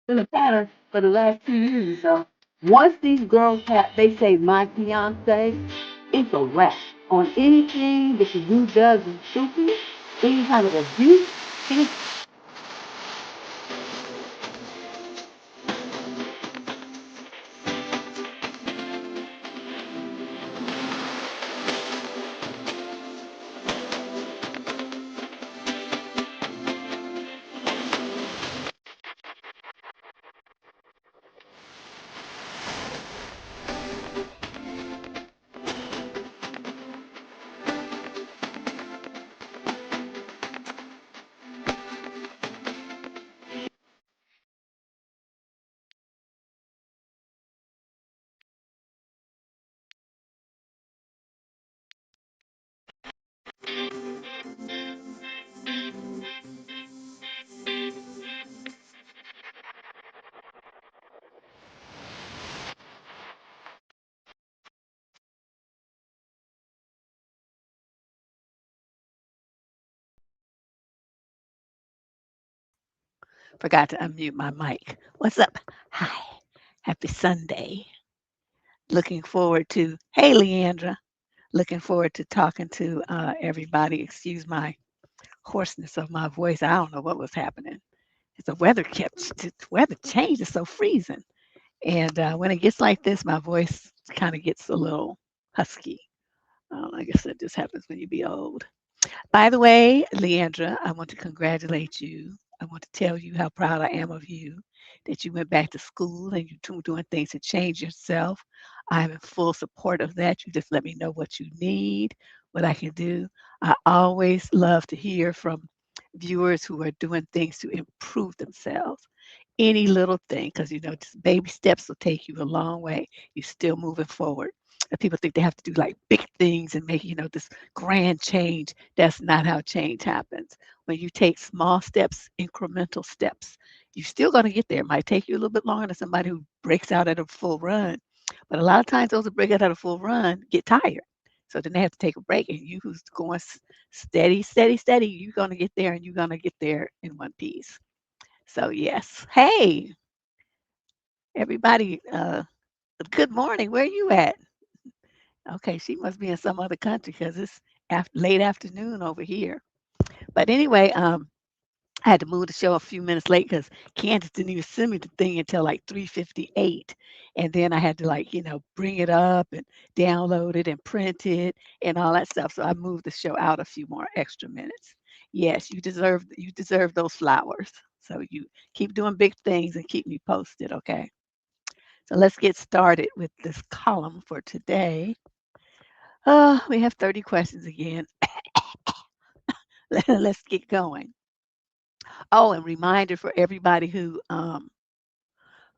been a pattern for the last 2 years. So once these girls have, they say my fiance, it's a wrap on anything that you do, does, is stupid, any kind of abuse. Forgot to unmute my mic. What's up? Hi. Happy Sunday. Looking forward to, hey, Leandra. Looking forward to talking to everybody. Excuse my hoarseness of my voice. I don't know what was happening. The weather the weather changed. It's so freezing. And when it gets like this, my voice kind of gets a little husky. I guess that just happens when you be old. By the way, Leandra, I want to congratulate you. I want to tell you how proud I am of you that you went back to school and you're doing things to change yourself. I'm in full support of that. You just let me know what you need, what I can do. I always love to hear from viewers who are doing things to improve themselves. Any little thing, because just baby steps will take you a long way. You're still moving forward. And people think they have to do like big things and make, this grand change. That's not how change happens. When you take small steps, incremental steps, you're still going to get there. It might take you a little bit longer than somebody who breaks out at a full run. But a lot of times, those who break out at a full run get tired. So then they have to take a break. And you who's going steady, steady, steady, you're going to get there and you're going to get there in one piece. So, yes. Hey, everybody, good morning. Where you at? Okay, she must be in some other country because it's late afternoon over here. But anyway, I had to move the show a few minutes late because Candace didn't even send me the thing until like 3:58, and then I had to bring it up and download it and print it and all that stuff. So I moved the show out a few more extra minutes. Yes, you deserve those flowers. So you keep doing big things and keep me posted, okay? So let's get started with this column for today. We have 30 questions again. Let's get going. Oh, and reminder for everybody who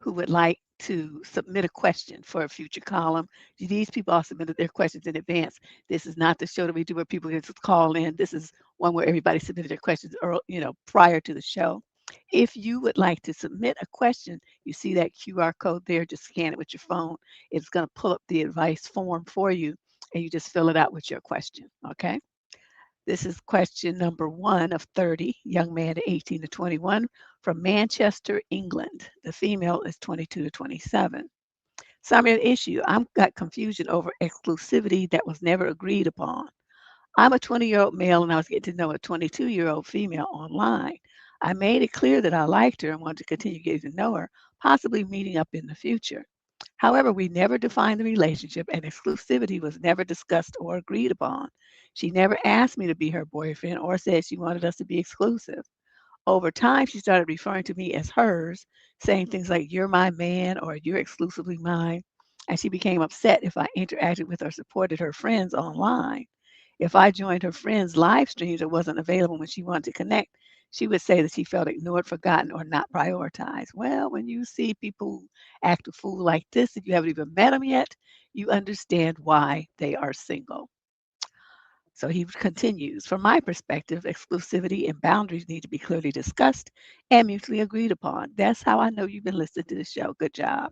would like to submit a question for a future column. These people all submitted their questions in advance. This is not the show that we do where people can just call in. This is one where everybody submitted their questions early, prior to the show. If you would like to submit a question, you see that QR code there, just scan it with your phone. It's going to pull up the advice form for you, and you just fill it out with your question, okay? This is question number 1 of 30, young man 18 to 21 from Manchester, England. The female is 22 to 27. Summary of the issue. I've got confusion over exclusivity that was never agreed upon. I'm a 20-year-old male and I was getting to know a 22-year-old female online. I made it clear that I liked her and wanted to continue getting to know her, possibly meeting up in the future. However, we never defined the relationship and exclusivity was never discussed or agreed upon. She never asked me to be her boyfriend or said she wanted us to be exclusive. Over time, she started referring to me as hers, saying things like, "You're my man," or "You're exclusively mine." And she became upset if I interacted with or supported her friends online. If I joined her friends' live streams or wasn't available when she wanted to connect, she would say that she felt ignored, forgotten, or not prioritized. Well, when you see people act a fool like this, if you haven't even met them yet, you understand why they are single. So he continues, from my perspective, exclusivity and boundaries need to be clearly discussed and mutually agreed upon. That's how I know you've been listening to the show. Good job.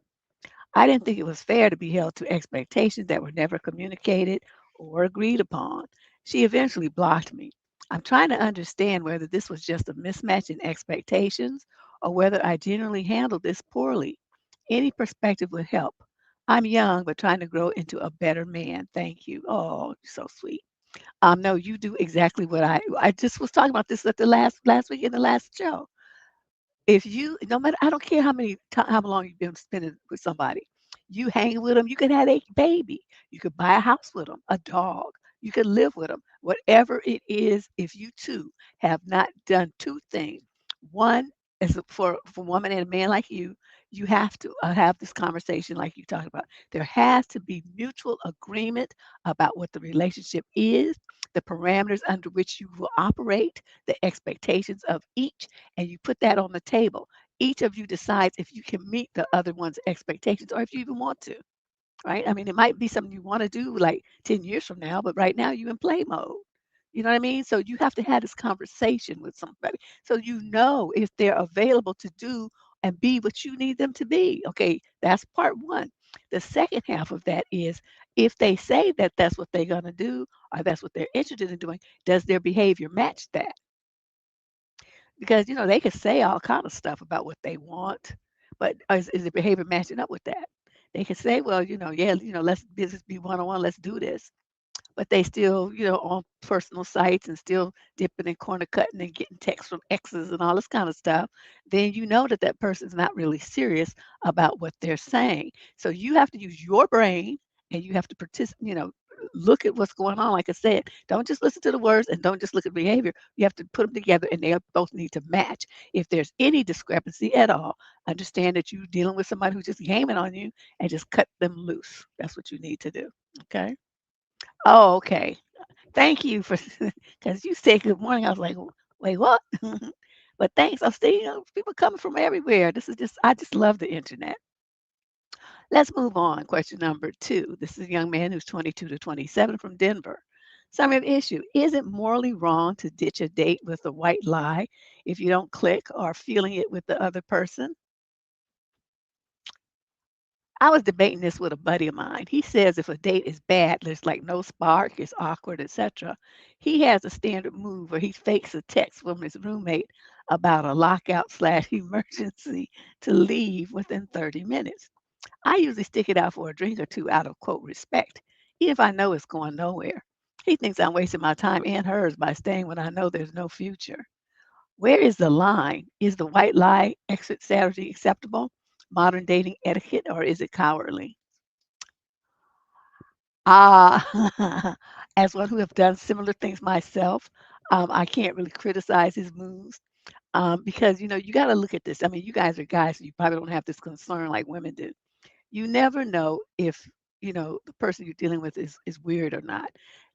I didn't think it was fair to be held to expectations that were never communicated or agreed upon. She eventually blocked me. I'm trying to understand whether this was just a mismatch in expectations or whether I generally handle this poorly. Any perspective would help. I'm young, but trying to grow into a better man. Thank you. Oh, you're so sweet. No, you do exactly what I just was talking about this at the last week in the last show. If you, no matter, I don't care how long you've been spending with somebody, you hang with them, you could have a baby, you could buy a house with them, a dog, you could live with them, whatever it is. If you two have not done two things, one is for a woman and a man like you have to have this conversation like you talked about. There has to be mutual agreement about what the relationship is, the parameters under which you will operate, the expectations of each, and you put that on the table. Each of you decides if you can meet the other one's expectations or if you even want to, right? I mean, it might be something you want to do like 10 years from now, but right now you're in play mode. You know what I mean? So you have to have this conversation with somebody so you know if they're available to do and be what you need them to be. Okay, that's part one. The second half of that is if they say that that's what they're going to do or that's what they're interested in doing, does their behavior match that? Because they can say all kind of stuff about what they want, but is the behavior matching up with that? They can say, well, yeah, let's business be one-on-one, let's do this, but they still, on personal sites and still dipping and corner cutting and getting texts from exes and all this kind of stuff, then you know that that person's not really serious about what they're saying. So you have to use your brain and you have to participate, look at what's going on. Like I said, don't just listen to the words and don't just look at behavior. You have to put them together and they both need to match. If there's any discrepancy at all, understand that you're dealing with somebody who's just gaming on you and just cut them loose. That's what you need to do. Okay. Oh, okay. Thank you for because you said good morning. I was like, wait, what? But thanks. I'm still, people coming from everywhere. This is just, I just love the internet. Let's move on. Question number two. This is a young man who's 22 to 27 from Denver. Summary of issue. Is it morally wrong to ditch a date with a white lie if you don't click or feeling it with the other person? I was debating this with a buddy of mine. He says if a date is bad, there's like no spark, it's awkward, etc. He has a standard move where he fakes a text from his roommate about a lockout slash emergency to leave within 30 minutes. I usually stick it out for a drink or two out of quote respect, even if I know it's going nowhere. He thinks I'm wasting my time and hers by staying when I know there's no future. Where is the line? Is the white lie exit strategy acceptable? Modern dating etiquette, or is it cowardly? As one who have done similar things myself, I can't really criticize his moves because you got to look at this. I mean, you guys are guys, so you probably don't have this concern like women do. You never know if the person you're dealing with is weird or not.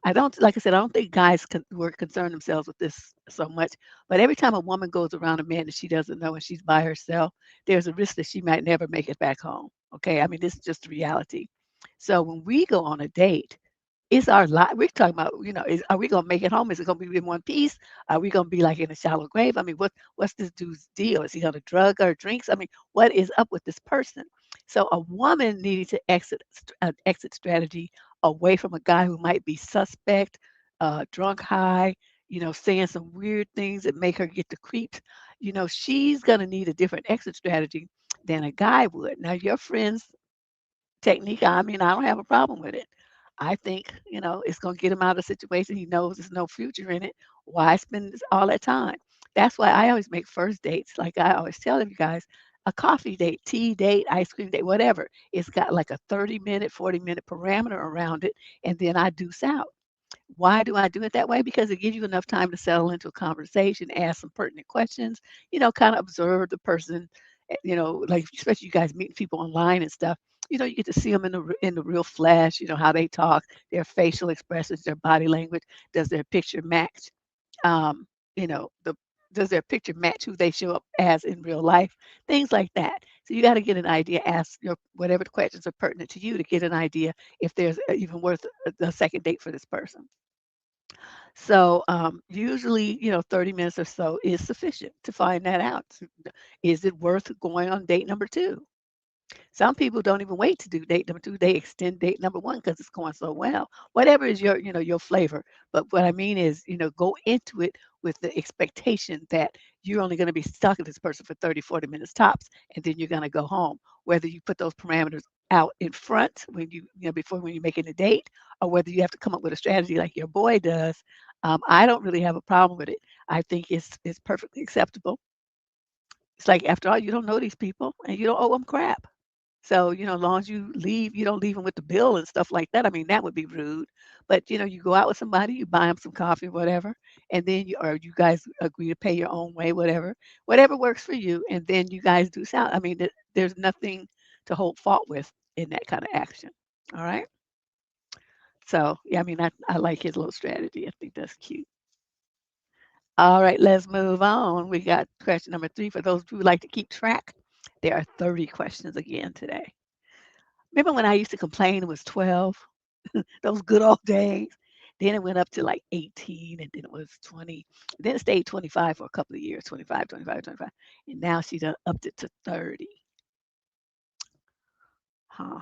I don't, like I said, I don't think guys were concerned themselves with this so much. But every time a woman goes around a man that she doesn't know and she's by herself, there's a risk that she might never make it back home. Okay, I mean this is just the reality. So when we go on a date, it's our life. We're talking about, are we gonna make it home? Is it gonna be in one piece? Are we gonna be like in a shallow grave? I mean, what's this dude's deal? Is he gonna drug or drinks? I mean, what is up with this person? So a woman needing to exit an exit strategy away from a guy who might be suspect, drunk, high, saying some weird things that make her get the creeps. She's gonna need a different exit strategy than a guy would. Now, your friends technique, I mean, I don't have a problem with it. I think, it's going to get him out of the situation. He knows there's no future in it. Why spend all that time? That's why I always make first dates. Like I always tell you guys, a coffee date, tea date, ice cream date, whatever. It's got like a 30-minute, 40-minute parameter around it. And then I deuce out. Why do I do it that way? Because it gives you enough time to settle into a conversation, ask some pertinent questions, kind of observe the person, like especially you guys meeting people online and stuff. You get to see them in the real flesh, how they talk, their facial expressions, their body language. Does their picture match? The does their picture match who they show up as in real life? Things like that. So you got to get an idea, ask your whatever the questions are pertinent to you to get an idea if there's even worth a second date for this person. So usually, 30 minutes or so is sufficient to find that out. Is it worth going on date number two? Some people don't even wait to do date number two. They extend date number one because it's going so well. Whatever is your, your flavor. But what I mean is, go into it with the expectation that you're only going to be stuck with this person for 30, 40 minutes tops, and then you're going to go home. Whether you put those parameters out in front when before when you're making a date, or whether you have to come up with a strategy like your boy does, I don't really have a problem with it. I think it's perfectly acceptable. It's like after all, you don't know these people and you don't owe them crap. So, as long as you leave, you don't leave them with the bill and stuff like that. I mean, that would be rude. But, you go out with somebody, you buy them some coffee, whatever, and then you guys agree to pay your own way, whatever works for you. And then you guys do sound. I mean, there's nothing to hold fault with in that kind of action. All right. So, yeah, I mean, I like his little strategy. I think that's cute. All right, let's move on. We got question number 3. For those who like to keep track, there are 30 questions again today. Remember when I used to complain it was 12? Those good old days. Then it went up to like 18, and then it was 20. Then it stayed 25 for a couple of years, 25, 25, 25. And now she done upped it to 30. Huh.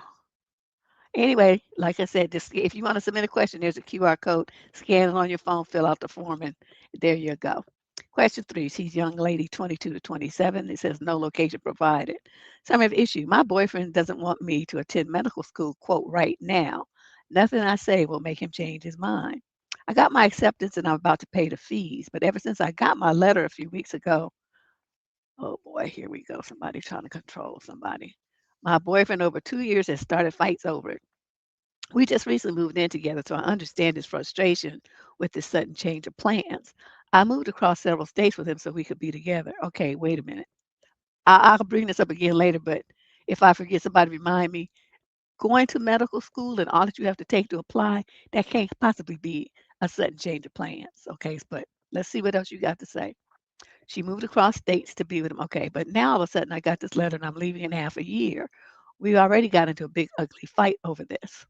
Anyway, like I said, just if you want to submit a question, there's a QR code. Scan it on your phone, fill out the form, and there you go. Question 3. She's young lady, 22 to 27. It says no location provided. Summary of issue. My boyfriend doesn't want me to attend medical school, quote, right now. Nothing I say will make him change his mind. I got my acceptance and I'm about to pay the fees. But ever since I got my letter a few weeks ago, oh boy, here we go. Somebody trying to control somebody. My boyfriend over 2 years has started fights over it. We just recently moved in together, so I understand his frustration with this sudden change of plans. I moved across several states with him so we could be together. Okay, wait a minute. I'll bring this up again later, but if I forget, somebody remind me. Going to medical school and all that you have to take to apply, that can't possibly be a sudden change of plans. Okay, but let's see what else you got to say. She moved across states to be with him. Okay, but now all of a sudden I got this letter and I'm leaving in half a year. We already got into a big, ugly fight over this.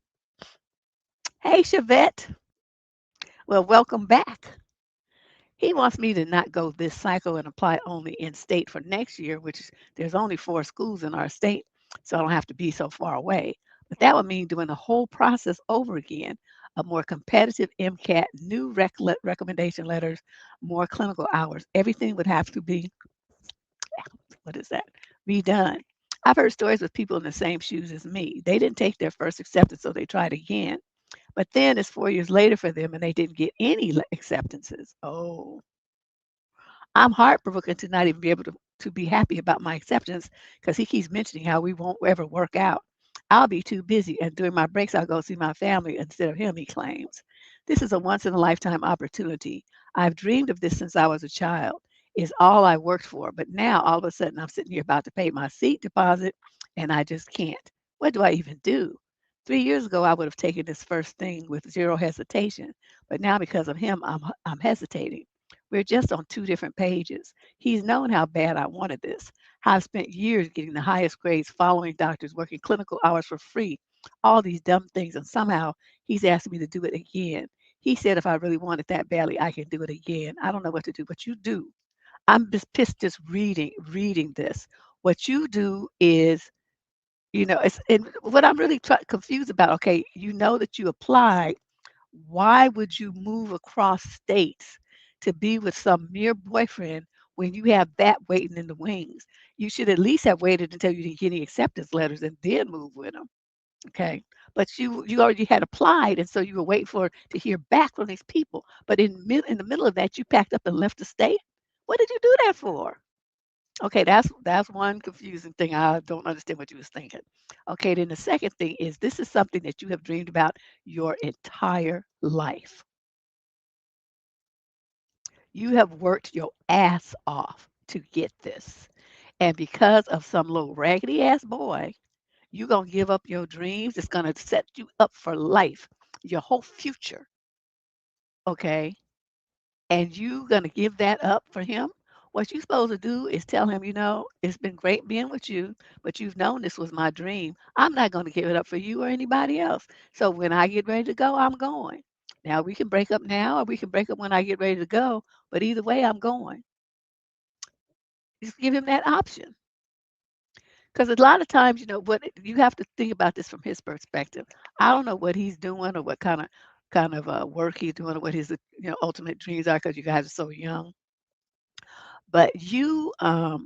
Hey, Chevette. Well, welcome back. He wants me to not go this cycle and apply only in state for next year, which is there's only 4 schools in our state, so I don't have to be so far away. But that would mean doing the whole process over again, a more competitive MCAT, new recommendation letters, more clinical hours. Everything would have to be, what is that, redone. I've heard stories with people in the same shoes as me. They didn't take their first acceptance, so they tried again. But then it's 4 years later for them and they didn't get any acceptances. Oh, I'm heartbroken to not even be able to be happy about my acceptance because he keeps mentioning how we won't ever work out. I'll be too busy, and during my breaks, I'll go see my family instead of him, he claims. This is a once in a lifetime opportunity. I've dreamed of this since I was a child. It's all I worked for, but now all of a sudden I'm sitting here about to pay my seat deposit and I just can't. What do I even do? 3 years ago, I would have taken this first thing with zero hesitation, but now because of him, I'm hesitating. We're just on 2 different pages. He's known how bad I wanted this, how I've spent years getting the highest grades, following doctors, working clinical hours for free, all these dumb things, and somehow he's asked me to do it again. He said if I really want it that badly, I can do it again. I don't know what to do, but you do. I'm just pissed just reading this. What you do is, it's and what I'm really confused about. Okay, you know that you applied, why would you move across states to be with some mere boyfriend when you have that waiting in the wings? You should at least have waited until you didn't get any acceptance letters and then move with him. Okay. But you already had applied, and so you were waiting for to hear back from these people. But in the middle of that, you packed up and left the state. What did you do that for? Okay, that's one confusing thing. I don't understand what you was thinking. Okay, then the second thing is this is something that you have dreamed about your entire life. You have worked your ass off to get this. And because of some little raggedy ass boy, you're going to give up your dreams. It's going to set you up for life, your whole future. Okay. And you going to give that up for him. What you're supposed to do is tell him, it's been great being with you, but you've known this was my dream. I'm not going to give it up for you or anybody else. So when I get ready to go, I'm going. Now we can break up now or we can break up when I get ready to go, but either way, I'm going. Just give him that option. Because a lot of times, what you have to think about this from his perspective. I don't know what he's doing or what kind of work he's doing or what his ultimate dreams are because you guys are so young. But you have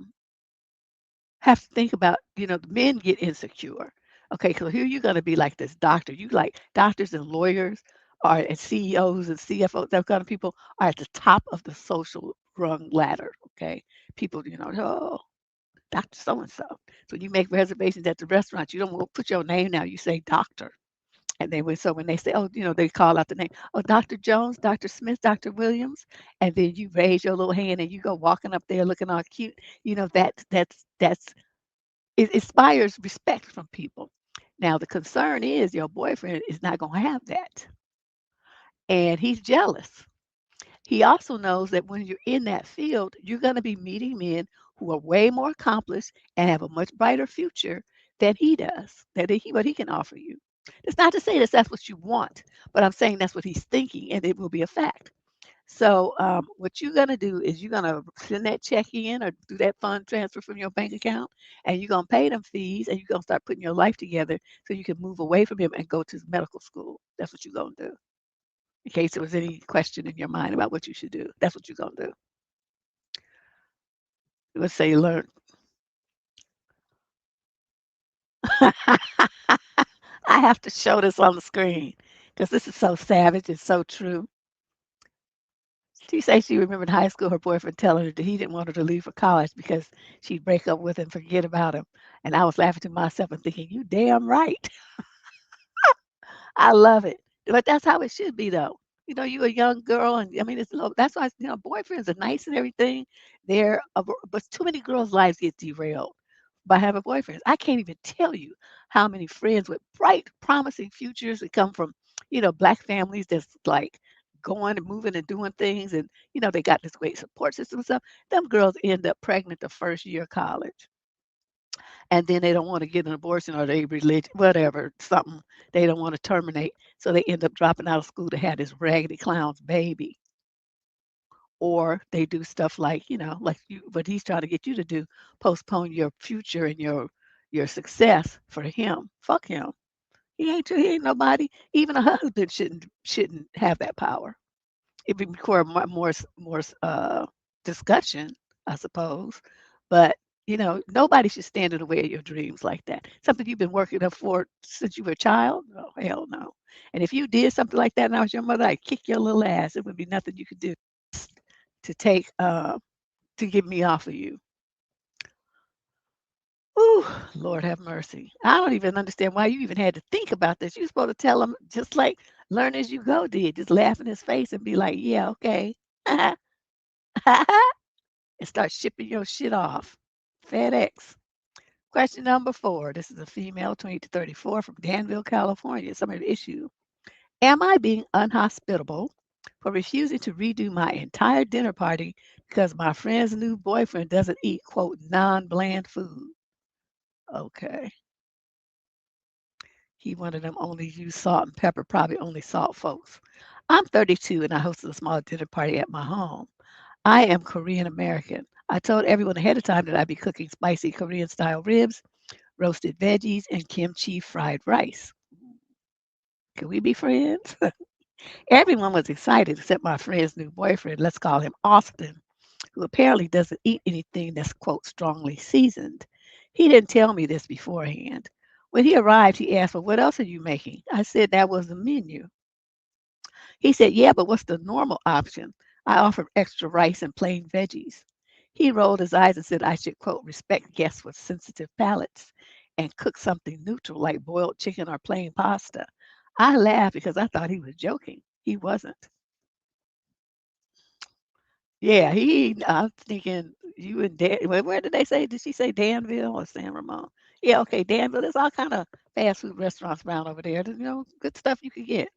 to think about, the men get insecure. Okay, so here you're going to be like this doctor. You like doctors and lawyers are and CEOs and CFOs, that kind of people are at the top of the social rung ladder. Okay, people, oh, Dr. So and so. So you make reservations at the restaurant. You don't put your name now. You say doctor. And when they say, oh, they call out the name, oh, Dr. Jones, Dr. Smith, Dr. Williams, and then you raise your little hand and you go walking up there looking all cute. That's it inspires respect from people. Now the concern is your boyfriend is not going to have that, and he's jealous. He also knows that when you're in that field, you're going to be meeting men who are way more accomplished and have a much brighter future than he does, that he what he can offer you. It's not to say that that's what you want, but I'm saying that's what he's thinking, and it will be a fact. So, what you're gonna do is you're gonna send that check in or do that fund transfer from your bank account, and you're gonna pay them fees, and you're gonna start putting your life together so you can move away from him and go to medical school. That's what you're gonna do. In case there was any question in your mind about what you should do, that's what you're gonna do. Let's say learn. I have to show this on the screen because this is so savage and so true. She says she remembered in high school her boyfriend telling her that he didn't want her to leave for college because she'd break up with him, forget about him. And I was laughing to myself and thinking, you damn right. I love it. But that's how it should be, though. You're a young girl, and I mean, that's why boyfriends are nice and everything. But too many girls' lives get derailed by having boyfriends. I can't even tell you how many friends with bright, promising futures that come from, black families that's like going and moving and doing things, and they got this great support system and stuff. Them girls end up pregnant the first year of college, and then they don't want to get an abortion or they religion, whatever, something they don't want to terminate. So they end up dropping out of school to have this raggedy clown's baby. Or they do stuff like, like what he's trying to get you to do, postpone your future and your success for him. Fuck him. He ain't nobody. Even a husband shouldn't have that power. It would require more discussion, I suppose. But nobody should stand in the way of your dreams like that. Something you've been working up for since you were a child? Oh, hell no. And if you did something like that and I was your mother, I'd kick your little ass. It would be nothing you could do to take to get me off of you. Ooh, Lord have mercy. I don't even understand why you even had to think about this. You're supposed to tell him just like learn as you go did. Just laugh in his face and be like, yeah, okay. And start shipping your shit off. FedEx. Question number 4. This is a female, 20 to 34, from Danville, California. Some of the issue. Am I being unhospitable for refusing to redo my entire dinner party because my friend's new boyfriend doesn't eat, quote, non-bland food? Okay. He one of them only use salt and pepper, probably only salt folks. I'm 32 and I hosted a small dinner party at my home. I am Korean American. I told everyone ahead of time that I'd be cooking spicy Korean style ribs, roasted veggies, and kimchi fried rice. Can we be friends? Everyone was excited except my friend's new boyfriend, let's call him Austin, who apparently doesn't eat anything that's, quote, strongly seasoned. He didn't tell me this beforehand. When he arrived, he asked, well, what else are you making? I said that was the menu. He said, yeah, but what's the normal option? I offered extra rice and plain veggies. He rolled his eyes and said I should, quote, respect guests with sensitive palates and cook something neutral like boiled chicken or plain pasta. I laughed because I thought he was joking. He wasn't. Yeah, I'm thinking you and Dan. Where did they say? Did she say Danville or San Ramon? Yeah, okay, Danville. There's all kind of fast food restaurants around over there. Good stuff you could get.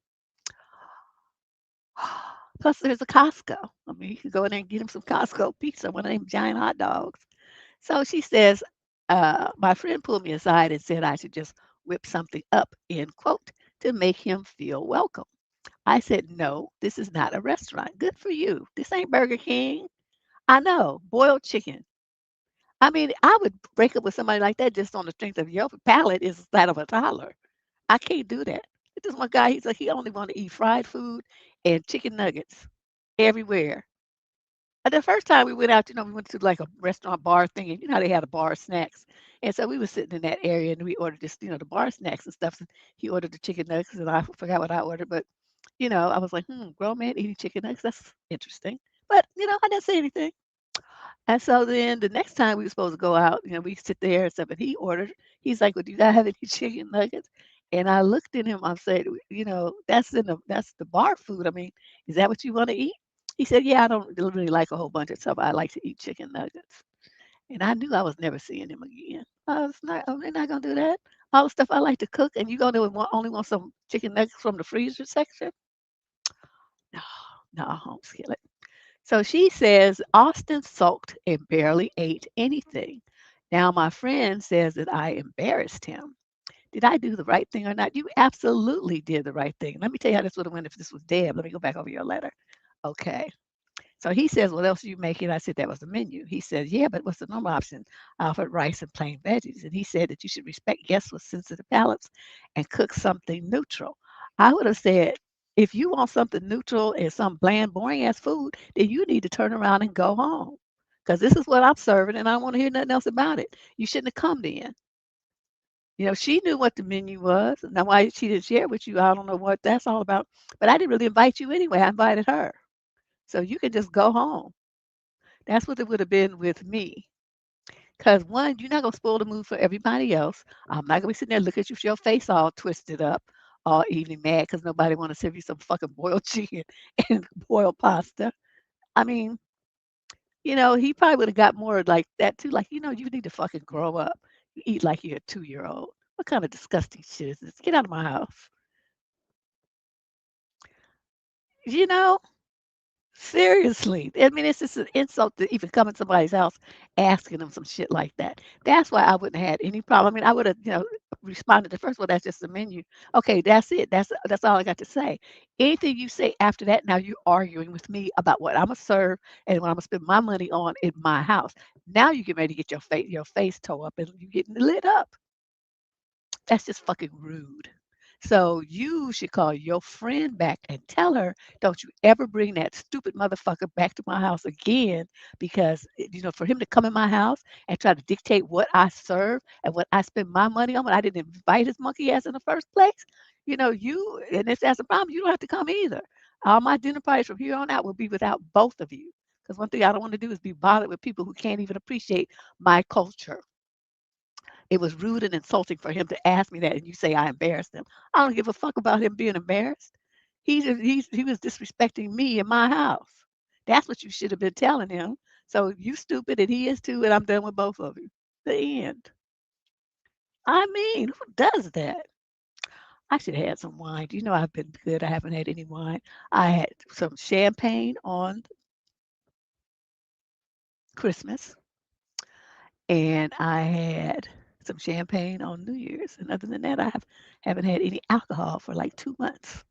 Plus, there's a Costco. I mean, you can go in there and get him some Costco pizza, one of them giant hot dogs. So she says, my friend pulled me aside and said I should just whip something up, end quote, to make him feel welcome. I said, no, this is not a restaurant. Good for you. This ain't Burger King. I know, boiled chicken. I mean, I would break up with somebody like that just on the strength of your palate is that of a toddler. I can't do that. This one guy, he's like, he only want to eat fried food and chicken nuggets everywhere. The first time we went out, we went to like a restaurant bar thing, and how they had a bar of snacks. And so we were sitting in that area, and we ordered this, the bar snacks and stuff. And he ordered the chicken nuggets, and I forgot what I ordered, but I was like, grown man eating chicken nuggets, that's interesting. But I didn't say anything. And so then the next time we were supposed to go out, we sit there and stuff, and he ordered. He's like, "Well, do you guys have any chicken nuggets?" And I looked at him. I said, that's the bar food. I mean, is that what you want to eat?" He said, "Yeah, I don't really like a whole bunch of stuff. I like to eat chicken nuggets." And I knew I was never seeing him again. I was not. Oh, they're not gonna do that. All the stuff I like to cook, and you gonna only want some chicken nuggets from the freezer section? No, no, homeschool it. So she says Austin sulked and barely ate anything. Now my friend says that I embarrassed him. Did I do the right thing or not? You absolutely did the right thing. Let me tell you how this would have went if this was Deb. Let me go back over your letter. Okay. So he says, "What else are you making?" I said, "That was the menu." He says, "Yeah, but what's the normal option?" I offered rice and plain veggies. And he said that you should respect guests with sensitive palates and cook something neutral. I would have said, if you want something neutral and some bland, boring ass food, then you need to turn around and go home. Because this is what I'm serving and I don't want to hear nothing else about it. You shouldn't have come then. She knew what the menu was. Now, why she didn't share it with you, I don't know what that's all about. But I didn't really invite you anyway. I invited her. So you can just go home. That's what it would have been with me. Because one, you're not gonna spoil the mood for everybody else. I'm not gonna be sitting there looking at you with your face all twisted up all evening mad because nobody want to serve you some fucking boiled chicken and boiled pasta. I mean, he probably would have got more like that too. Like, you need to fucking grow up. You eat like you're a 2-year old. What kind of disgusting shit is this? Get out of my house. You know? Seriously. I mean, it's just an insult to even come in somebody's house asking them some shit like that. That's why I wouldn't have had any problem. I mean, I would have, responded to first, well, that's just the menu. Okay, that's it. That's all I got to say. Anything you say after that, now you're arguing with me about what I'm gonna serve and what I'm gonna spend my money on in my house. Now you get ready to get your face toe up and you getting lit up. That's just fucking rude. So you should call your friend back and tell her, don't you ever bring that stupid motherfucker back to my house again because, for him to come in my house and try to dictate what I serve and what I spend my money on when I didn't invite his monkey ass in the first place, and if that's a problem, you don't have to come either. All my dinner parties from here on out will be without both of you. Because one thing I don't want to do is be bothered with people who can't even appreciate my culture. It was rude and insulting for him to ask me that, and you say I embarrassed him. I don't give a fuck about him being embarrassed. He was disrespecting me in my house. That's what you should have been telling him. So you stupid, and he is too, and I'm done with both of you. The end. I mean, who does that? I should have had some wine. You know I've been good. I haven't had any wine. I had some champagne on Christmas, and I had some champagne on New Year's. And other than that, haven't had any alcohol for like 2 months.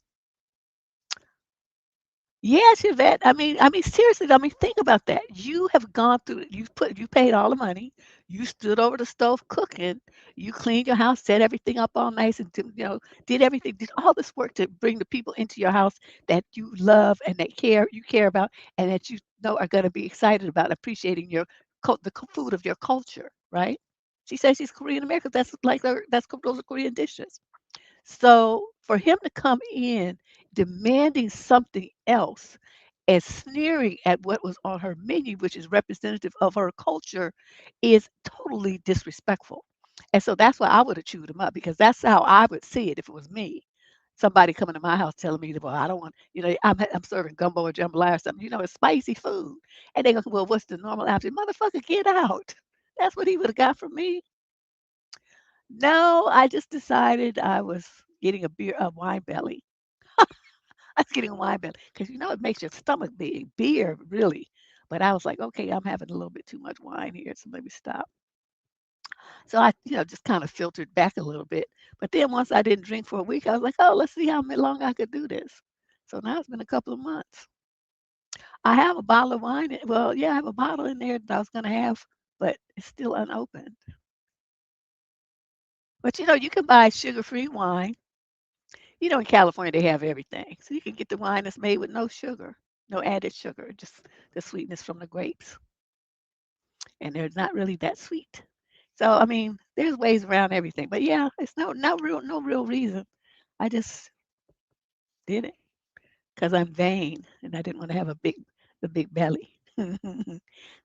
Yes, Yvette. I mean, seriously. I mean, think about that. You have gone through. You paid all the money. You stood over the stove cooking. You cleaned your house, set everything up all nice, and did everything. Did all this work to bring the people into your house that you love and that you care about, and that you know are going to be excited about appreciating the food of your culture, right? She says she's Korean American. That's like those are Korean dishes. So for him to come in demanding something else and sneering at what was on her menu, which is representative of her culture, is totally disrespectful. And so that's why I would have chewed him up because that's how I would see it if it was me. Somebody coming to my house telling me, well, I don't want, I'm serving gumbo or jambalaya or something, it's spicy food. And they go, well, what's the normal option? Motherfucker, get out. That's what he would have got from me. No, I just decided I was getting a wine belly. I was getting a wine belly because it makes your stomach big. Beer, really. But I was like, okay, I'm having a little bit too much wine here, so let me stop. So I, just kind of filtered back a little bit. But then once I didn't drink for a week, I was like, oh, let's see how long I could do this. So now it's been a couple of months. I have a bottle of wine. Well, yeah, I have a bottle in there that I was going to have. but it's still unopened. But you can buy sugar-free wine. In California they have everything. So you can get the wine that's made with no sugar, no added sugar, just the sweetness from the grapes. And they're not really that sweet. So I mean, there's ways around everything. But yeah, it's no real reason. I just did it because I'm vain and I didn't want to have the big belly.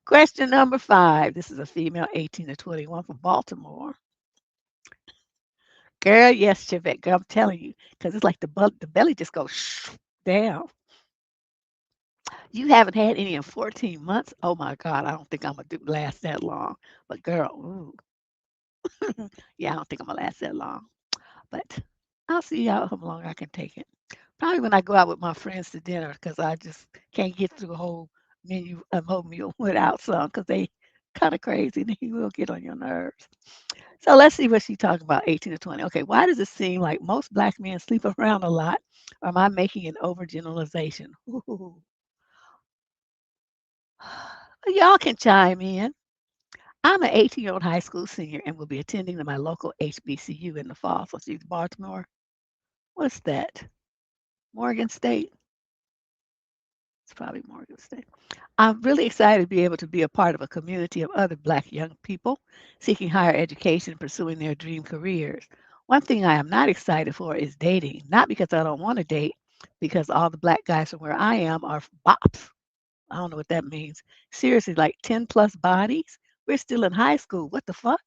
Question number 5. This is a female 18 to 21 from Baltimore. Girl, yes, Chevette, girl, I'm telling you, because it's like the belly just goes down. You haven't had any in 14 months? Oh my God, I don't think I'm gonna last that long. But girl, ooh, yeah, I don't think I'm gonna last that long. But I'll see how long I can take it. Probably when I go out with my friends to dinner, because I just can't get through a whole meal without some, because they kind of crazy. They will get on your nerves. So let's see what she's talking about, 18 to 20. Okay, why does it seem like most black men sleep around a lot? Or am I making an overgeneralization? Ooh. Y'all can chime in. I'm an 18-year-old high school senior and will be attending my local HBCU in the fall. So she's Baltimore. What's that? Morgan State? It's probably Morgan State. I'm really excited to be able to be a part of a community of other Black young people seeking higher education and pursuing their dream careers. One thing I am not excited for is dating, not because I don't want to date, because all the Black guys from where I am are bops. I don't know what that means. Seriously, like 10 plus bodies? We're still in high school. What the fuck?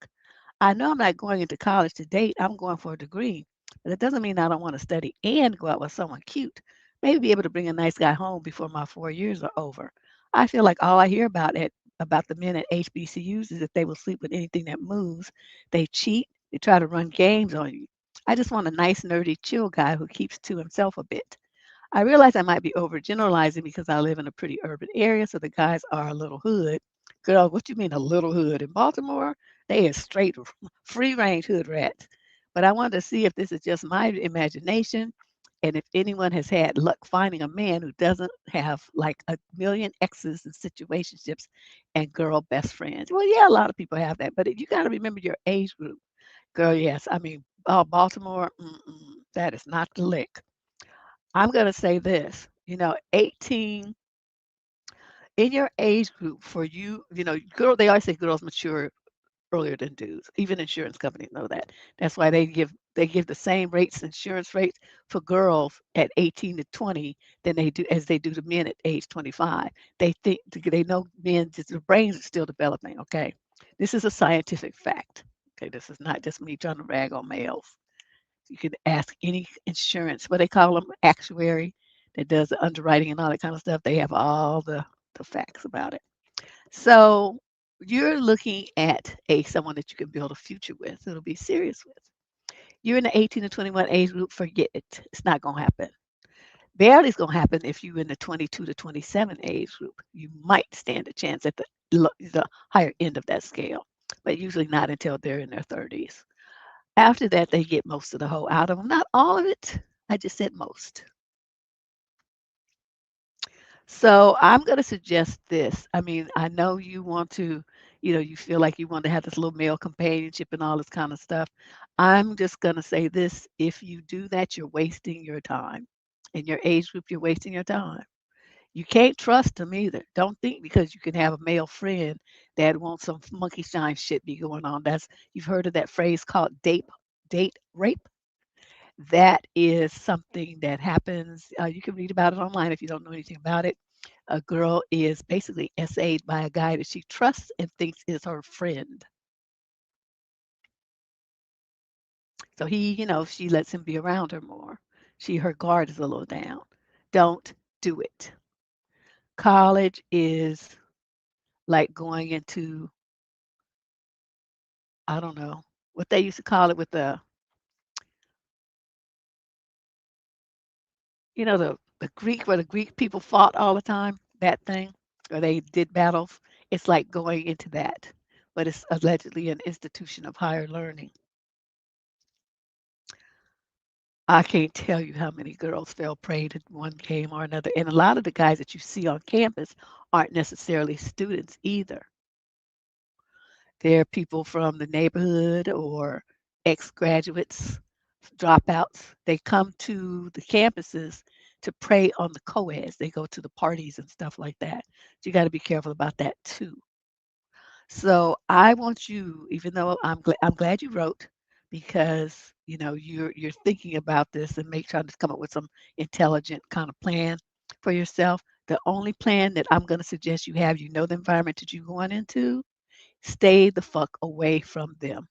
I know I'm not going into college to date. I'm going for a degree. But it doesn't mean I don't want to study and go out with someone cute. Maybe be able to bring a nice guy home before my 4 years are over. I feel like all I hear about the men at HBCUs is that they will sleep with anything that moves. They cheat. They try to run games on you. I just want a nice, nerdy, chill guy who keeps to himself a bit. I realize I might be overgeneralizing because I live in a pretty urban area, so the guys are a little hood. Girl, what you mean a little hood? In Baltimore, they is straight free range hood rats. But I wanted to see if this is just my imagination and if anyone has had luck finding a man who doesn't have like a million exes and situationships and girl best friends. Well, yeah, a lot of people have that, but you got to remember your age group. Girl, yes. I mean, Baltimore, that is not the lick. I'm going to say this, 18 in your age group for you, girl, they always say girls mature earlier than dudes. Even insurance companies know that. That's why they give the same insurance rates for girls at 18 to 20 than they do to men at age 25. They know men, their brains are still developing, okay? This is a scientific fact. Okay, this is not just me trying to rag on males. You can ask any insurance, what they call them, actuary, that does the underwriting and all that kind of stuff. They have all the facts about it. So you're looking at someone that you can build a future with, it'll be serious with. You're in the 18 to 21 age group, forget it. It's not going to happen. Barely is going to happen if you're in the 22 to 27 age group. You might stand a chance at the higher end of that scale, but usually not until they're in their 30s. After that, they get most of the hoe out of them. Not all of it. I just said most. So I'm going to suggest this. I mean, I know you want to, you feel like you want to have this little male companionship and all this kind of stuff. I'm just going to say this. If you do that, you're wasting your time. In your age group, you're wasting your time. You can't trust them either. Don't think because you can have a male friend that wants some monkey shine shit be going on. You've heard of that phrase called date rape. That is something that happens. You can read about it online if you don't know anything about it. A girl is basically SA'd by a guy that she trusts and thinks is her friend. So she lets him be around her more. Her guard is a little down. Don't do it. College is like going into, I don't know, what they used to call it with the Greek, where the Greek people fought all the time, that thing, or they did battles. It's like going into that, but it's allegedly an institution of higher learning. I can't tell you how many girls fell prey to one game or another. And a lot of the guys that you see on campus aren't necessarily students either. They're people from the neighborhood or ex-graduates, dropouts. They come to the campuses to prey on the co-eds. They go to the parties and stuff like that. So you got to be careful about that too. So I want you, even though I'm glad you wrote, because you're thinking about this and trying to come up with some intelligent kind of plan for yourself. The only plan that I'm going to suggest you have, the environment that you're going into, stay the fuck away from them.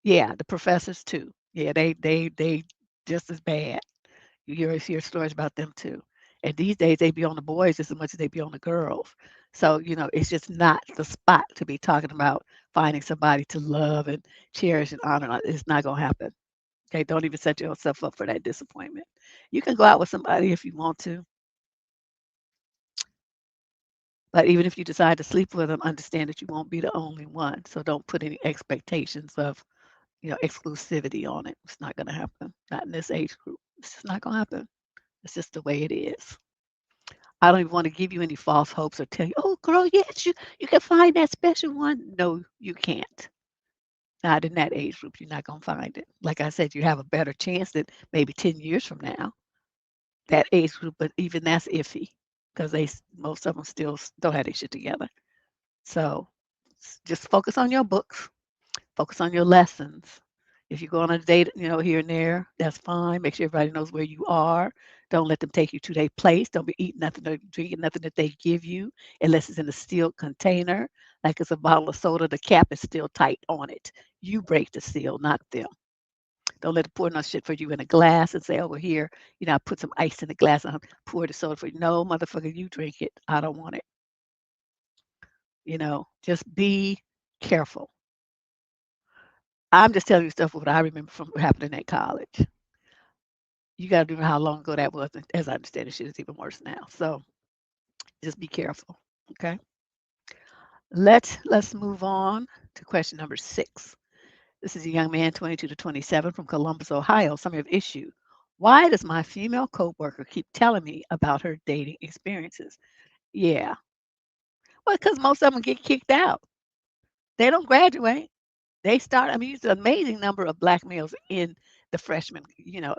Yeah, the professors too. Yeah, they just as bad. You hear stories about them too. And these days they be on the boys just as much as they be on the girls. So, it's just not the spot to be talking about finding somebody to love and cherish and honor. It's not gonna happen. Okay, don't even set yourself up for that disappointment. You can go out with somebody if you want to, but even if you decide to sleep with them, understand that you won't be the only one. So don't put any expectations of, exclusivity on it. It's not gonna happen. Not in this age group. It's just not gonna happen. It's just the way it is. I don't even want to give you any false hopes or tell you, oh, girl, yes, you can find that special one. No, you can't. Not in that age group. You're not going to find it. Like I said, you have a better chance that maybe 10 years from now, that age group, but even that's iffy because most of them still don't have their shit together. So just focus on your books, focus on your lessons. If you go on a date, here and there, that's fine. Make sure everybody knows where you are. Don't let them take you to their place. Don't be eating nothing or drinking nothing that they give you unless it's in a sealed container. Like it's a bottle of soda, the cap is still tight on it. You break the seal, not them. Don't let them pour no shit for you in a glass and say, oh, well, here, I put some ice in the glass and I pour the soda for you. No, motherfucker, you drink it. I don't want it. Just be careful. I'm just telling you stuff what I remember from what happened at college. You got to know how long ago that was. And as I understand it, shit is even worse now. So just be careful. Okay. Let's move on to question number 6. This is a young man, 22 to 27, from Columbus, Ohio. Summary of issue: why does my female coworker keep telling me about her dating experiences? Yeah. Well, because most of them get kicked out. They don't graduate. They start, I mean, it's an amazing number of black males in the freshman, in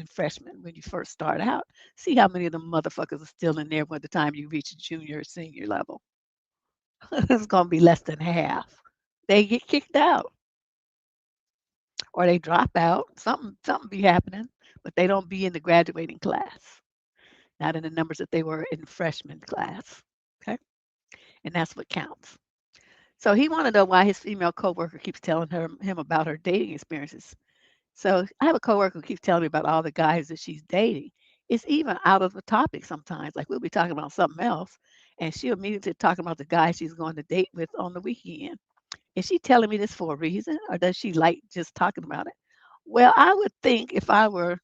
freshmen when you first start out. See how many of them motherfuckers are still in there by the time you reach junior or senior level. It's going to be less than half. They get kicked out or they drop out. Something be happening, but they don't be in the graduating class, not in the numbers that they were in freshman class. Okay. And that's what counts. So he wanted to know why his female coworker keeps telling him about her dating experiences. So I have a coworker who keeps telling me about all the guys that she's dating. It's even out of the topic sometimes. Like we'll be talking about something else, and she'll immediately talk about the guy she's going to date with on the weekend. Is she telling me this for a reason, or does she like just talking about it? Well, I would think if I were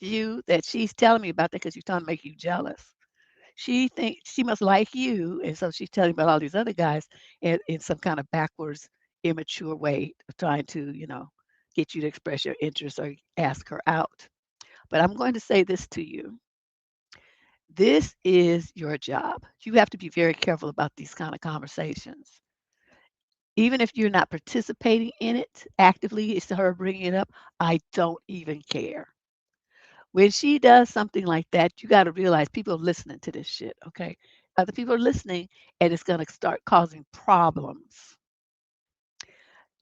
you that she's telling me about that because she's trying to make you jealous. She thinks she must like you, and so she's telling about all these other guys in some kind of backwards, immature way of trying to, get you to express your interest or ask her out. But I'm going to say this to you. This is your job. You have to be very careful about these kind of conversations. Even if you're not participating in it actively, it's her bringing it up. I don't even care. When she does something like that, you got to realize people are listening to this shit, okay? Other people are listening and it's going to start causing problems.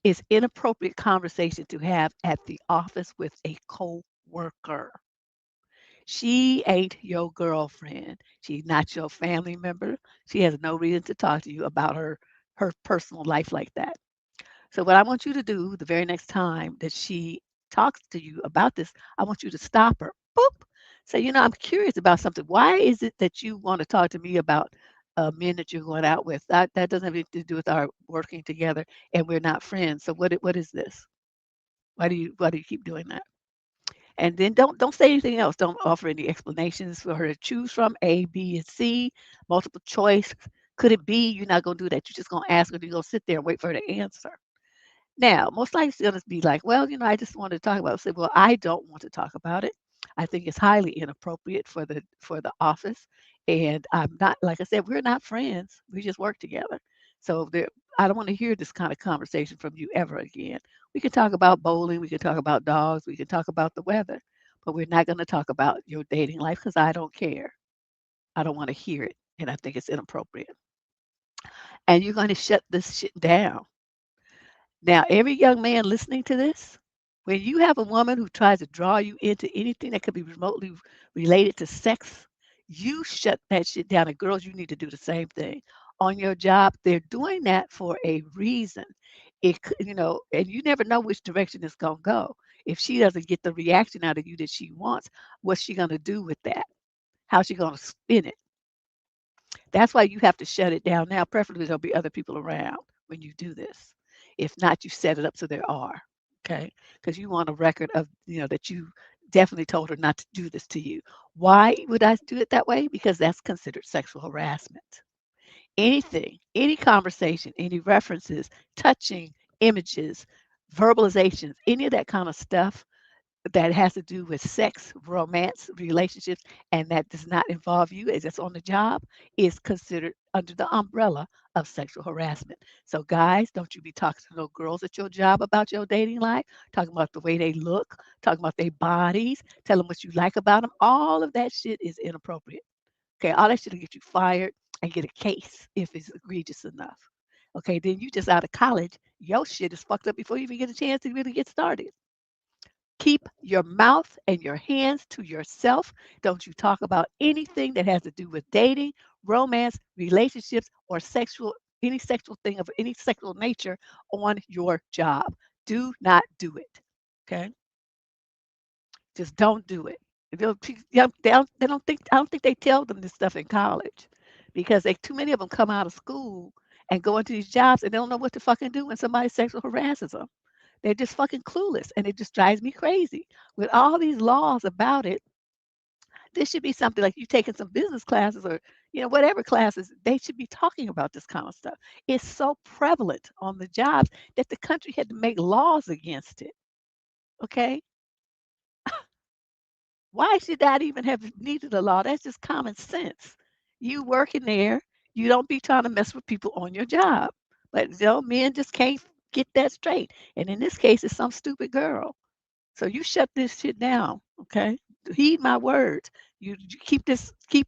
It's inappropriate conversation to have at the office with a co-worker. She ain't your girlfriend. She's not your family member. She has no reason to talk to you about her personal life like that. So what I want you to do the very next time that she talks to you about this, I want you to stop her. Boop. Say, I'm curious about something. Why is it that you want to talk to me about men that you're going out with? That doesn't have anything to do with our working together, and we're not friends. So what is this? Why do you keep doing that? And then don't say anything else. Don't offer any explanations for her to choose from, A, B, and C, multiple choice. Could it be? You're not gonna do that. You're just gonna ask her. You're gonna sit there and wait for her to answer. Now, most likely she's gonna be like, well, I just wanted to talk about it. I said, well, I don't want to talk about it. I think it's highly inappropriate for the office. And I'm not, like I said, we're not friends. We just work together. So I don't want to hear this kind of conversation from you ever again. We can talk about bowling, we can talk about dogs, we can talk about the weather, but we're not going to talk about your dating life because I don't care. I don't want to hear it, and I think it's inappropriate. And you're going to shut this shit down. Now, every young man listening to this, when you have a woman who tries to draw you into anything that could be remotely related to sex, you shut that shit down. And girls, you need to do the same thing. On your job, they're doing that for a reason. And you never know which direction it's going to go. If she doesn't get the reaction out of you that she wants, what's she going to do with that? How's she going to spin it? That's why you have to shut it down now. Preferably, there'll be other people around when you do this. If not, you set it up so there are, okay? Because you want a record of, that you definitely told her not to do this to you. Why would I do it that way? Because that's considered sexual harassment. Anything, any conversation, any references, touching, images, verbalizations, any of that kind of stuff that has to do with sex, romance, relationships, and that does not involve you as it's on the job is considered under the umbrella of sexual harassment. So, guys, don't you be talking to no girls at your job about your dating life, talking about the way they look, talking about their bodies, tell them what you like about them. All of that shit is inappropriate. Okay, all that shit will get you fired and get a case if it's egregious enough. Okay, then you just out of college, your shit is fucked up before you even get a chance to really get started. Keep your mouth and your hands to yourself. Don't you talk about anything that has to do with dating, romance, relationships, or any sexual thing of any sexual nature on your job. Do not do it. Okay? Just don't do it. They don't think I don't think they tell them this stuff in college because too many of them come out of school and go into these jobs and they don't know what to fucking do when somebody sexual harasses them. They're just fucking clueless, and it just drives me crazy. With all these laws about it, this should be something like you taking some business classes or whatever classes. They should be talking about this kind of stuff. It's so prevalent on the jobs that the country had to make laws against it. Okay, why should that even have needed a law? That's just common sense. You working there, you don't be trying to mess with people on your job. But men just can't get that straight. And in this case, it's some stupid girl. So you shut this shit down, okay? Heed my words. You keep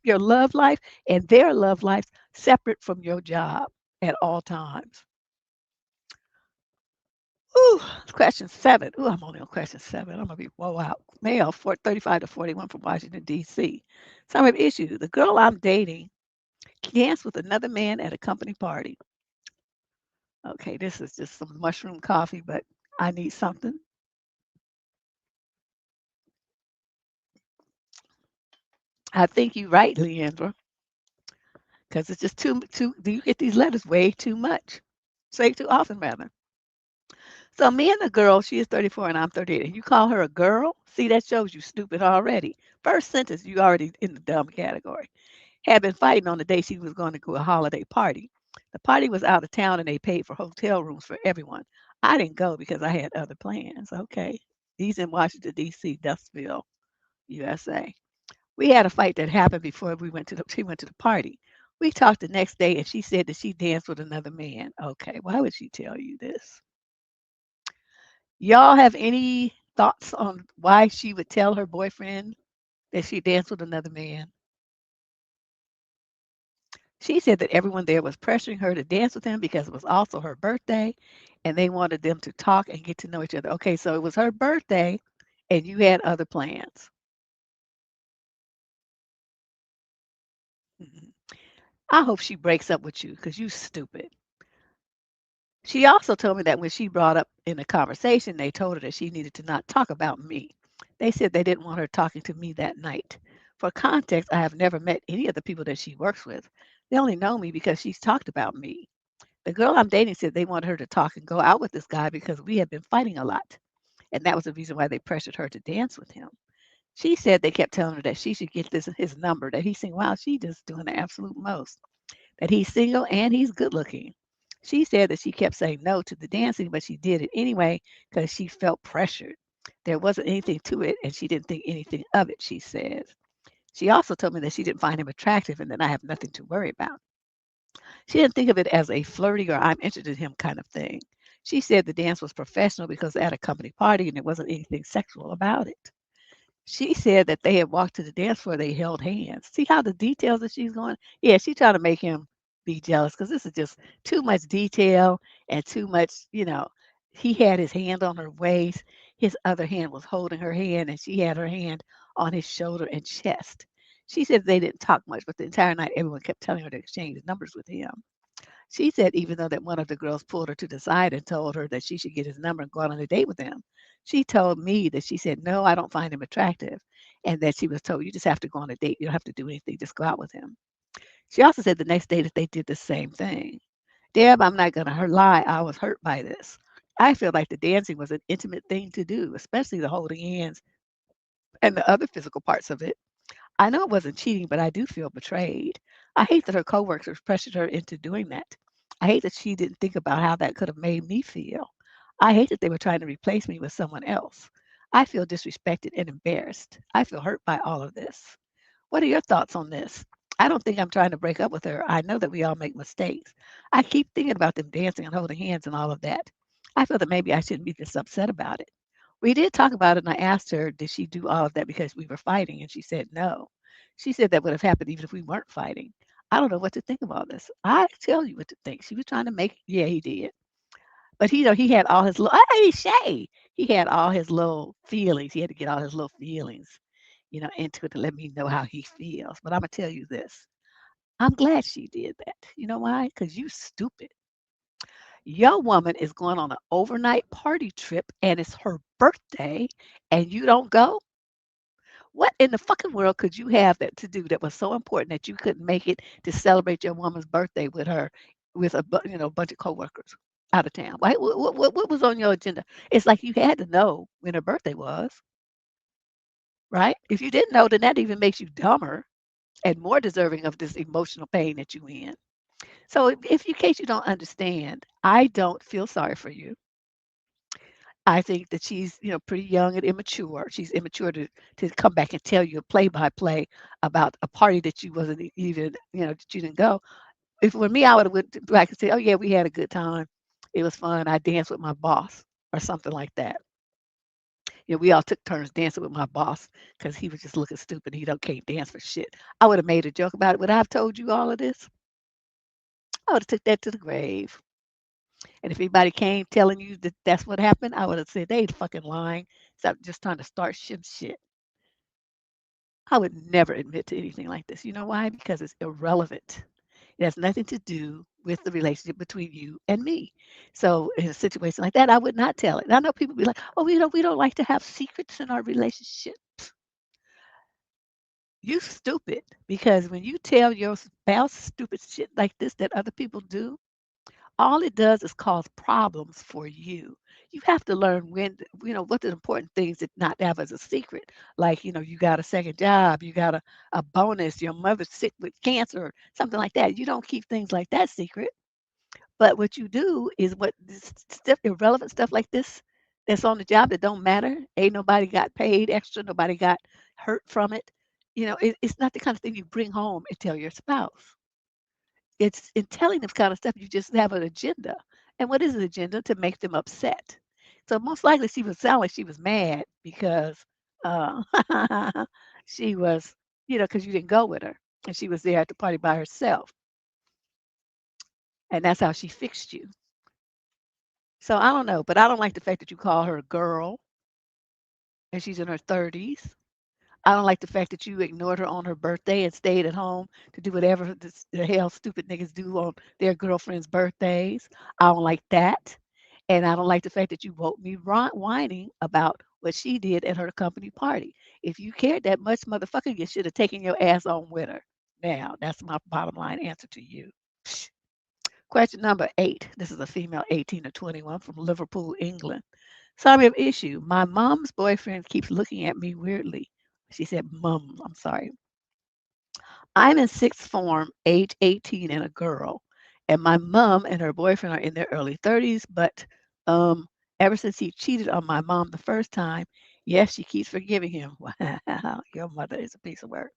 your love life and their love life separate from your job at all times. Ooh, question 7. Ooh, I'm only on question 7. I'm gonna be whoa out. Male, 35 to 41 from Washington, D.C. Summary of issue. The girl I'm dating danced with another man at a company party. Okay, this is just some mushroom coffee, but I need something. I think you're right, Leandra, because it's just too. Do you get these letters way too much? Say too often, rather. So me and the girl, she is 34 and I'm 38, and you call her a girl? See, that shows you stupid already. First sentence, you already in the dumb category. Had been fighting on the day she was going to go to a holiday party. The party was out of town and they paid for hotel rooms for everyone. I didn't go because I had other plans. Okay. He's in Washington, D.C., Dustville, USA. We had a fight that happened before she went to the party. We talked the next day and she said that she danced with another man. Okay, why would she tell you this? Y'all have any thoughts on why she would tell her boyfriend that she danced with another man? She said that everyone there was pressuring her to dance with him because it was also her birthday and they wanted them to talk and get to know each other. Okay, so it was her birthday and you had other plans. Mhm. I hope she breaks up with you because you stupid. She also told me that when she brought up in the conversation, they told her that she needed to not talk about me. They said they didn't want her talking to me that night. For context, I have never met any of the people that she works with. They only know me because she's talked about me. The girl I'm dating said they wanted her to talk and go out with this guy because we had been fighting a lot. And that was the reason why they pressured her to dance with him. She said they kept telling her that she should get his number, that he's saying, wow, she just doing the absolute most, that he's single and he's good looking. She said that she kept saying no to the dancing, but she did it anyway because she felt pressured. There wasn't anything to it, and she didn't think anything of it, she said. She also told me that she didn't find him attractive and that I have nothing to worry about. She didn't think of it as a flirty or I'm interested in him kind of thing. She said the dance was professional because at a company party and there wasn't anything sexual about it. She said that they had walked to the dance floor, they held hands. See how the details that she's going? Yeah, she's trying to make him be jealous because this is just too much detail and too much, he had his hand on her waist, his other hand was holding her hand, and she had her hand on his shoulder and chest. She said they didn't talk much, but the entire night everyone kept telling her to exchange numbers with him. She said even though that one of the girls pulled her to the side and told her that she should get his number and go out on a date with him, she told me that she said, "No, I don't find him attractive." And that she was told, "You just have to go on a date. You don't have to do anything. Just go out with him." She also said the next day that they did the same thing. Deb, I'm not going to lie. I was hurt by this. I feel like the dancing was an intimate thing to do, especially the holding hands and the other physical parts of it. I know it wasn't cheating, but I do feel betrayed. I hate that her coworkers pressured her into doing that. I hate that she didn't think about how that could have made me feel. I hate that they were trying to replace me with someone else. I feel disrespected and embarrassed. I feel hurt by all of this. What are your thoughts on this? I don't think I'm trying to break up with her. I know that we all make mistakes. I keep thinking about them dancing and holding hands and all of that. I feel that maybe I shouldn't be this upset about it. We did talk about it, and I asked her, did she do all of that because we were fighting? And she said no. She said that would have happened even if we weren't fighting. I don't know what to think of all this. I tell you what to think. She was trying to make, yeah, he did. But he had all his little, hey, Shay, he had all his little feelings. He had to get all his little feelings, into it to let me know how he feels. But I'm going to tell you this. I'm glad she did that. You know why? Because you stupid. Your woman is going on an overnight party trip and it's her birthday and you don't go? What in the fucking world could you have that to do that was so important that you couldn't make it to celebrate your woman's birthday with her, with a bunch of coworkers out of town? Right? What was on your agenda? It's like you had to know when her birthday was, right? If you didn't know, then that even makes you dumber and more deserving of this emotional pain that you in. So, if in case you don't understand, I don't feel sorry for you. I think that she's, pretty young and immature. She's immature to come back and tell you play by play about a party that you wasn't even, that you didn't go. If it were me, I would have went back and said, "Oh yeah, we had a good time. It was fun. I danced with my boss," or something like that. We all took turns dancing with my boss because he was just looking stupid. He don't can't dance for shit. I would have made a joke about it. Would I have told you all of this? I would have took that to the grave. And if anybody came telling you that that's what happened, I would have said they fucking lying. Stop just trying to start shit. I would never admit to anything like this. You know why? Because it's irrelevant. It has nothing to do with the relationship between you and me. So in a situation like that, I would not tell it. And I know people be like, "Oh, we don't like to have secrets in our relationship." You stupid. Because when you tell your spouse stupid shit like this that other people do, all it does is cause problems for you. You have to learn when, what the important things that not have as a secret. Like, you got a second job, you got a bonus, your mother's sick with cancer, something like that. You don't keep things like that secret. But what you do is what this stuff, irrelevant stuff like this that's on the job that don't matter. Ain't nobody got paid extra, nobody got hurt from it. It's not the kind of thing you bring home and tell your spouse. It's in telling this kind of stuff, you just have an agenda. And what is an agenda? To make them upset. So most likely she would sound like she was mad because uh, she was, because you didn't go with her and she was there at the party by herself. And that's how she fixed you. So I don't know, but I don't like the fact that you call her a girl and she's in her 30s. I don't like the fact that you ignored her on her birthday and stayed at home to do whatever the hell stupid niggas do on their girlfriends' birthdays. I don't like that. And I don't like the fact that you woke me whining about what she did at her company party. If you cared that much, motherfucker, you should have taken your ass on with her. Now, that's my bottom line answer to you. Question number 8. This is a female 18 to 21 from Liverpool, England. Sorry of issue. My mom's boyfriend keeps looking at me weirdly. She said, "Mum, I'm sorry. I'm in sixth form, age 18, and a girl. And my mom and her boyfriend are in their early 30s, but um, ever since he cheated on my mom the first time, yes, she keeps forgiving him." Wow, your mother is a piece of work.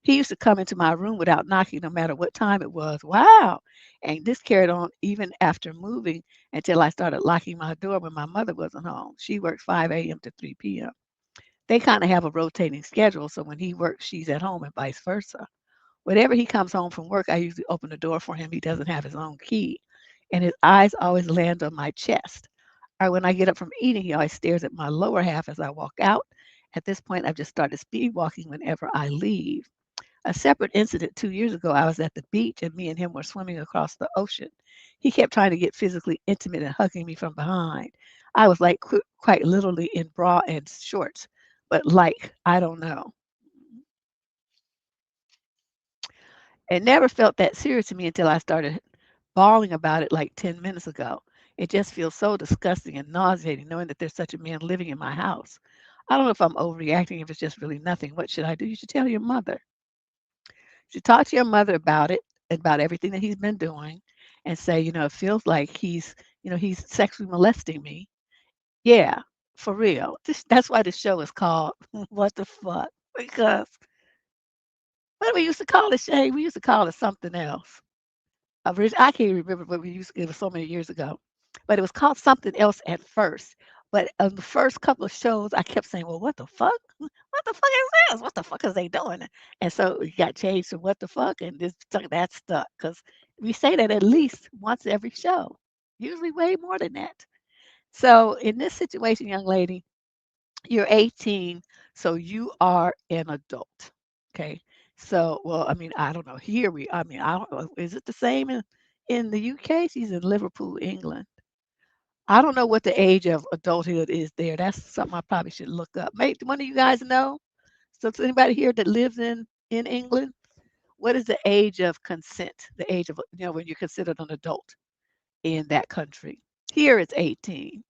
He used to come into my room without knocking, no matter what time it was. Wow. And this carried on even after moving until I started locking my door when my mother wasn't home. She worked 5 a.m. to 3 p.m. They kind of have a rotating schedule. So when he works, she's at home and vice versa. Whenever he comes home from work, I usually open the door for him. He doesn't have his own key. And his eyes always land on my chest. Or when I get up from eating, he always stares at my lower half as I walk out. At this point, I've just started speed walking whenever I leave. A separate incident 2 years ago, I was at the beach and me and him were swimming across the ocean. He kept trying to get physically intimate and hugging me from behind. I was like quite literally in bra and shorts, but like, I don't know. It never felt that serious to me until I started bawling about it like 10 minutes ago. It just feels so disgusting and nauseating knowing that there's such a man living in my house. I don't know if I'm overreacting, if it's just really nothing. What should I do? You should tell your mother. You should talk to your mother about it, about everything that he's been doing, and say, it feels like he's sexually molesting me. Yeah, for real. That's why the show is called What the Fuck? Because what we used to call it, Shay, we used to call it something else. I can't remember what we used. It was so many years ago, but it was called something else at first. But on the first couple of shows, I kept saying, "Well, what the fuck? What the fuck is this? What the fuck is they doing?" And so it got changed to "What the fuck," and that stuck because we say that at least once every show, usually way more than that. So in this situation, young lady, you're 18, so you are an adult. Okay. So, well, I mean, I don't know. I don't know. Is it the same in the UK? She's in Liverpool, England. I don't know what the age of adulthood is there. That's something I probably should look up. Maybe one of you guys know? So, is anybody here that lives in England? What is the age of consent? The age of, when you're considered an adult in that country? Here it's 18.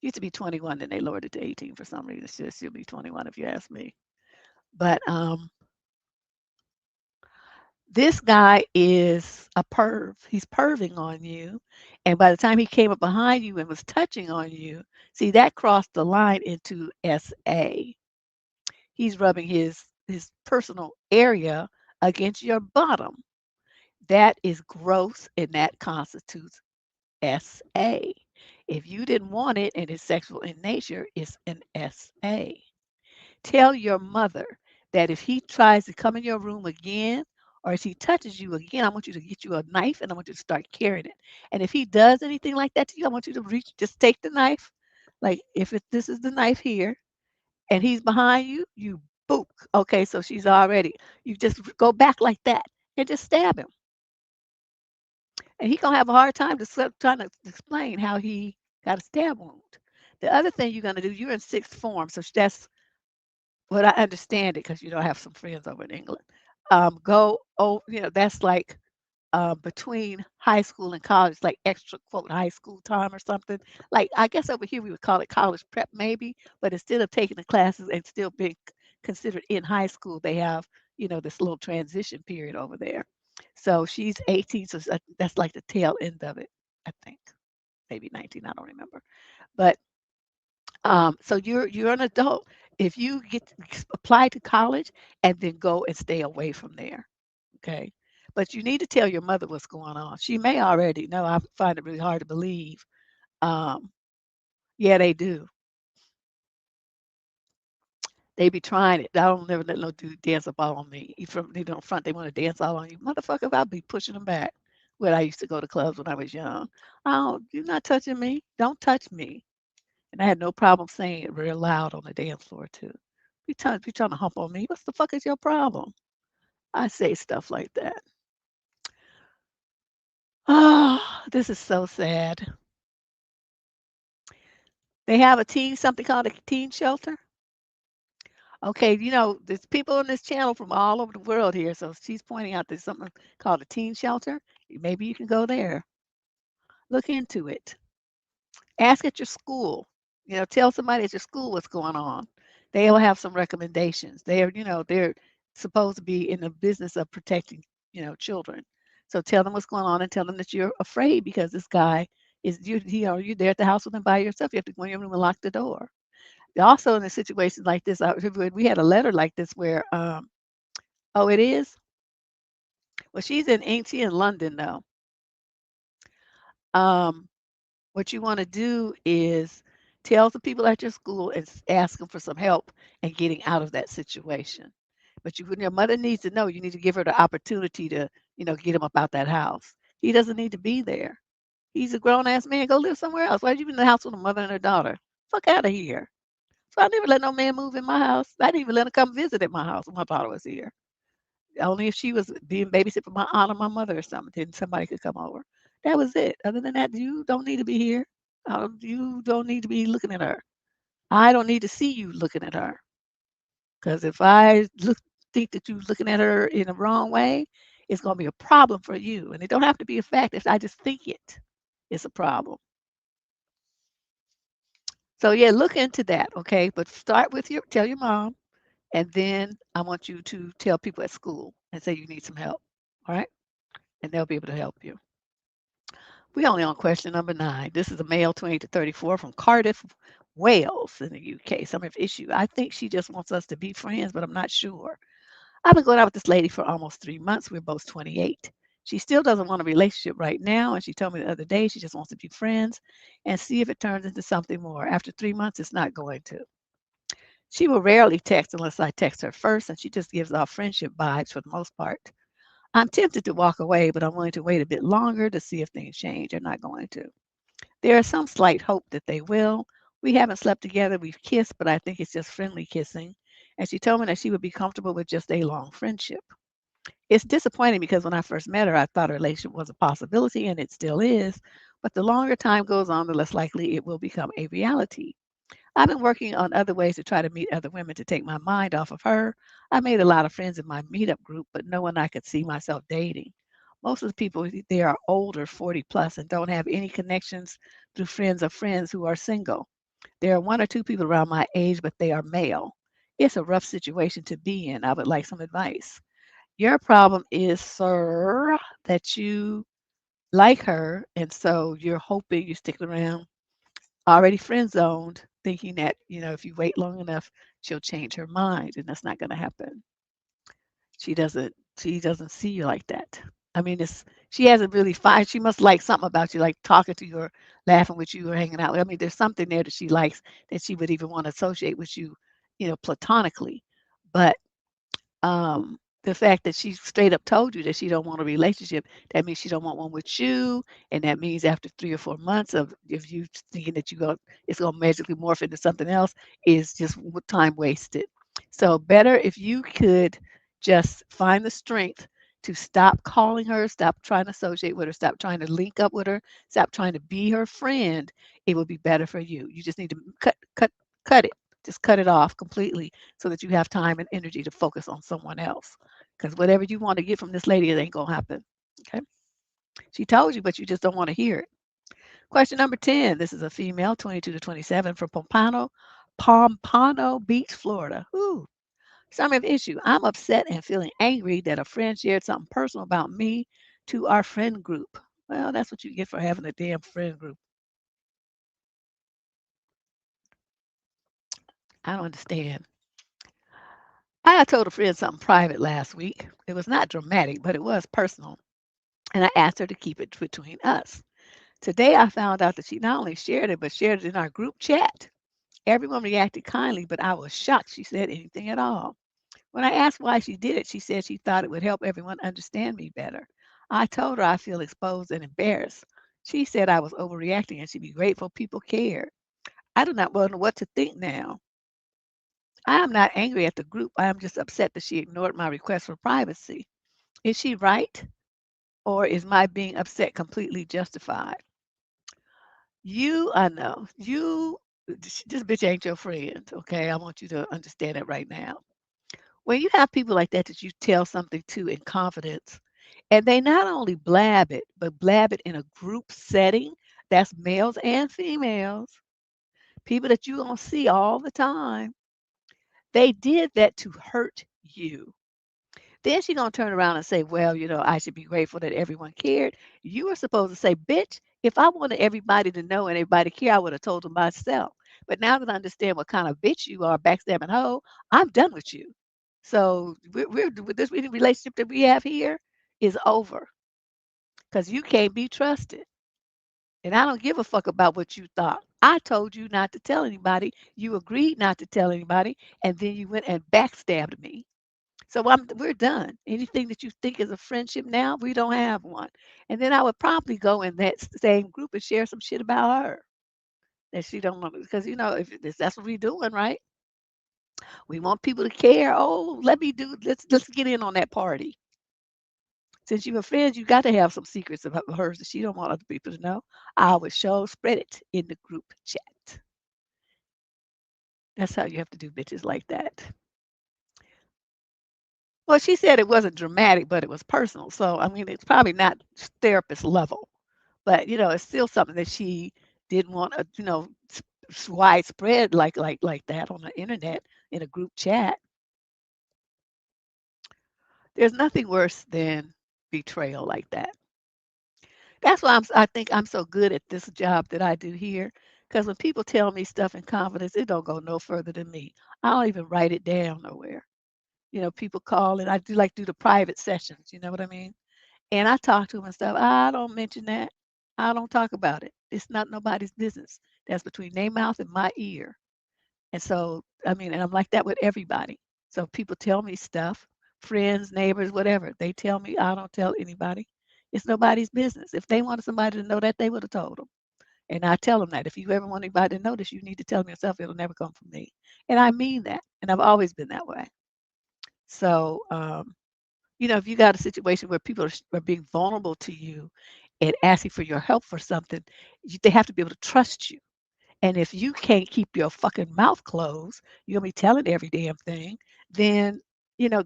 Used to be 21, then they lowered it to 18 for some reason. It should still be 21 if you ask me. But this guy is a perv. He's perving on you. And by the time he came up behind you and was touching on you, see, that crossed the line into SA. He's rubbing his personal area against your bottom. That is gross and that constitutes SA. If you didn't want it and it's sexual in nature, it's an SA. Tell your mother that if he tries to come in your room again or if he touches you again, I want you to get you a knife and I want you to start carrying it. And if he does anything like that to you, I want you to just take the knife. Like if this is the knife here and he's behind you, you boop. Okay, so you just go back like that and just stab him. And he's gonna have a hard time trying to explain how he got a stab wound. The other thing you're gonna do, you're in sixth form, so that's what I understand it because you don't have some friends over in England. That's like between high school and college, like extra quote high school time or something. Like I guess over here we would call it college prep maybe, but instead of taking the classes and still being considered in high school, they have this little transition period over there. So she's 18, so that's like the tail end of it, I think. Maybe 19, I don't remember. But so you're an adult. If you apply to college and then go and stay away from there, okay? But you need to tell your mother what's going on. She may already know. I find it really hard to believe. Um, yeah, they do. They be trying it. I don't never let no dude dance up all on me. From they don't front, they want to dance all on you, motherfucker. I'll be pushing them back. When I used to go to clubs when I was young. Oh, you're not touching me. Don't touch me. And I had no problem saying it real loud on the dance floor too. Be trying to hump on me. What's the fuck is your problem? I say stuff like that. Oh, this is so sad. They have something called a teen shelter. Okay, there's people on this channel from all over the world here. So she's pointing out there's something called a teen shelter. Maybe you can go there. Look into it. Ask at your school. Tell somebody at your school what's going on. They'll have some recommendations. They're supposed to be in the business of protecting, children. So tell them what's going on and tell them that you're afraid because this guy you're there at the house with him by yourself. You have to go in your room and lock the door. Also, in a situation like this, we had a letter like this where Oh, it is? Well, ain't she in London though? Um, what you want to do is tell the people at your school and ask them for some help in getting out of that situation. But when your mother needs to know, you need to give her the opportunity to, get him up out that house. He doesn't need to be there. He's a grown ass man. Go live somewhere else. Why'd you be in the house with a mother and her daughter? Fuck out of here. So I never let no man move in my house. I didn't even let him come visit at my house when my daughter was here. Only if she was being babysit for my aunt or my mother or something, then somebody could come over. That was it. Other than that, you don't need to be here. You don't need to be looking at her. I don't need to see you looking at her. Because if think that you're looking at her in the wrong way, it's going to be a problem for you. And it don't have to be a fact. If I just think it's a problem. So yeah, look into that, okay? But tell your mom, and then I want you to tell people at school and say you need some help. All right? And they'll be able to help you. We only on question number 9. This is a male 20 to 34 from Cardiff, Wales in the UK. Some of issue. I think she just wants us to be friends, but I'm not sure. I've been going out with this lady for almost 3 months. We're both 28. She still doesn't want a relationship right now, and she told me the other day she just wants to be friends and see if it turns into something more. After 3 months, it's not going to. She will rarely text unless I text her first, and she just gives off friendship vibes for the most part. I'm tempted to walk away, but I'm willing to wait a bit longer to see if things change. They're not going to. There is some slight hope that they will. We haven't slept together. We've kissed, but I think it's just friendly kissing. And she told me that she would be comfortable with just a long friendship. It's disappointing because when I first met her, I thought a relationship was a possibility, and it still is. But the longer time goes on, the less likely it will become a reality. I've been working on other ways to try to meet other women to take my mind off of her. I made a lot of friends in my meetup group, but no one I could see myself dating. Most of the people they are older, 40 plus, and don't have any connections through friends of friends who are single. There are one or two people around my age, but they are male. It's a rough situation to be in. I would like some advice. Your problem is, sir, that you like her, and so you're hoping you stick around already friend zoned, thinking that, if you wait long enough, she'll change her mind, and that's not going to happen. She doesn't see you like that. I mean, she hasn't really find she must like something about you, like talking to you or laughing with you or hanging out. I mean, there's something there that she likes that she would even want to associate with you, platonically. But the fact that she straight up told you that she don't want a relationship, that means she don't want one with you, and that means after 3 or 4 months of you thinking that it's gonna magically morph into something else is just time wasted. So better if you could just find the strength to stop calling her, stop trying to associate with her, stop trying to link up with her, stop trying to be her friend. It would be better for you. You just need to cut it. Just cut it off completely so that you have time and energy to focus on someone else. Because whatever you want to get from this lady, it ain't gonna happen. Okay. She told you, but you just don't want to hear it. Question number 10. This is a female, 22 to 27, from Pompano Beach, Florida. Ooh. Summary of issue. I'm upset and feeling angry that a friend shared something personal about me to our friend group. Well, that's what you get for having a damn friend group. I don't understand. I told a friend something private last week. It was not dramatic, but it was personal. And I asked her to keep it between us. Today, I found out that she not only shared it, but shared it in our group chat. Everyone reacted kindly, but I was shocked she said anything at all. When I asked why she did it, she said she thought it would help everyone understand me better. I told her I feel exposed and embarrassed. She said I was overreacting and she'd be grateful people cared. I do not know what to think now. I am not angry at the group. I am just upset that she ignored my request for privacy. Is she right? Or is my being upset completely justified? I know, this bitch ain't your friend, okay? I want you to understand it right now. When you have people like that you tell something to in confidence, and they not only blab it, but blab it in a group setting, that's males and females, people that you gonna see all the time. They did that to hurt you. Then she gonna turn around and say, "Well, I should be grateful that everyone cared." You were supposed to say, "Bitch, if I wanted everybody to know and everybody to care, I would have told them myself. But now that I understand what kind of bitch you are, backstabbing hoe, I'm done with you. So with this relationship that we have here is over because you can't be trusted. And I don't give a fuck about what you thought. I told you not to tell anybody. You agreed not to tell anybody, and then you went and backstabbed me. So we're done. Anything that you think is a friendship now, we don't have one. And then I would probably go in that same group and share some shit about her that she don't want because if that's what we're doing, right? We want people to care. Oh, let's get in on that party. Since you're friends, you got to have some secrets about hers that she don't want other people to know. I would show spread it in the group chat. That's how you have to do bitches like that. Well, she said it wasn't dramatic, but it was personal. So I mean, it's probably not therapist level, but it's still something that she didn't want to, widespread like that on the internet in a group chat. There's nothing worse than betrayal like that. That's why I think I'm so good at this job that I do here. Because when people tell me stuff in confidence, it don't go no further than me. I don't even write it down nowhere. People call and I do the private sessions. You know what I mean? And I talk to them and stuff. I don't mention that. I don't talk about it. It's not nobody's business. That's between their mouth and my ear. And so, I mean, and I'm like that with everybody. So people tell me stuff, friends, neighbors, whatever. They tell me, I don't tell anybody. It's nobody's business. If they wanted somebody to know that, they would have told them. And I tell them that if you ever want anybody to know this, you need to tell them yourself. It'll never come from me. And I mean that. And I've always been that way. So, if you got a situation where people are being vulnerable to you and asking for your help for something, they have to be able to trust you. And if you can't keep your fucking mouth closed, you're gonna be telling every damn thing, then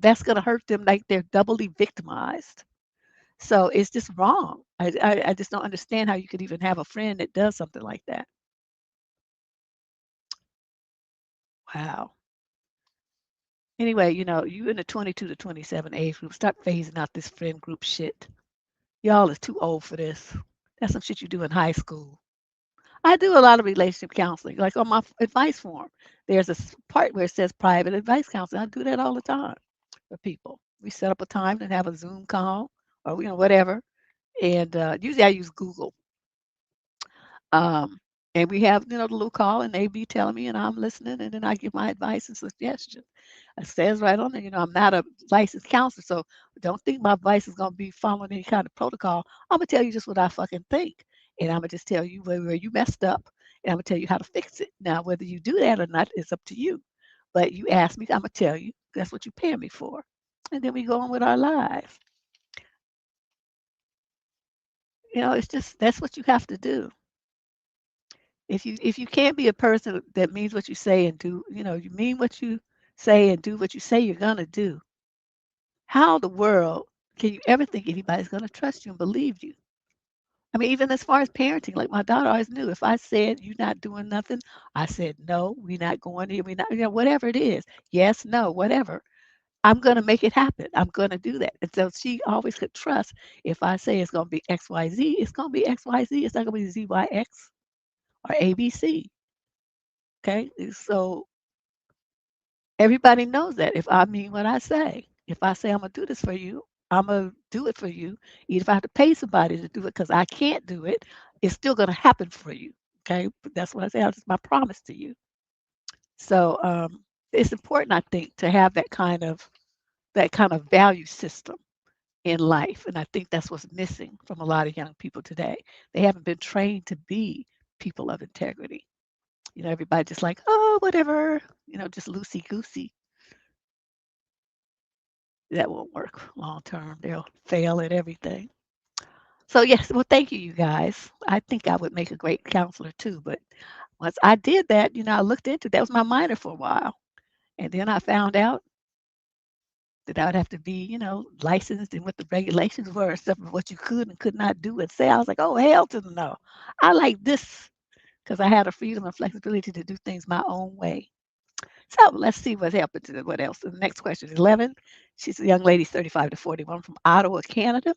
that's gonna hurt them like they're doubly victimized. So it's just wrong. I just don't understand how you could even have a friend that does something like that. Wow. Anyway, you in the 22 to 27 age group, start phasing out this friend group shit. Y'all is too old for this. That's some shit you do in high school. I do a lot of relationship counseling, like on my advice form. There's a part where it says private advice counseling. I do that all the time for people. We set up a time and have a Zoom call or whatever. And usually I use Google. Um, and we have the little call, and they be telling me, and I'm listening, and then I give my advice and suggestions. It says right on there, I'm not a licensed counselor, so don't think my advice is gonna be following any kind of protocol. I'm gonna tell you just what I fucking think, and I'm gonna just tell you where you messed up, and I'm gonna tell you how to fix it. Now, whether you do that or not, it's up to you. But you ask me, I'm gonna tell you. That's what you pay me for, and then we go on with our lives. It's just that's what you have to do. If you can't be a person that means what you say and do, you mean what you say and do what you say you're gonna do, how in the world can you ever think anybody's gonna trust you and believe you? I mean, even as far as parenting, like my daughter always knew if I said you're not doing nothing, I said no, we're not going here, we're not, whatever it is, yes, no, whatever. I'm gonna make it happen. I'm gonna do that. And so she always could trust if I say it's gonna be XYZ, it's gonna be XYZ. It's not gonna be ZYX or ABC. Okay. So everybody knows that if I mean what I say, if I say I'm gonna do this for you, I'm gonna do it for you. Even if I have to pay somebody to do it because I can't do it, it's still gonna happen for you. Okay, but that's what I say. That's my promise to you. So it's important, I think, to have that kind of value system in life, and I think that's what's missing from a lot of young people today. They haven't been trained to be people of integrity. Everybody just like, oh, whatever, just loosey goosey. That won't work long term. They'll fail at everything. So yes, well, thank you, you guys. I think I would make a great counselor too. But once I did that, I looked into that was my minor for a while, and then I found out that I would have to be, licensed and what the regulations were, and stuff of what you could and could not do and say. I was like, oh hell to the no. I like this because I had a freedom and flexibility to do things my own way. So let's see what happens. What else? The next question is 11. She's a young lady, 35 to 41 from Ottawa, Canada.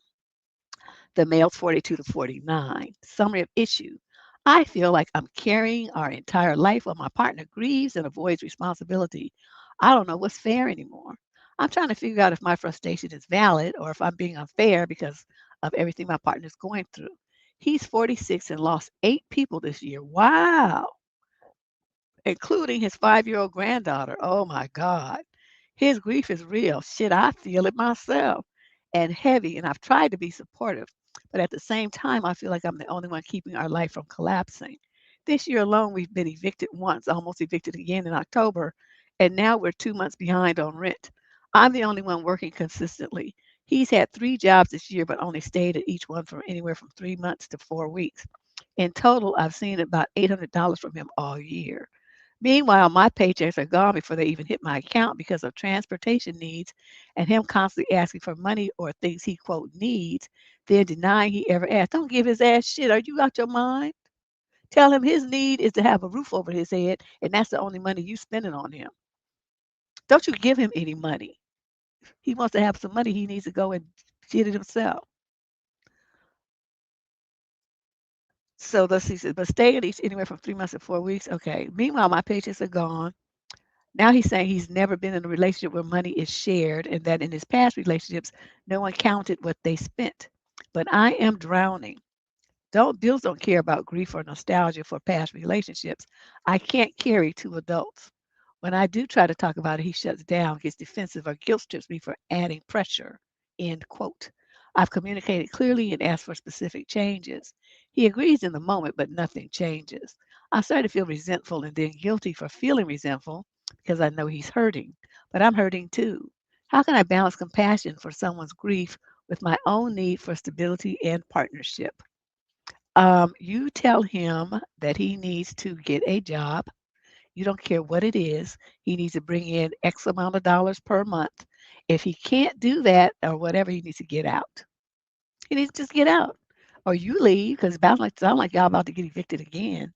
The male's 42 to 49. Summary of issue. I feel like I'm carrying our entire life while my partner grieves and avoids responsibility. I don't know what's fair anymore. I'm trying to figure out if my frustration is valid or if I'm being unfair because of everything my partner's going through. He's 46 and lost 8 people this year. Wow, including his 5-year-old granddaughter. Oh my God. His grief is real. Shit, I feel it myself and heavy. And I've tried to be supportive, but at the same time, I feel like I'm the only one keeping our life from collapsing. This year alone, we've been evicted once, almost evicted again in October, and now we're 2 months behind on rent. I'm the only one working consistently. He's had 3 jobs this year, but only stayed at each one for anywhere from 3 months to 4 weeks. In total, I've seen about $800 from him all year. Meanwhile, my paychecks are gone before they even hit my account because of transportation needs and him constantly asking for money or things he, quote, needs, then denying he ever asked. Don't give his ass shit. Are you out your mind? Tell him his need is to have a roof over his head, and that's the only money you spending on him. Don't you give him any money. He wants to have some money. He needs to go and get it himself. So let's see. But stay at each anywhere from 3 months to 4 weeks. Okay. Meanwhile, my paychecks are gone. Now he's saying he's never been in a relationship where money is shared and that in his past relationships, no one counted what they spent. But I am drowning. Bills don't care about grief or nostalgia for past relationships. I can't carry 2 adults. When I do try to talk about it, he shuts down, gets defensive, or guilt trips me for adding pressure. End quote. I've communicated clearly and asked for specific changes. He agrees in the moment, but nothing changes. I start to feel resentful and then guilty for feeling resentful because I know he's hurting, but I'm hurting too. How can I balance compassion for someone's grief with my own need for stability and partnership? You tell him that he needs to get a job. You don't care what it is. He needs to bring in X amount of dollars per month. If he can't do that or whatever, he needs to get out. He needs to just get out. Or you leave because it sounds like y'all about to get evicted again.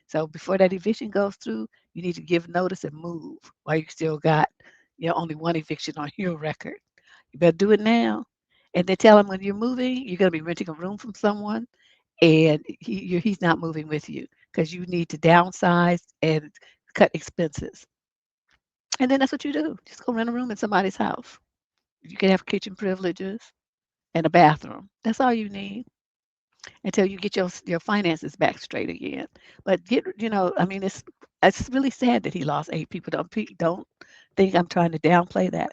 So before that eviction goes through, you need to give notice and move while you still got, only one eviction on your record. You better do it now. And then tell him when you're moving, you're going to be renting a room from someone and he's not moving with you because you need to downsize and cut expenses. And then that's what you do. Just go rent a room in somebody's house. You can have kitchen privileges and a bathroom. That's all you need until you get your finances back straight again. But I mean, it's really sad that he lost 8 people. Don't think I'm trying to downplay that,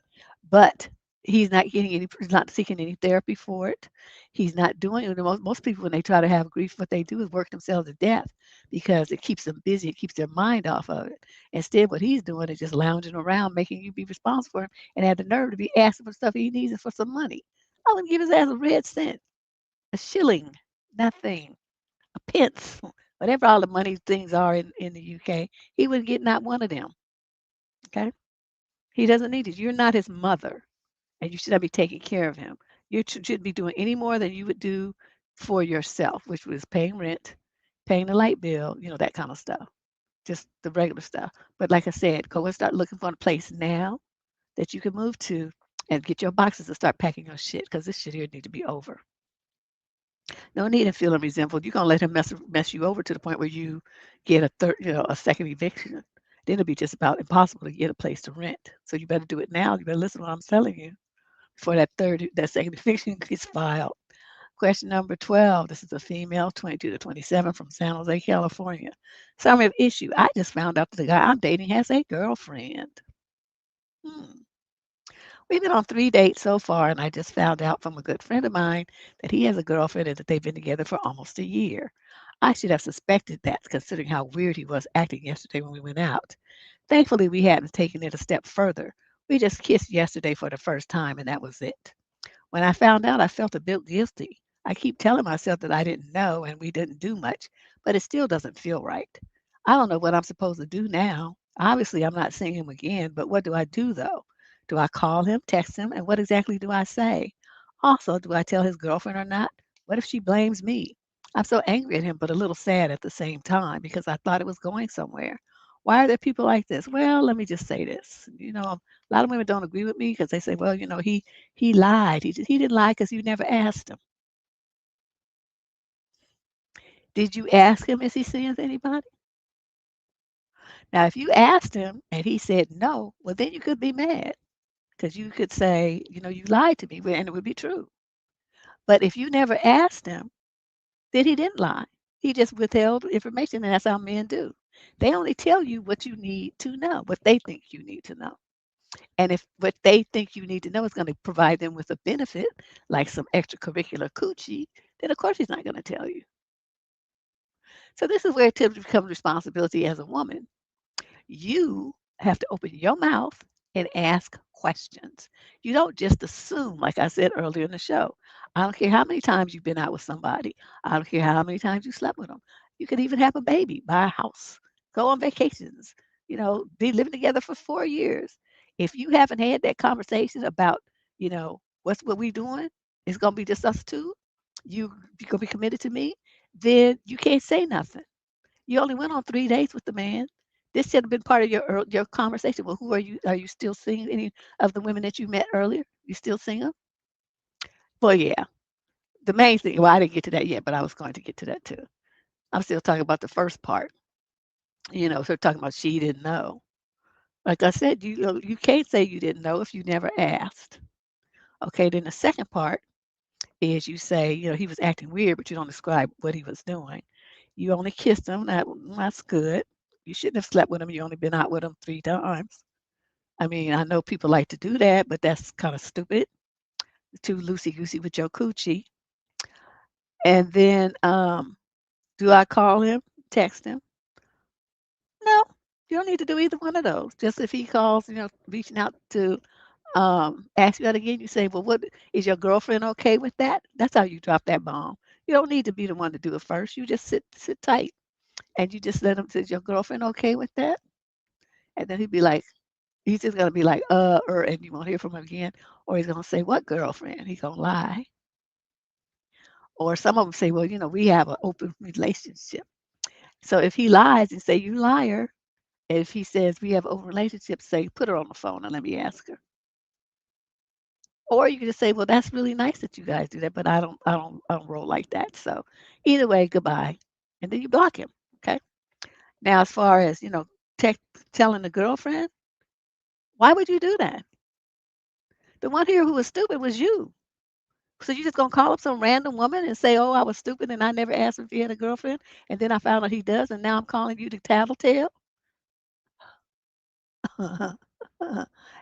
but he's not seeking any therapy for it. He's not doing it. Most people, when they try to have grief, what they do is work themselves to death because it keeps them busy. It keeps their mind off of it. Instead, what he's doing is just lounging around, making you be responsible for him, and have the nerve to be asking for stuff he needs and for some money. I wouldn't give his ass a red cent, a shilling, nothing, a pence, whatever all the money things are in the UK. He would get not one of them. Okay. He doesn't need it. You're not his mother, and you should not be taking care of him. You shouldn't be doing any more than you would do for yourself, which was paying rent, paying the light bill, that kind of stuff, just the regular stuff. But like I said, go and start looking for a place now that you can move to and get your boxes and start packing your shit because this shit here need to be over. No need in feeling resentful. You're gonna let him mess you over to the point where you get a second eviction. Then it'll be just about impossible to get a place to rent. So you better do it now. You better listen to what I'm telling you before that second eviction gets filed. Question number 12. This is a female, 22 to 27 from San Jose, California. Summary of issue. I just found out that the guy I'm dating has a girlfriend. Hmm. We've been on 3 dates so far, and I just found out from a good friend of mine that he has a girlfriend and that they've been together for almost a year. I should have suspected that, considering how weird he was acting yesterday when we went out. Thankfully, we hadn't taken it a step further. We just kissed yesterday for the first time, and that was it. When I found out, I felt a bit guilty. I keep telling myself that I didn't know and we didn't do much, but it still doesn't feel right. I don't know what I'm supposed to do now. Obviously, I'm not seeing him again, but what do I do though? Do I call him, text him, and what exactly do I say? Also, do I tell his girlfriend or not? What if she blames me? I'm so angry at him, but a little sad at the same time because I thought it was going somewhere. Why are there people like this? Well, let me just say this. A lot of women don't agree with me because they say, well, he lied. He didn't lie because you never asked him. Did you ask him if he sends anybody? Now, if you asked him and he said no, well, then you could be mad. because you could say, you lied to me, and it would be true. But if you never asked him, then he didn't lie. He just withheld information, and that's how men do. They only tell you what you need to know, what they think you need to know. And if what they think you need to know is going to provide them with a benefit, like some extracurricular coochie, then of course he's not going to tell you. So this is where it becomes responsibility as a woman. You have to open your mouth and ask questions. You don't just assume, like I said earlier in the show. I don't care how many times you've been out with somebody. I don't care how many times you slept with them. You could even have a baby, buy a house, go on vacations, be living together for 4 years. If you haven't had that conversation about, what we doing, it's gonna be just us two. You gonna be committed to me, then you can't say nothing. You only went on 3 dates with the man. This should have been part of your conversation. Well, who are you? Are you still seeing any of the women that you met earlier? You still seeing them? Well, yeah. The main thing. Well, I didn't get to that yet, but I was going to get to that too. I'm still talking about the first part. So talking about she didn't know. Like I said, you can't say you didn't know if you never asked. Okay. Then the second part is you say, he was acting weird, but you don't describe what he was doing. You only kissed him. That's good. You shouldn't have slept with him. You only been out with him 3 times. I mean, I know people like to do that, but that's kind of stupid. Too loosey goosey with your coochie. And then, do I call him, text him? No, you don't need to do either one of those. Just if he calls, reaching out to ask you that again, you say, well, what is your girlfriend okay with that? That's how you drop that bomb. You don't need to be the one to do it first. You just sit tight and you just let him say, is your girlfriend okay with that? And then he's just gonna be like, and you won't hear from him again. Or he's gonna say, what girlfriend? He's gonna lie. Or some of them say, well, we have an open relationship. So if he lies and say, you liar, if he says we have an open relationship, say, put her on the phone and let me ask her. Or you can just say, well, that's really nice that you guys do that, but I don't roll like that. So either way, goodbye. And then you block him. Okay. Now, as far as, tech, telling the girlfriend, why would you do that? The one here who was stupid was you. So you just gonna call up some random woman and say, "Oh, I was stupid and I never asked him if he had a girlfriend," and then I found out he does, and now I'm calling you to tattletale?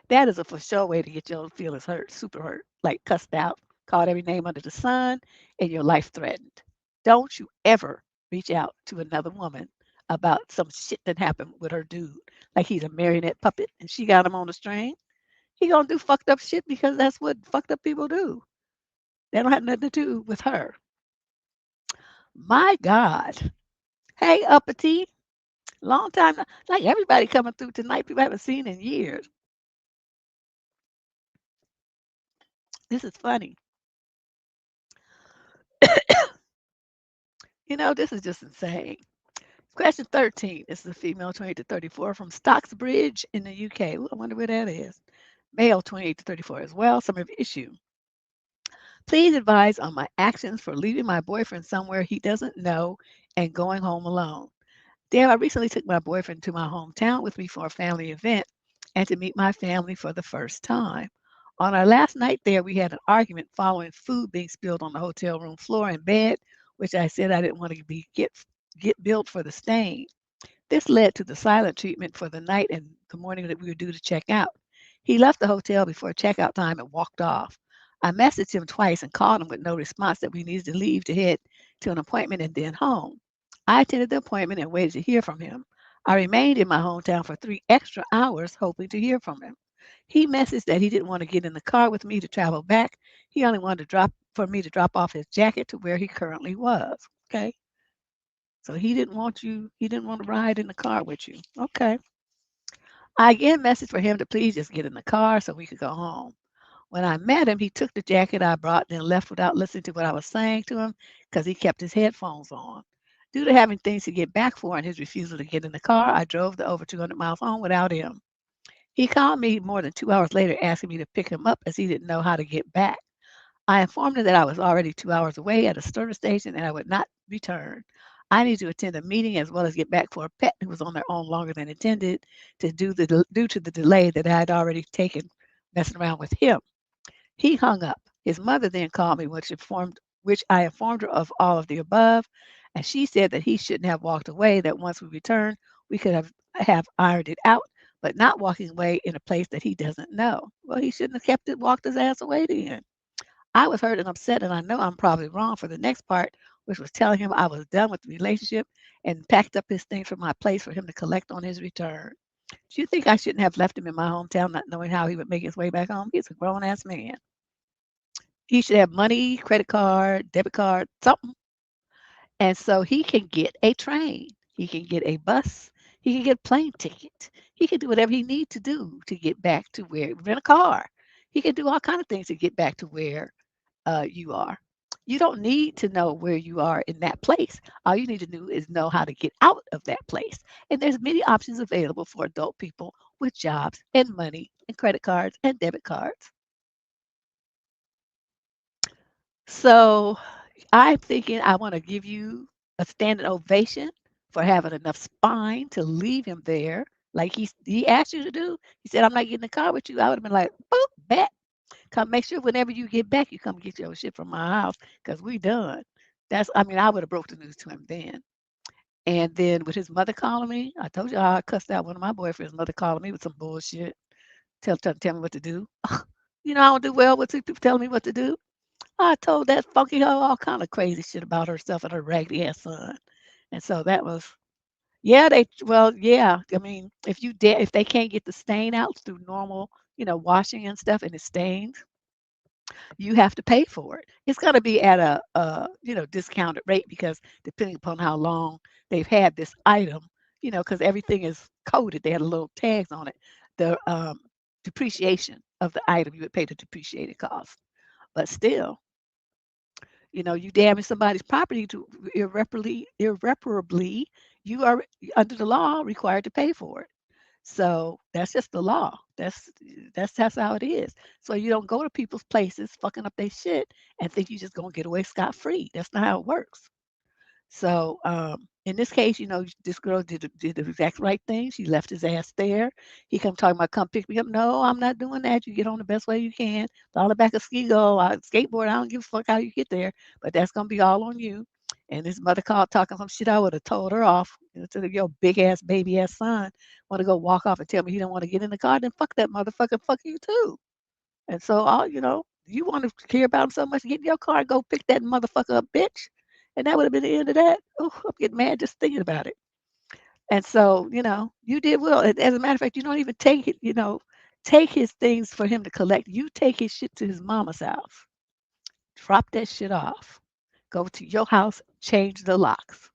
That is a for sure way to get your feelings hurt, super hurt, like cussed out, called every name under the sun, and your life threatened. Don't you ever reach out to another woman about some shit that happened with her dude, like he's a marionette puppet and she got him on the string. He gonna do fucked up shit because that's what fucked up people do. They don't have nothing to do with her. My God. Hey, Uppity. Long time. Like everybody coming through tonight. People I haven't seen in years. This is funny. This is just insane. Question 13. This is a female 28 to 34 from Stocksbridge in the UK. Ooh, I wonder where that is. Male 28 to 34 as well. Summary of issue. Please advise on my actions for leaving my boyfriend somewhere he doesn't know and going home alone. Dad, I recently took my boyfriend to my hometown with me for a family event and to meet my family for the first time. On our last night there, we had an argument following food being spilled on the hotel room floor and bed, which I said I didn't want to get billed for the stain. This led to the silent treatment for the night and the morning that we were due to check out. He left the hotel before checkout time and walked off. I messaged him twice and called him with no response that we needed to leave to head to an appointment and then home. I attended the appointment and waited to hear from him. I remained in my hometown for 3 extra hours hoping to hear from him. He messaged that he didn't want to get in the car with me to travel back. He only wanted to drop off his jacket to where he currently was. Okay. So he didn't want to ride in the car with you. Okay. I again messaged for him to please just get in the car so we could go home. When I met him, he took the jacket I brought, then left without listening to what I was saying to him because he kept his headphones on. Due to having things to get back for and his refusal to get in the car, I drove the over 200 miles home without him. He called me more than 2 hours later asking me to pick him up as he didn't know how to get back. I informed him that I was already 2 hours away at a service station and I would not return. I need to attend a meeting as well as get back for a pet who was on their own longer than intended due to the delay that I had already taken messing around with him. He hung up. His mother then called me, which I informed her of all of the above, and she said that he shouldn't have walked away, that once we returned, we could have ironed it out, but not walking away in a place that he doesn't know. Well, he shouldn't have kept it, walked his ass away then. I was hurt and upset, and I know I'm probably wrong for the next part, which was telling him I was done with the relationship and packed up his things from my place for him to collect on his return. Do you think I shouldn't have left him in my hometown, not knowing how he would make his way back home? He's a grown ass man. He should have money, credit card, debit card, something. And so he can get a train, he can get a bus, he can get a plane ticket. He can do whatever he needs to do to get back to where rent a car. He can do all kind of things to get back to where you are. You don't need to know where you are in that place. All you need to do is know how to get out of that place. And there's many options available for adult people with jobs and money and credit cards and debit cards. So I'm thinking I want to give you a standing ovation for having enough spine to leave him there like he asked you to do. He said, I'm not getting in the car with you. I would have been like, boop, bet. Come make sure whenever you get back, you come get your shit from my house because we done. I would have broke the news to him then. And then with his mother calling me, I told you how I cussed out one of my boyfriends' mother calling me with some bullshit, tell me what to do. I don't do well with people telling me what to do. I told that funky hoe all kind of crazy shit about herself and her raggedy ass son. And so that was, yeah, yeah. I mean, if they can't get the stain out through normal, washing and stuff, and it stains, you have to pay for it. It's going to be at a discounted rate because depending upon how long they've had this item, because everything is coded. They had a little tags on it. The depreciation of the item, you would pay the depreciated cost. But still, you damage somebody's property to irreparably, you are under the law required to pay for it. So that's just the law. That's how it is. So you don't go to people's places fucking up their shit and think you're just gonna get away scot free. That's not how it works. So in this case, this girl did the exact right thing. She left his ass there. He come talking about come pick me up. No, I'm not doing that. You get on the best way you can. On the back of skateboard. I don't give a fuck how you get there, but that's gonna be all on you. And his mother called talking some shit. I would have told her off. To your big ass baby ass son want to go walk off and tell me he don't want to get in the car. Then fuck that motherfucker. Fuck you too. And so you want to care about him so much, get in your car and go pick that motherfucker up, bitch. And that would have been the end of that. Oh, I'm getting mad just thinking about it. And so, you did well. As a matter of fact, you don't even take it, take his things for him to collect. You take his shit to his mama's house. Drop that shit off. Go to your house, change the locks.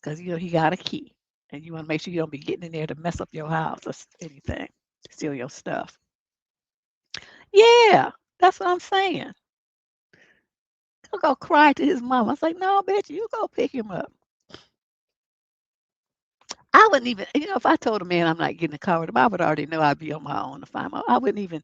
Because he got a key. And you want to make sure you don't be getting in there to mess up your house or anything. Steal your stuff. Yeah, that's what I'm saying. He'll go cry to his mama. I was like, no, bitch, you go pick him up. I wouldn't even, if I told a man I'm not getting in the car with him, I would already know I'd be on my own to find him. I wouldn't even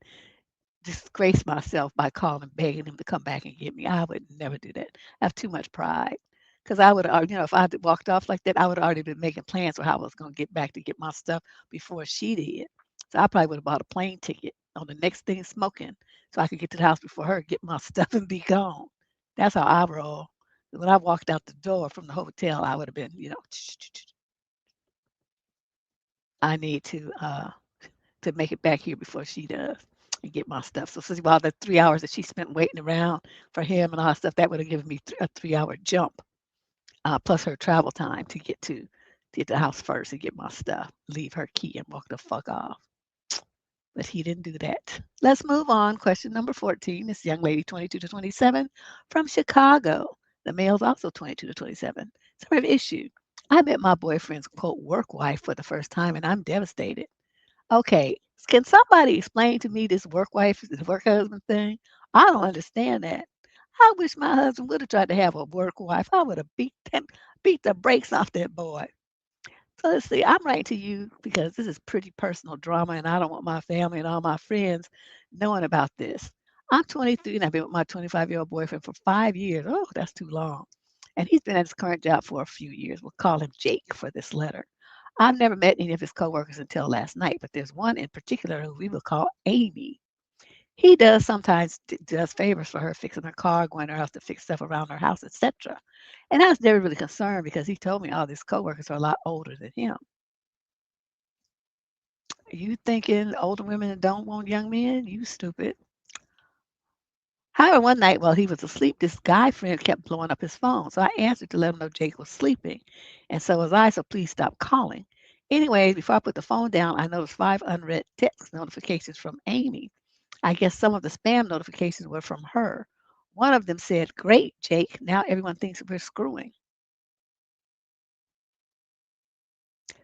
disgrace myself by calling, begging him to come back and get me. I would never do that. I have too much pride. Because I would, if I had walked off like that, I would have already been making plans for how I was going to get back to get my stuff before she did. So I probably would have bought a plane ticket on the next thing smoking so I could get to the house before her, get my stuff and be gone. That's how I roll. When I walked out the door from the hotel, I would have been, I need to make it back here before she does and get my stuff. So while the 3 hours that she spent waiting around for him and all that stuff, that would have given me a 3 hour jump, plus her travel time to get to the house first and get my stuff, leave her key and walk the fuck off. But he didn't do that. Let's move on. Question number 14. This young lady, 22 to 27, from Chicago. The male's also 22 to 27. Sort of issue. I met my boyfriend's quote work wife for the first time and I'm devastated. Okay, can somebody explain to me this work wife, this work husband thing? I don't understand that. I wish my husband would have tried to have a work wife. I would have beat the brakes off that boy. So let's see. I'm writing to you because this is pretty personal drama, and I don't want my family and all my friends knowing about this. I'm 23 and I've been with my 25-year-old boyfriend for 5 years. Oh, that's too long. And he's been at his current job for a few years. We'll call him Jake for this letter. I've never met any of his coworkers until last night, but there's one in particular who we will call Amy. He does sometimes does favors for her, fixing her car, going to her house to fix stuff around her house, etc. And I was never really concerned because he told me all his coworkers are a lot older than him. You thinking older women don't want young men? You stupid. However, one night while he was asleep, this guy friend kept blowing up his phone. So I answered to let him know Jake was sleeping. And so was I, so please stop calling. Anyways, before I put the phone down, I noticed 5 unread text notifications from Amy. I guess some of the spam notifications were from her. One of them said, "Great, Jake. Now everyone thinks we're screwing."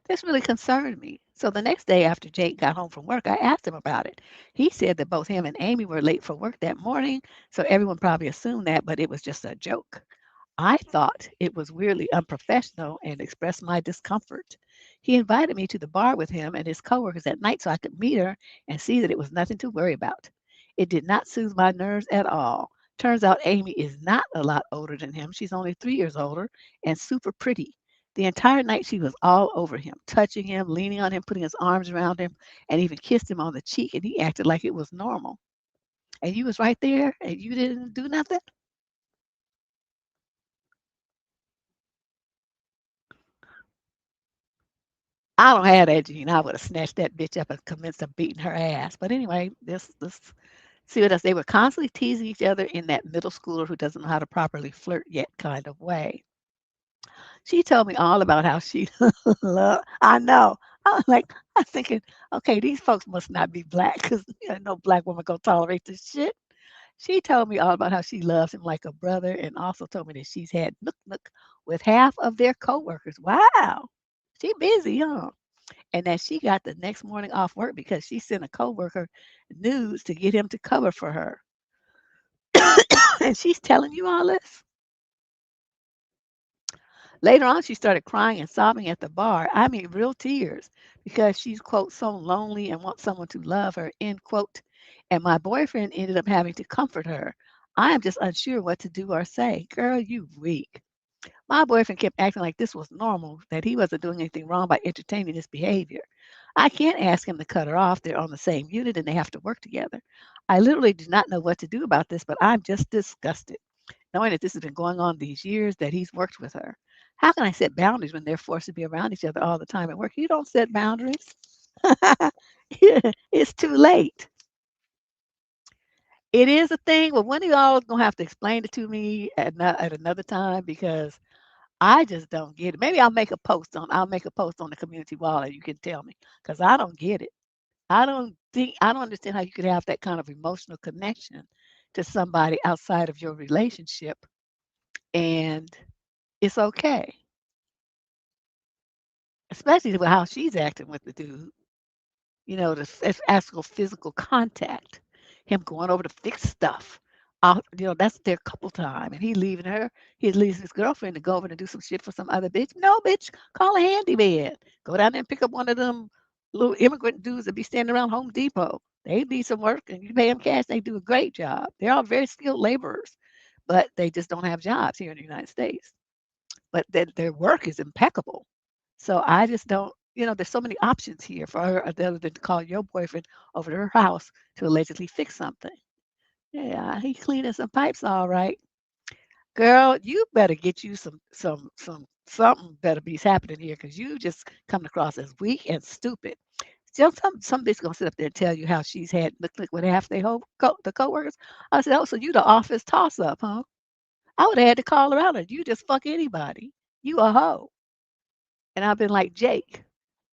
This really concerned me. So the next day after Jake got home from work, I asked him about it. He said that both him and Amy were late for work that morning, so everyone probably assumed that, but it was just a joke. I thought it was weirdly unprofessional and expressed my discomfort. He invited me to the bar with him and his coworkers at night so I could meet her and see that it was nothing to worry about. It did not soothe my nerves at all. Turns out Amy is not a lot older than him. She's only 3 years older and super pretty. The entire night she was all over him, touching him, leaning on him, putting his arms around him, and even kissed him on the cheek, and he acted like it was normal. And you was right there and you didn't do nothing? I don't have that gene. I would have snatched that bitch up and commenced to beating her ass. But anyway, this see what else? They were constantly teasing each other in that middle schooler who doesn't know how to properly flirt yet kind of way. She told me all about how she love. I know. I was thinking, okay, these folks must not be black because no black woman gonna tolerate this shit. She told me all about how she loves him like a brother, and also told me that she's had nook nook with half of their coworkers. Wow, she busy, huh? And that she got the next morning off work because she sent a coworker news to get him to cover for her. And she's telling you all this. Later on, she started crying and sobbing at the bar. I mean, real tears because she's, quote, so lonely and wants someone to love her, end quote. And my boyfriend ended up having to comfort her. I am just unsure what to do or say. Girl, you weak. My boyfriend kept acting like this was normal, that he wasn't doing anything wrong by entertaining this behavior. I can't ask him to cut her off. They're on the same unit and they have to work together. I literally do not know what to do about this, but I'm just disgusted knowing that this has been going on these years that he's worked with her. How can I set boundaries when they're forced to be around each other all the time at work? You don't set boundaries. It's too late. It is a thing, but one of y'all is gonna have to explain it to me at another time because I just don't get it. Maybe I'll make a post on the community wall and you can tell me because I don't get it. I don't understand how you could have that kind of emotional connection to somebody outside of your relationship and it's okay, especially with how she's acting with the dude. The actual physical contact, him going over to fix stuff. That's their couple time, and he leaving her. He leaves his girlfriend to go over and do some shit for some other bitch. No, bitch, call a handyman. Go down there and pick up one of them little immigrant dudes that be standing around Home Depot. They need some work, and you pay them cash. They do a great job. They're all very skilled laborers, but they just don't have jobs here in the United States. But their work is impeccable. So I just don't, there's so many options here for her other than to call your boyfriend over to her house to allegedly fix something. Yeah, he cleaning some pipes all right. Girl, you better get you something better be happening here because you just coming across as weak and stupid. Still, some bitch gonna sit up there and tell you how she's had look with half their the coworkers. I said, oh, so you the office toss up, huh? I would have had to call her out and you just fuck anybody. You a hoe. And I've been like, Jake,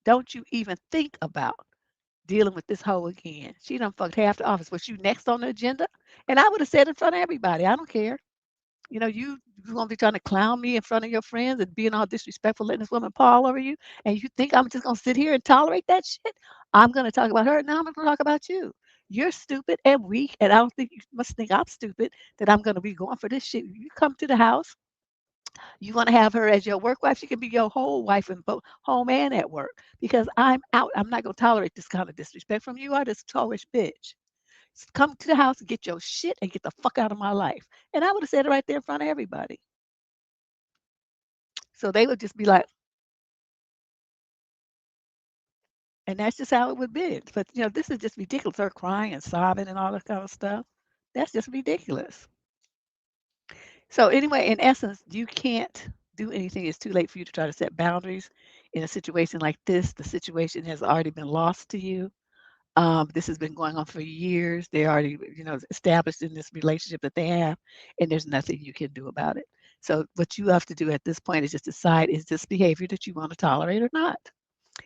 don't you even think about dealing with this hoe again. She done fucked half the office. Was you next on the agenda? And I would have said in front of everybody, I don't care. You gonna be trying to clown me in front of your friends and being all disrespectful, letting this woman paw over you, and you think I'm just gonna sit here and tolerate that shit? I'm gonna talk about her, now I'm gonna talk about you. You're stupid and weak, and I don't think you must think I'm stupid that I'm gonna be going for this shit. You come to the house, you want to have her as your work wife, she can be your whole wife in both home and at work. Because I'm out. I'm not gonna tolerate this kind of disrespect from you. Are this tallish bitch. Come to the house and get your shit and get the fuck out of my life. And I would have said it right there in front of everybody. So they would just be like, And that's just how it would be. But this is just ridiculous. Her crying and sobbing and all that kind of stuff. That's just ridiculous. So anyway, in essence, you can't do anything. It's too late for you to try to set boundaries in a situation like this. The situation has already been lost to you. This has been going on for years. They already, established in this relationship that they have, and there's nothing you can do about it. So what you have to do at this point is just decide, is this behavior that you want to tolerate or not?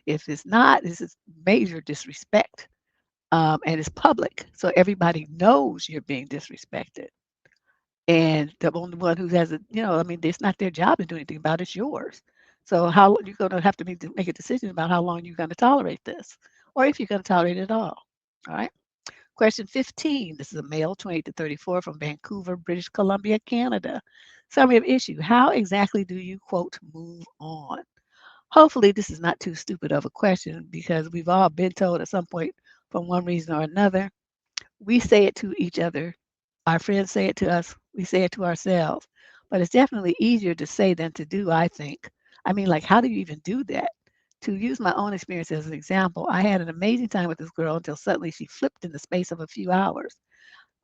If it's not, this is major disrespect, and it's public, so everybody knows you're being disrespected. And the only one who has it, I mean, it's not their job to do anything about it, it's yours. So how you're going to have to make a decision about how long you're going to tolerate this, or if you're going to tolerate it at all. All right. Question 15. This is a male, 28 to 34, from Vancouver, British Columbia, Canada. Summary of issue. How exactly do you, quote, move on? Hopefully, this is not too stupid of a question, because we've all been told at some point, from one reason or another. We say it to each other. Our friends say it to us. We say it to ourselves. But it's definitely easier to say than to do, I think. I mean, like, how do you even do that? To use my own experience as an example, I had an amazing time with this girl until suddenly she flipped in the space of a few hours.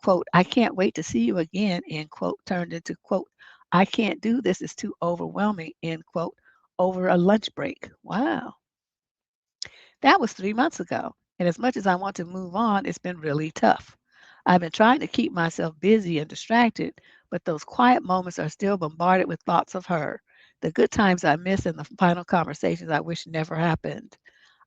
Quote, I can't wait to see you again, end quote, turned into, quote, I can't do this. It's too overwhelming, end quote, over a lunch break. Wow. That was 3 months ago. And as much as I want to move on, it's been really tough. I've been trying to keep myself busy and distracted, but those quiet moments are still bombarded with thoughts of her. The good times I miss and the final conversations I wish never happened.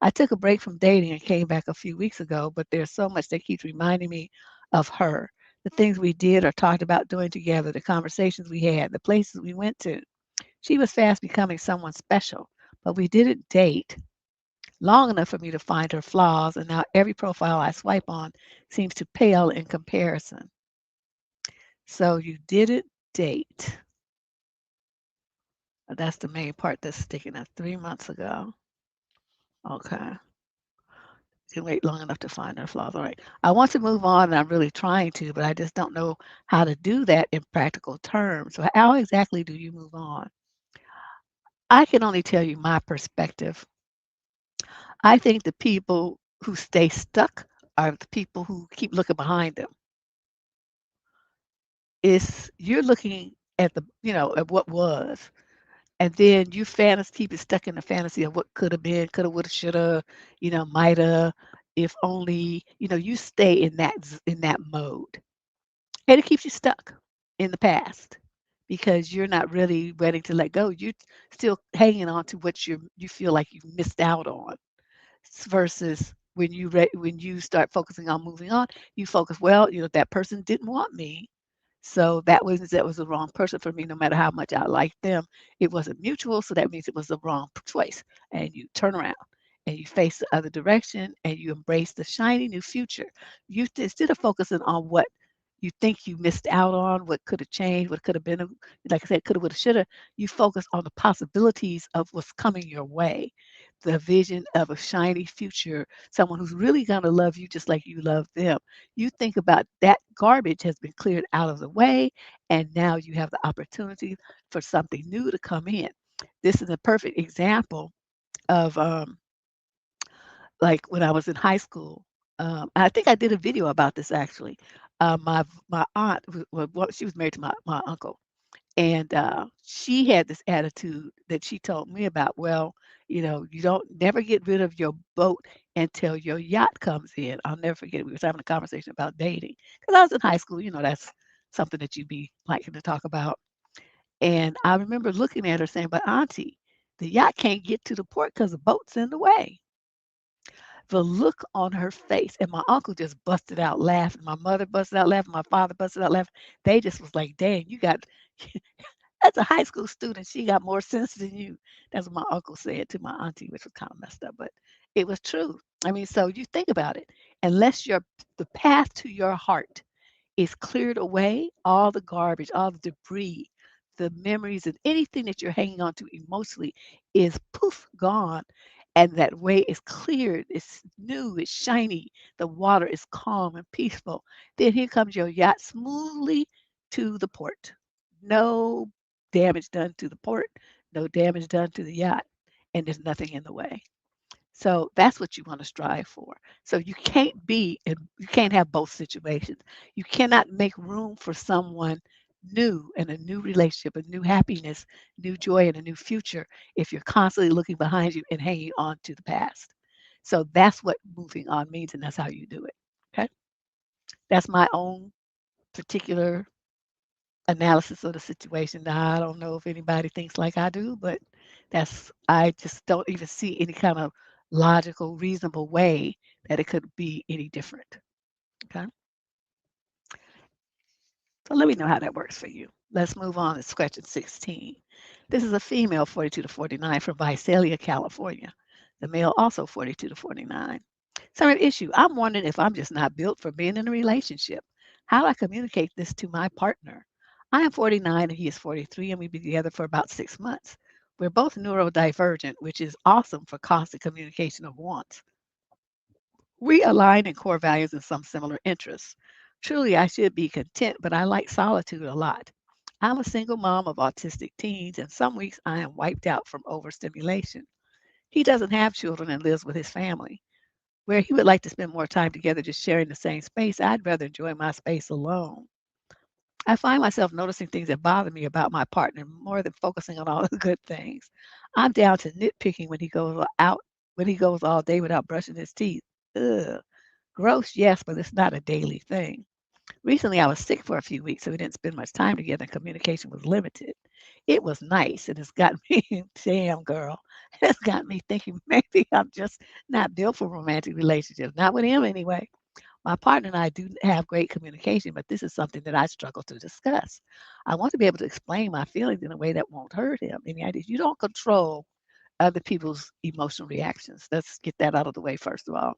I took a break from dating and came back a few weeks ago, but there's so much that keeps reminding me of her. The things we did or talked about doing together, the conversations we had, the places we went to. She was fast becoming someone special, but we didn't date long enough for me to find her flaws, and now every profile I swipe on seems to pale in comparison. So you didn't date. That's the main part that's sticking out. 3 months ago. Okay. Can wait long enough to find her flaws. All right. I want to move on, and I'm really trying to, but I just don't know how to do that in practical terms. So how exactly do you move on? I can only tell you my perspective. I think the people who stay stuck are the people who keep looking behind them. Is you're looking at at what was, and then you fantasy keep it stuck in the fantasy of what could have been, coulda, woulda, shoulda, mighta, if only, you stay in that mode, and it keeps you stuck in the past because you're not really ready to let go. You're still hanging on to what you feel like you missed out on, versus when you start focusing on moving on, you focus, well, that person didn't want me, so that was the wrong person for me. No matter how much I liked them, it wasn't mutual, so that means it was the wrong choice. And you turn around and you face the other direction and you embrace the shiny new future. Instead of focusing on what you think you missed out on, what could have changed, what could have been, like I said, coulda, woulda, shoulda, you focus on the possibilities of what's coming your way, the vision of a shiny future, someone who's really going to love you just like you love them. You think about that garbage has been cleared out of the way, and now you have the opportunity for something new to come in. This is a perfect example of like when I was in high school. I think I did a video about this actually. My aunt, she was married to my uncle, and she had this attitude that she told me about. Well, you don't never get rid of your boat until your yacht comes in. I'll never forget it. We was having a conversation about dating because I was in high school. That's something that you'd be liking to talk about. And I remember looking at her saying, "But Auntie, the yacht can't get to the port because the boat's in the way." The look on her face, and my uncle just busted out laughing. My mother busted out laughing. My father busted out laughing. They just was like, "Dang, you got." As a high school student, she got more sense than you. That's what my uncle said to my auntie, which was kind of messed up, but it was true. I mean, so you think about it. Unless the path to your heart is cleared away, all the garbage, all the debris, the memories, and anything that you're hanging on to emotionally is poof gone. And that way is cleared, it's new, it's shiny, the water is calm and peaceful. Then here comes your yacht smoothly to the port. No damage done to the port, no damage done to the yacht, and there's nothing in the way. So that's what you want to strive for. So you can't have both situations. You cannot make room for someone new and a new relationship, a new happiness, new joy, and a new future if you're constantly looking behind you and hanging on to the past. So that's what moving on means, and that's how you do it. Okay. That's my own particular analysis of the situation. Now, I don't know if anybody thinks like I do, but I just don't even see any kind of logical, reasonable way that it could be any different. Okay. So let me know how that works for you. Let's move on to question 16. This is a female 42 to 49 from Visalia, California. The male also 42 to 49. Summary issue. I'm wondering if I'm just not built for being in a relationship. How do I communicate this to my partner? I am 49 and he is 43, and we've been together for about 6 months. We're both neurodivergent, which is awesome for constant communication of wants. We align in core values and some similar interests. Truly, I should be content, but I like solitude a lot. I'm a single mom of autistic teens, and some weeks I am wiped out from overstimulation. He doesn't have children and lives with his family. Where he would like to spend more time together just sharing the same space, I'd rather enjoy my space alone. I find myself noticing things that bother me about my partner more than focusing on all the good things. I'm down to nitpicking when he goes all day without brushing his teeth. Ugh. Gross, yes, but it's not a daily thing. Recently, I was sick for a few weeks, so we didn't spend much time together and communication was limited. It was nice, and it's got me, damn girl, it's got me thinking maybe I'm just not built for romantic relationships. Not with him, anyway. My partner and I do have great communication, but this is something that I struggle to discuss. I want to be able to explain my feelings in a way that won't hurt him. Any ideas? You don't control other people's emotional reactions. Let's get that out of the way, first of all.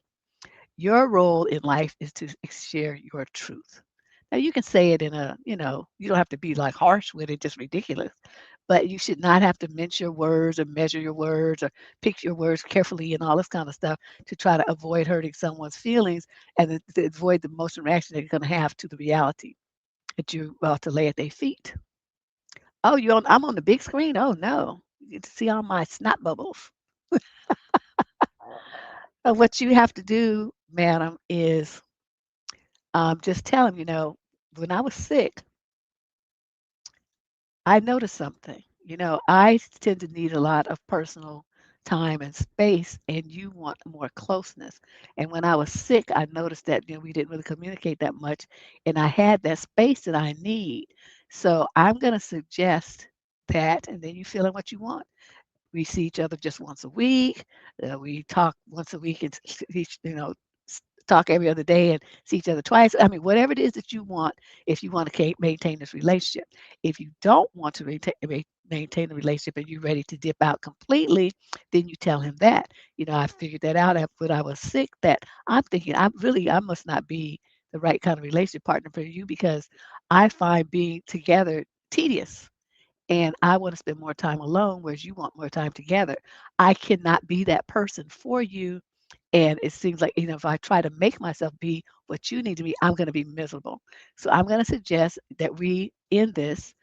Your role in life is to share your truth. Now, you can say it in you don't have to be like harsh with it, just ridiculous, but you should not have to mince your words or measure your words or pick your words carefully and all this kind of stuff to try to avoid hurting someone's feelings and to avoid the emotional reaction that you're going to have to the reality that you're about to lay at their feet. Oh, I'm on the big screen? Oh, no. You get to see all my snot bubbles. What you have to do, madam, is just tell him, when I was sick, I noticed something. I tend to need a lot of personal time and space, and you want more closeness. And when I was sick, I noticed that we didn't really communicate that much, and I had that space that I need. So I'm going to suggest that, and then you fill in what you want. We see each other just once a week. We talk once a week and talk every other day and see each other twice. I mean, whatever it is that you want, if you want to maintain this relationship. If you don't want to maintain the relationship and you're ready to dip out completely, then you tell him that. I figured that out after when I was sick, that I'm thinking I must not be the right kind of relationship partner for you because I find being together tedious and I want to spend more time alone, whereas you want more time together. I cannot be that person for you. And it seems like, if I try to make myself be what you need to be, I'm going to be miserable. So I'm going to suggest that we end this.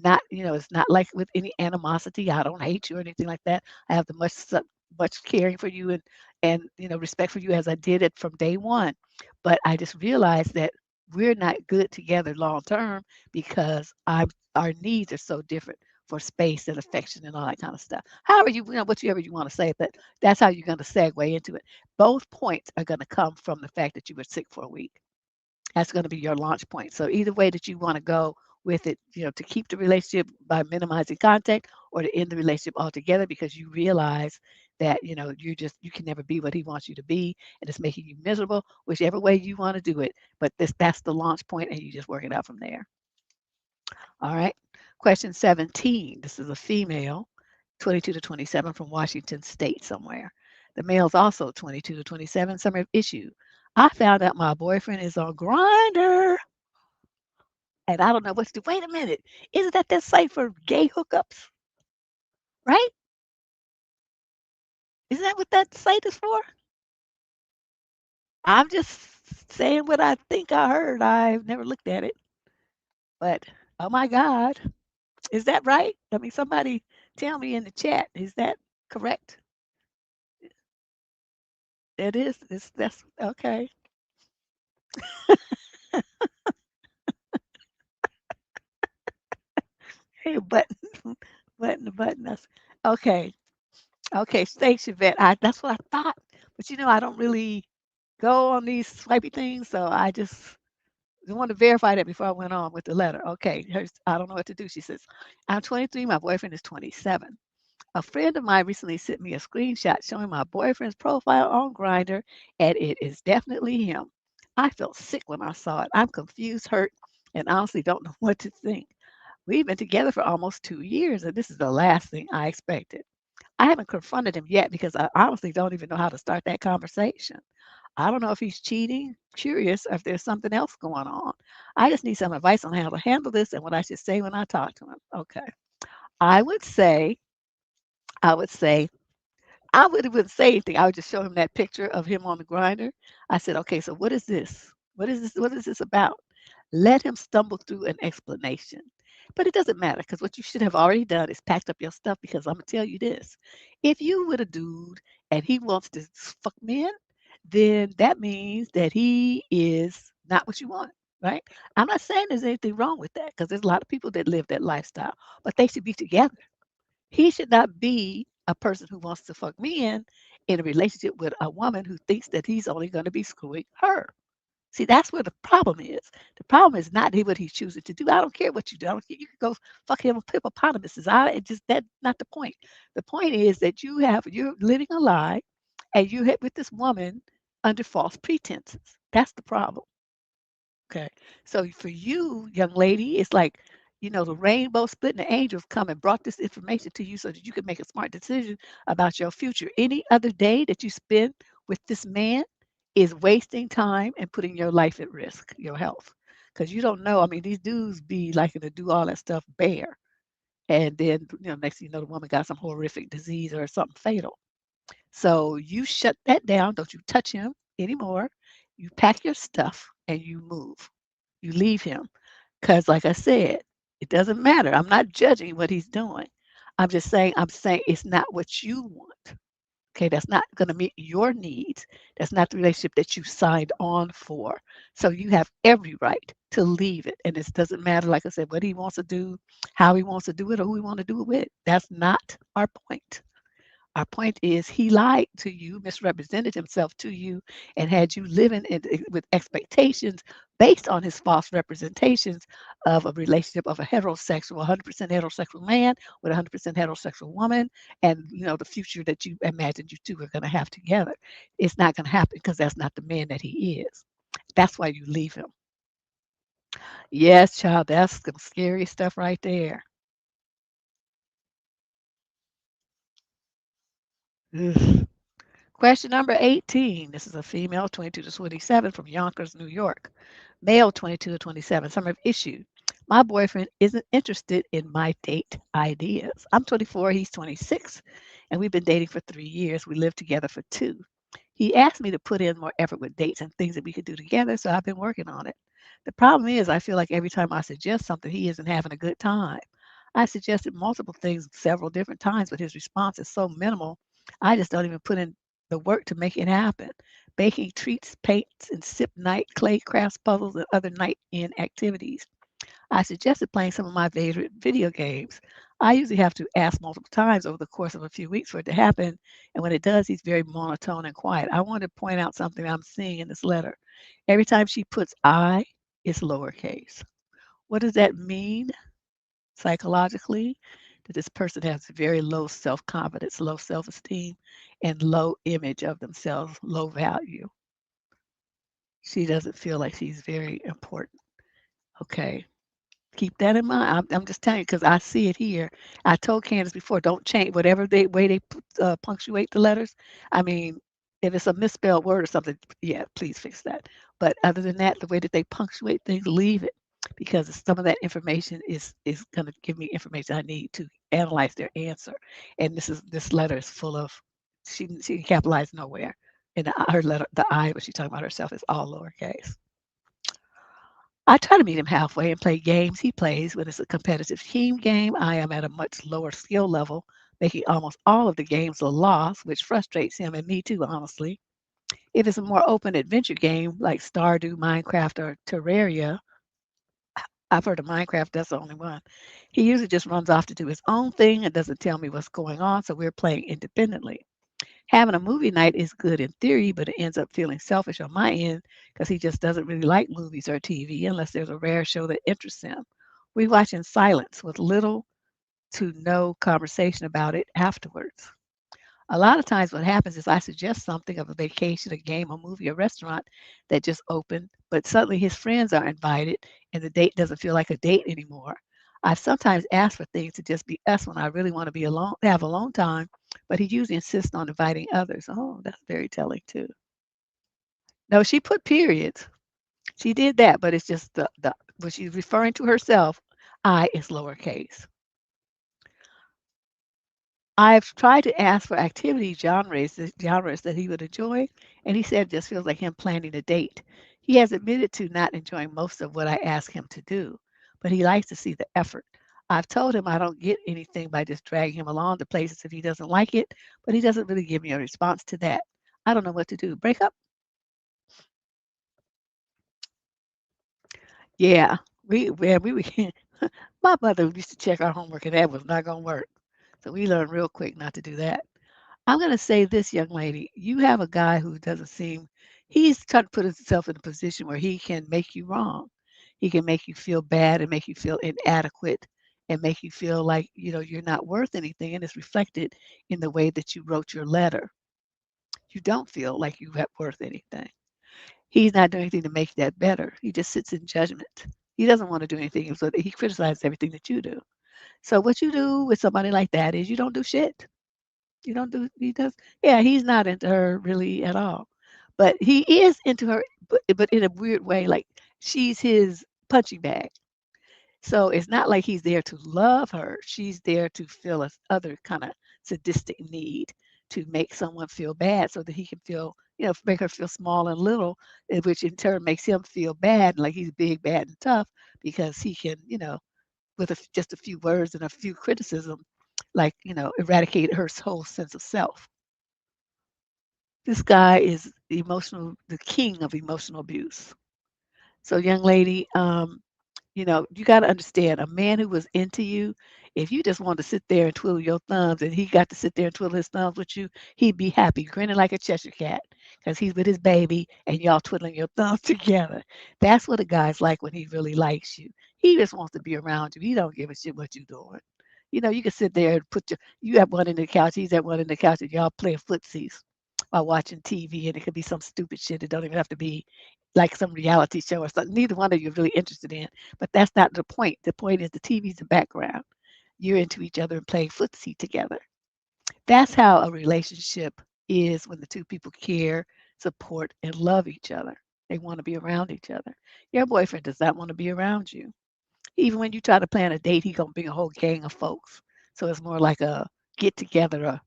Not, it's not like with any animosity. I don't hate you or anything like that. I have the much caring for you and respect for you as I did it from day one. But I just realized that we're not good together long term because our needs are so different for space and affection and all that kind of stuff. However, whatever you want to say, but that's how you're going to segue into it. Both points are going to come from the fact that you were sick for a week. That's going to be your launch point. So either way that you want to go with it, to keep the relationship by minimizing contact or to end the relationship altogether because you realize that, you can never be what he wants you to be and it's making you miserable, whichever way you want to do it. But that's the launch point and you just work it out from there. All right. Question 17. This is a female, 22 to 27 from Washington State somewhere. The male's also 22 to 27. Summary of issue. I found out my boyfriend is on Grinder, and I don't know what to do. Wait a minute. Isn't that site for gay hookups? Right? Isn't that what that site is for? I'm just saying what I think I heard. I've never looked at it, but oh my God. Is that right? I mean, somebody tell me in the chat. Is that correct? It is. That's okay. Hey, button, button. That's okay. Okay, thanks, Yvette. That's what I thought. But I don't really go on these swipey things, so I just want to verify that before I went on with the letter. Okay, I don't know what to do. She says, I'm 23, my boyfriend is 27. A friend of mine recently sent me a screenshot showing my boyfriend's profile on Grindr, and it is definitely him. I felt sick when I saw it. I'm confused, hurt, and honestly don't know what to think. We've been together for almost 2 years, and this is the last thing I expected. I haven't confronted him yet because I honestly don't even know how to start that conversation. I don't know if he's cheating, curious if there's something else going on. I just need some advice on how to handle this and what I should say when I talk to him. Okay. I would say, I would say I wouldn't say anything. I would just show him that picture of him on the grinder. I said, okay, so what is this? What is this? What is this about? Let him stumble through an explanation. But it doesn't matter because what you should have already done is packed up your stuff because I'm going to tell you this. If you with a dude and he wants to fuck men, then that means that he is not what you want, right? I'm not saying there's anything wrong with that because there's a lot of people that live that lifestyle, but they should be together. He should not be a person who wants to fuck me in a relationship with a woman who thinks that he's only going to be screwing her. See, that's where the problem is. The problem is not what he's choosing to do. I don't care what you do. I don't care. You can go fuck him with hippopotamuses. It just that's not the point. The point is that you're living a lie, and you hit with this woman under false pretenses. That's the problem. Okay. So for you, young lady, it's like, the rainbow split and the angels come and brought this information to you so that you can make a smart decision about your future. Any other day that you spend with this man is wasting time and putting your life at risk, your health. Because you don't know. I mean, these dudes be liking to do all that stuff bare. And then, next thing you know, the woman got some horrific disease or something fatal. So you shut that down. Don't you touch him anymore. You pack your stuff and you move. You leave him. Because, like I said, it doesn't matter. I'm not judging what he's doing. I'm saying it's not what you want. Okay, that's not going to meet your needs. That's not the relationship that you signed on for. So you have every right to leave it. And it doesn't matter, like I said, what he wants to do, how he wants to do it, or who he wants to do it with. That's not our point. Our point is he lied to you, misrepresented himself to you, and had you living with expectations based on his false representations of a relationship of a heterosexual, 100% heterosexual man with a 100% heterosexual woman, and the future that you imagined you two are going to have together. It's not going to happen because that's not the man that he is. That's why you leave him. Yes, child, that's some scary stuff right there. Ugh. Question number 18. This is a female, 22 to 27, from Yonkers, New York. Male, 22 to 27. Summary of issue. My boyfriend isn't interested in my date ideas. I'm 24, he's 26, and we've been dating for 3 years. We lived together for 2. He asked me to put in more effort with dates and things that we could do together, so I've been working on it. The problem is, I feel like every time I suggest something, he isn't having a good time. I suggested multiple things several different times, but his response is so minimal, I just don't even put in the work to make it happen. Baking treats, paints, and sip night, clay crafts, puzzles, and other night in activities. I suggested playing some of my favorite video games. I usually have to ask multiple times over the course of a few weeks for it to happen, and when it does, he's very monotone and quiet. I want to point out something I'm seeing in this letter. Every time she puts I, it's lowercase. What does that mean psychologically? That this person has very low self confidence, low self esteem, and low image of themselves, low value. She doesn't feel like she's very important. Okay. Keep that in mind. I'm just telling you because I see it here. I told Candace before, don't change whatever way they punctuate the letters. I mean, if it's a misspelled word or something, yeah, please fix that. But other than that, the way that they punctuate things, leave it because some of that information is going to give me information I need to analyze their answer. And this letter is full of she can capitalize nowhere. And her letter, the I, what she's talking about herself, is all lowercase. I try to meet him halfway and play games he plays when it's a competitive team game. I am at a much lower skill level, making almost all of the games a loss, which frustrates him and me too, honestly. If it's a more open adventure game like Stardew, Minecraft, or Terraria, I've heard of Minecraft, that's the only one. He usually just runs off to do his own thing and doesn't tell me what's going on, so we're playing independently. Having a movie night is good in theory, but it ends up feeling selfish on my end because he just doesn't really like movies or TV unless there's a rare show that interests him. We watch in silence with little to no conversation about it afterwards. A lot of times, what happens is I suggest something of a vacation, a game, a movie, a restaurant that just opened, but suddenly his friends are invited and the date doesn't feel like a date anymore. I've sometimes asked for things to just be us when I really want to be alone, have alone time, but he usually insists on inviting others. Oh, that's very telling too. No, she put periods. She did that, but it's just the when she's referring to herself, I is lowercase. I've tried to ask for activity genres that he would enjoy, and he said it just feels like him planning a date. He has admitted to not enjoying most of what I ask him to do, but he likes to see the effort. I've told him I don't get anything by just dragging him along to places if he doesn't like it, but he doesn't really give me a response to that. I don't know what to do. Break up? Yeah, we my mother used to check our homework, and that was not going to work. So we learned real quick not to do that. I'm going to say this, young lady, you have a guy who doesn't seem, he's trying to put himself in a position where he can make you wrong. He can make you feel bad and make you feel inadequate and make you feel like, you're not worth anything. And it's reflected in the way that you wrote your letter. You don't feel like you have worth anything. He's not doing anything to make that better. He just sits in judgment. He doesn't want to do anything, so he criticizes everything that you do. So what you do with somebody like that is you don't do shit. You don't do he does yeah, he's not into her really at all. But he is into her, but in a weird way, like she's his punching bag. So it's not like he's there to love her. She's there to fill a other kind of sadistic need to make someone feel bad so that he can feel, make her feel small and little, which in turn makes him feel bad, like he's big, bad, and tough because he can, with just a few words and a few criticism, like, eradicate her whole sense of self. This guy is the king of emotional abuse. So, young lady, you got to understand a man who was into you, if you just wanted to sit there and twiddle your thumbs and he got to sit there and twiddle his thumbs with you, he'd be happy, grinning like a Cheshire cat because he's with his baby and y'all twiddling your thumbs together. That's what a guy's like when he really likes you. He just wants to be around you. He don't give a shit what you're doing. You can sit there and you have one in the couch, he's at one in the couch, and y'all play footsies while watching TV, and it could be some stupid shit. It don't even have to be like some reality show or something. Neither one of you are really interested in, but that's not the point. The point is the TV's the background. You're into each other and playing footsie together. That's how a relationship is when the two people care, support, and love each other. They want to be around each other. Your boyfriend does not want to be around you. Even when you try to plan a date, he's gonna bring a whole gang of folks. So it's more like a get together, a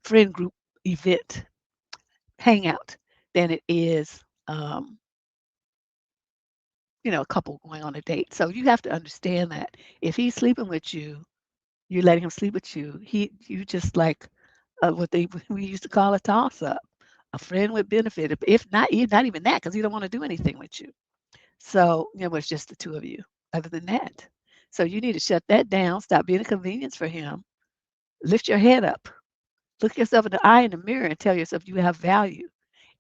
friend group event, hangout, than it is a couple going on a date. So you have to understand that if he's sleeping with you, you're letting him sleep with you. You just like what we used to call a toss up, a friend with benefit. If not even that, because he don't want to do anything with you. So it's just the two of you. Other than that, so you need to shut that down. Stop being a convenience for him. Lift your head up. Look yourself in the eye in the mirror and tell yourself you have value.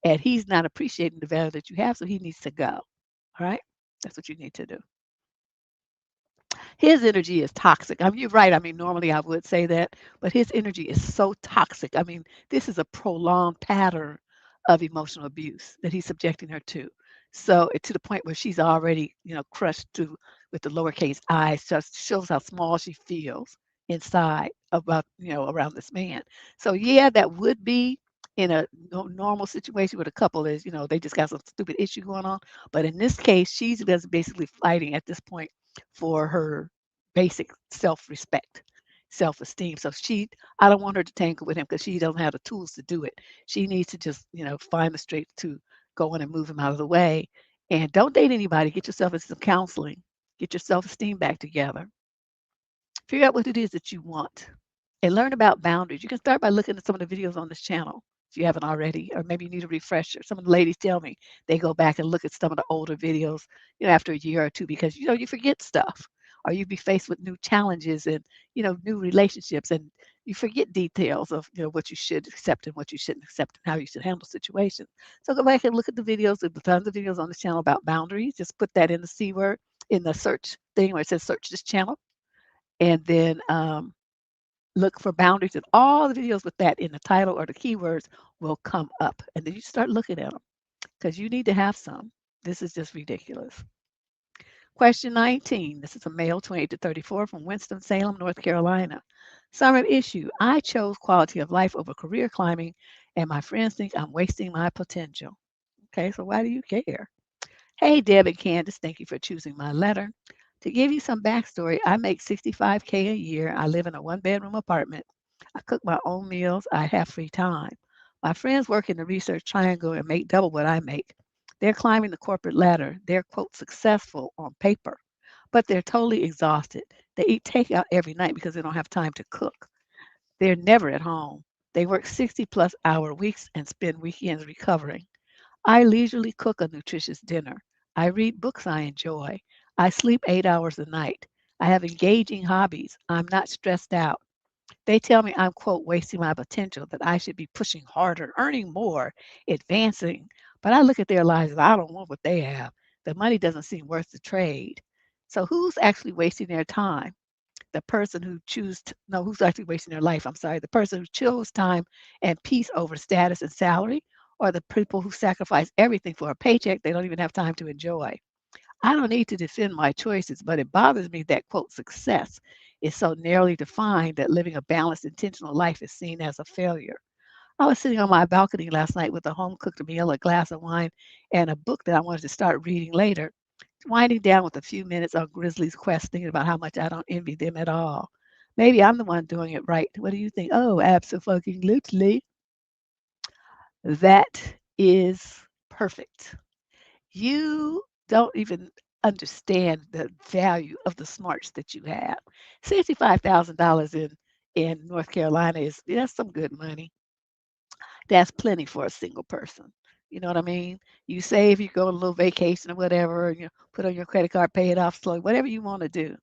And he's not appreciating the value that you have, so he needs to go. All right, that's what you need to do. His energy is toxic. I mean, you're right. I mean, normally I would say that, but his energy is so toxic. I mean, this is a prolonged pattern of emotional abuse that he's subjecting her to. So to the point where she's already, crushed to with the lowercase I, just shows how small she feels inside about, around this man. So yeah, that would be in a normal situation where the couple is, they just got some stupid issue going on. But in this case, she's just basically fighting at this point for her basic self-respect, self-esteem. So I don't want her to tangle with him because she doesn't have the tools to do it. She needs to just, find the strength to go in and move him out of the way. And don't date anybody. Get yourself into some counseling. Get your self-esteem back together. Figure out what it is that you want and learn about boundaries. You can start by looking at some of the videos on this channel. if you haven't already, or maybe you need a refresher. Some of the ladies tell me they go back and look at some of the older videos, after a year or two because you forget stuff, or you be faced with new challenges and new relationships, and you forget details of what you should accept and what you shouldn't accept and how you should handle situations. So go back and look at the videos. There's tons of videos on the channel about boundaries. Just put that in the C word in the search thing where it says search this channel, and then look for boundaries, and all the videos with that in the title or the keywords will come up. And then you start looking at them because you need to have some. This is just ridiculous. Question 19. This is a male, 28 to 34, from Winston-Salem, North Carolina. Summary issue. I chose quality of life over career climbing, and my friends think I'm wasting my potential. Okay, so why do you care? Hey, Deb and Candace, thank you for choosing my letter. To give you some backstory, I make $65K a year. I live in a one-bedroom apartment. I cook my own meals. I have free time. My friends work in the research triangle and make double what I make. They're climbing the corporate ladder. They're, quote, successful on paper, but they're totally exhausted. They eat takeout every night because they don't have time to cook. They're never at home. They work 60-plus hour weeks and spend weekends recovering. I leisurely cook a nutritious dinner. I read books I enjoy. I sleep 8 hours a night. I have engaging hobbies. I'm not stressed out. They tell me I'm, quote, wasting my potential, that I should be pushing harder, earning more, advancing. But I look at their lives and I don't want what they have. The money doesn't seem worth the trade. So who's actually wasting their time? The person who no, who's actually wasting their life? I'm sorry. The person who chose time and peace over status and salary, or the people who sacrifice everything for a paycheck they don't even have time to enjoy. I don't need to defend my choices, but it bothers me that, quote, success is so narrowly defined that living a balanced, intentional life is seen as a failure. I was sitting on my balcony last night with a home cooked meal, a glass of wine, and a book that I wanted to start reading later, winding down with a few minutes on Grizzly's quest, thinking about how much I don't envy them at all. Maybe I'm the one doing it right. What do you think? Oh, absolutely. That is perfect. You don't even understand the value of the smarts that you have. $65,000 in North Carolina that's some good money. That's plenty for a single person. You know what I mean? You save, you go on a little vacation or whatever, and you put on your credit card, pay it off slowly, whatever you want to do.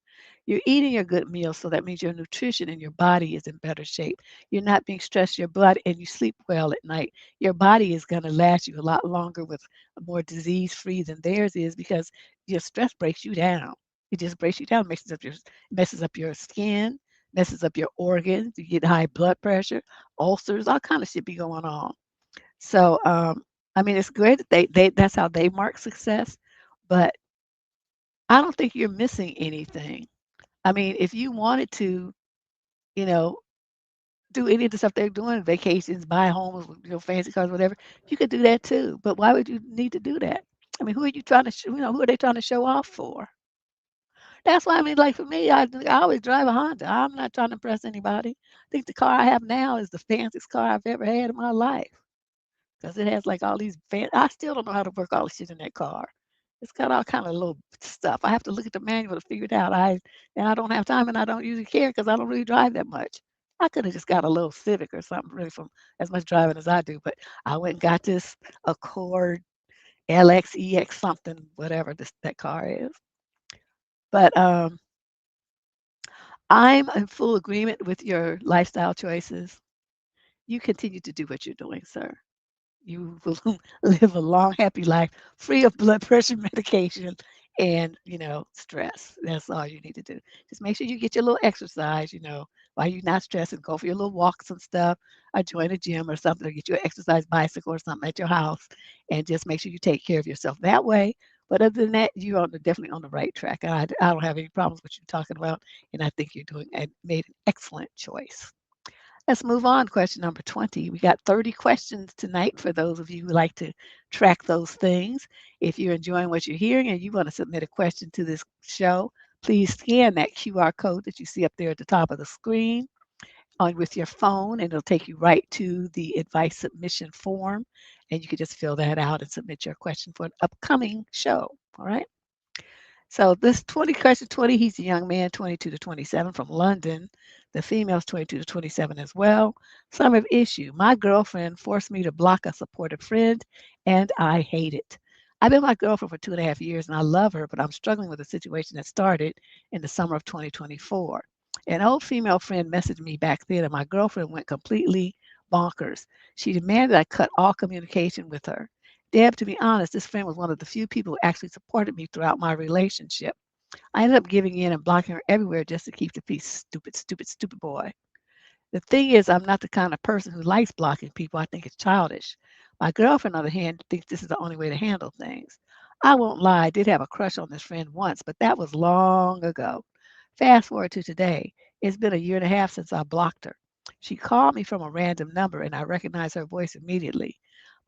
You're eating your good meals, so that means your nutrition and your body is in better shape. You're not being stressed, your blood, and you sleep well at night. Your body is going to last you a lot longer with more disease free than theirs is because your stress breaks you down. It just breaks you down, messes up your skin, messes up your organs. You get high blood pressure, ulcers, all kind of shit be going on. So, I mean, it's great that they that's how they mark success, but I don't think you're missing anything. I mean, if you wanted to, you know, do any of the stuff they're doing, vacations, buy homes, fancy cars, whatever, you could do that too. But why would you need to do that? I mean, who are you trying to, who are they trying to show off for? That's why I mean, like for me, I always drive a Honda. I'm not trying to impress anybody. I think the car I have now is the fanciest car I've ever had in my life. Because it has like all these I still don't know how to work all the shit in that car. It's got all kind of little stuff. I have to look at the manual to figure it out. I don't have time and I don't usually care because I don't really drive that much. I could have just got a little Civic or something really from as much driving as I do, but I went and got this Accord LXEX something, whatever that car is. But I'm in full agreement with your lifestyle choices. You continue to do what you're doing, sir. You will live a long, happy life free of blood pressure medication and, stress. That's all you need to do. Just make sure you get your little exercise, while you're not stressing. Go for your little walks and stuff, or join a gym or something, or get you an exercise bicycle or something at your house, and just make sure you take care of yourself that way. But other than that, you're definitely on the right track. I don't have any problems with you talking about, and I think you're doing and made an excellent choice. Let's move on. Question number 20. We got 30 questions tonight for those of you who like to track those things. If you're enjoying what you're hearing and you want to submit a question to this show, please scan that QR code that you see up there at the top of the screen on with your phone, and it'll take you right to the advice submission form. And you can just fill that out and submit your question for an upcoming show. All right. So this 20 question 20, he's a young man, 22 to 27 from London. The female's 22 to 27 as well. Summer of issue. My girlfriend forced me to block a supportive friend, and I hate it. I've been with my girlfriend for 2.5 years, and I love her, but I'm struggling with a situation that started in the summer of 2024. An old female friend messaged me back then, and my girlfriend went completely bonkers. She demanded I cut all communication with her. Deb, to be honest, this friend was one of the few people who actually supported me throughout my relationship. I ended up giving in and blocking her everywhere just to keep the peace. Stupid, stupid, stupid boy. The thing is, I'm not the kind of person who likes blocking people. I think it's childish. My girlfriend, on the other hand, thinks this is the only way to handle things. I won't lie, I did have a crush on this friend once, but that was long ago. Fast forward to today. It's been a year and a half since I blocked her. She called me from a random number, and I recognized her voice immediately.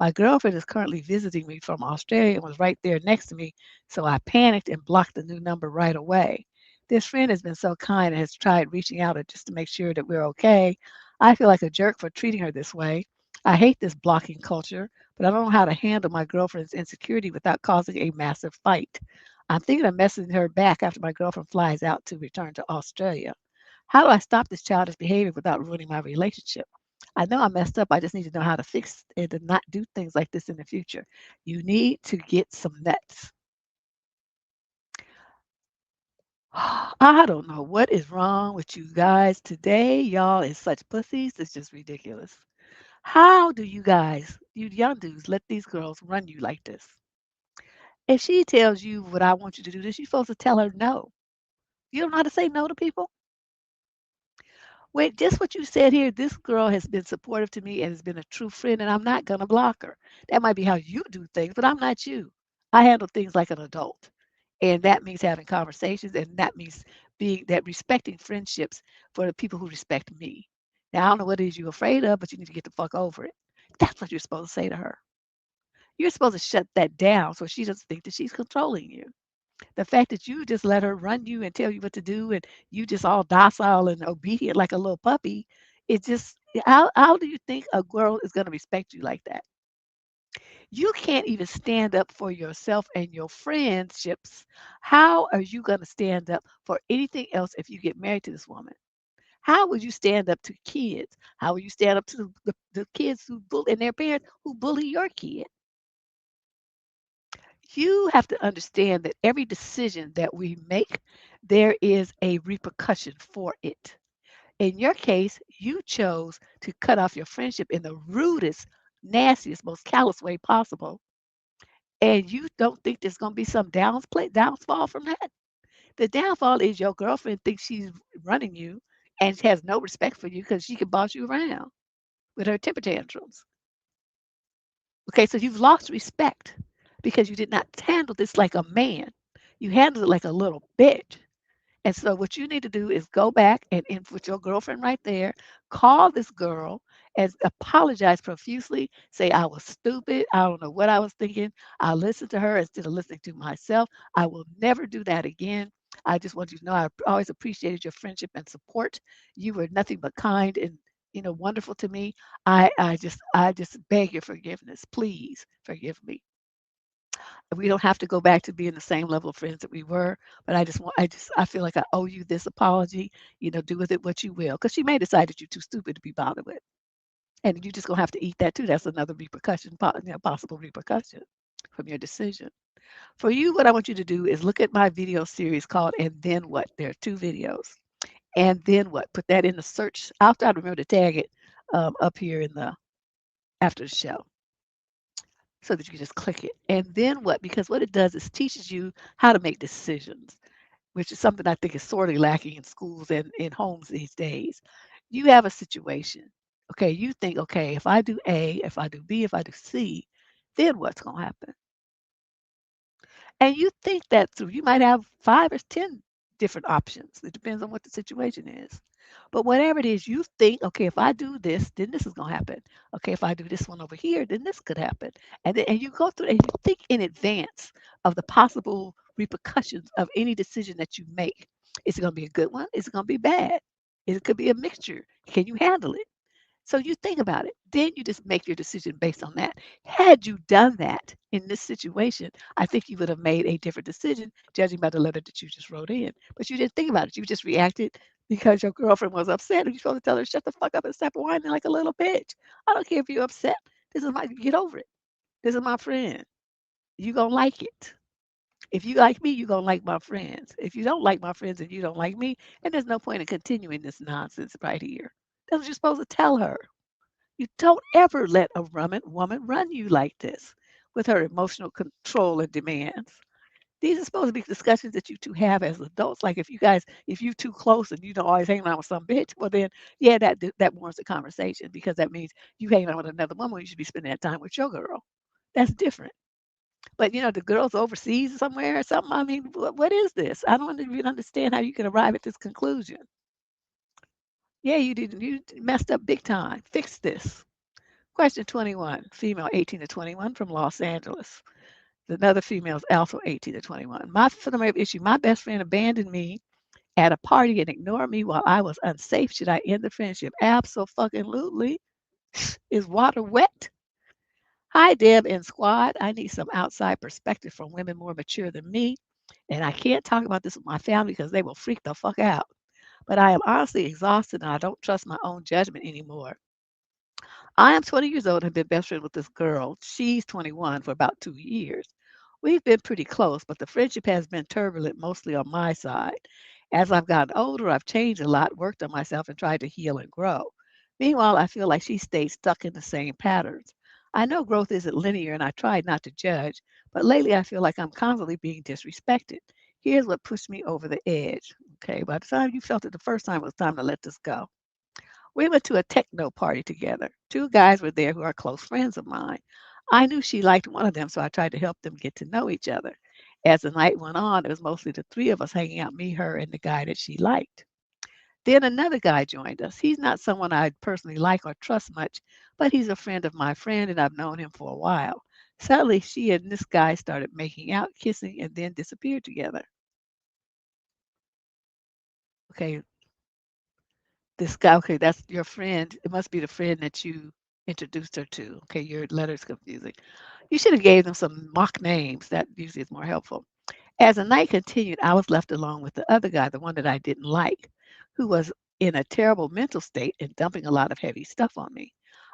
My girlfriend is currently visiting me from Australia and was right there next to me, so I panicked and blocked the new number right away. This friend has been so kind and has tried reaching out just to make sure that we're okay. I feel like a jerk for treating her this way. I hate this blocking culture, but I don't know how to handle my girlfriend's insecurity without causing a massive fight. I'm thinking of messaging her back after my girlfriend flies out to return to Australia. How do I stop this childish behavior without ruining my relationship? I know I messed up. I just need to know how to fix it and not do things like this in the future. You need to get some nuts. I don't know what is wrong with you guys today. Y'all is such pussies. It's just ridiculous. How do you guys, you young dudes, let these girls run you like this? If she tells you what I want you to do, then you're supposed to tell her no. You don't know how to say no to people? Wait, just what you said here, this girl has been supportive to me and has been a true friend, and I'm not going to block her. That might be how you do things, but I'm not you. I handle things like an adult. And that means having conversations, and that means being that respecting friendships for the people who respect me. Now, I don't know what it is you're afraid of, but you need to get the fuck over it. That's what you're supposed to say to her. You're supposed to shut that down so she doesn't think that she's controlling you. The fact that you just let her run you and tell you what to do and you just all docile and obedient like a little puppy, it just how do you think a girl is going to respect you like that? You can't even stand up for yourself and your friendships. How are you going to stand up for anything else if you get married to this woman? How would you stand up to kids? How would you stand up to the kids who bully and their parents who bully your kid? You have to understand that every decision that we make, there is a repercussion for it. In your case, you chose to cut off your friendship in the rudest, nastiest, most callous way possible. And you don't think there's going to be some downfall from that? The downfall is your girlfriend thinks she's running you and has no respect for you because she can boss you around with her temper tantrums. Okay, so you've lost respect because you did not handle this like a man. You handled it like a little bitch. And so what you need to do is go back and with your girlfriend right there, call this girl and apologize profusely. Say, I was stupid. I don't know what I was thinking. I listened to her instead of listening to myself. I will never do that again. I just want you to know I always appreciated your friendship and support. You were nothing but kind and wonderful to me. I just beg your forgiveness. Please forgive me. We don't have to go back to being the same level of friends that we were, but I feel like I owe you this apology. Do with it what you will, because she may decide that you're too stupid to be bothered with, and you're just gonna have to eat that too. That's another repercussion, possible repercussion from your decision. For you, what I want you to do is look at my video series called "And Then What." There are two videos. And then what? Put that in the search. I'll try to remember to tag it up here in the after the show, so that you can just click it. And then what? Because what it does is teaches you how to make decisions, which is something I think is sorely lacking in schools and in homes these days. You have a situation. Okay, you think, okay, if I do A, if I do B, if I do C, then what's going to happen? And you think that through. You might have 5 or 10 different options. It depends on what the situation is. But whatever it is, you think, okay, if I do this, then this is going to happen. Okay, if I do this one over here, then this could happen. And you go through and you think in advance of the possible repercussions of any decision that you make. Is it going to be a good one? Is it going to be bad? It could be a mixture. Can you handle it? So you think about it. Then you just make your decision based on that. Had you done that in this situation, I think you would have made a different decision, judging by the letter that you just wrote in. But you didn't think about it. You just reacted because your girlfriend was upset, and you're supposed to tell her, shut the fuck up and stop whining like a little bitch. I don't care if you're upset. This is my get over it. This is my friend. You gonna like it. If you like me, you're gonna like my friends. If you don't like my friends and you don't like me, and there's no point in continuing this nonsense right here. That's what you're supposed to tell her. You don't ever let a woman run you like this with her emotional control and demands. These are supposed to be discussions that you two have as adults. Like if you too close and you don't always hang around with some bitch, well then, yeah, that warrants a conversation because that means you hang around with another woman. You should be spending that time with your girl. That's different. But the girls overseas somewhere or something. I mean, what is this? I don't even understand how you can arrive at this conclusion. Yeah, you did. You messed up big time. Fix this. Question 21, female 18 to 21 from Los Angeles. Another female is also 18 to 21. My fundamental issue, my best friend abandoned me at a party and ignored me while I was unsafe. Should I end the friendship? Absolutely. Is water wet? Hi, Deb and squad. I need some outside perspective from women more mature than me. And I can't talk about this with my family because they will freak the fuck out. But I am honestly exhausted and I don't trust my own judgment anymore. I am 20 years old and have been best friends with this girl. She's 21 for about 2 years. We've been pretty close, but the friendship has been turbulent mostly on my side. As I've gotten older, I've changed a lot, worked on myself, and tried to heal and grow. Meanwhile, I feel like she stays stuck in the same patterns. I know growth isn't linear and I try not to judge, but lately I feel like I'm constantly being disrespected. Here's what pushed me over the edge. Okay, by the time you felt it the first time, it was time to let this go. We went to a techno party together. Two guys were there who are close friends of mine. I knew she liked one of them, so I tried to help them get to know each other. As the night went on, it was mostly the three of us hanging out, me, her, and the guy that she liked. Then another guy joined us. He's not someone I personally like or trust much, but he's a friend of my friend, and I've known him for a while. Suddenly, she and this guy started making out, kissing, and then disappeared together. Okay, this guy, okay, that's your friend. It must be the friend that you introduced her to. Okay, your letter's confusing. You should have gave them some mock names. That usually is more helpful. As the night continued, I was left alone with the other guy, the one that I didn't like, who was in a terrible mental state and dumping a lot of heavy stuff on me.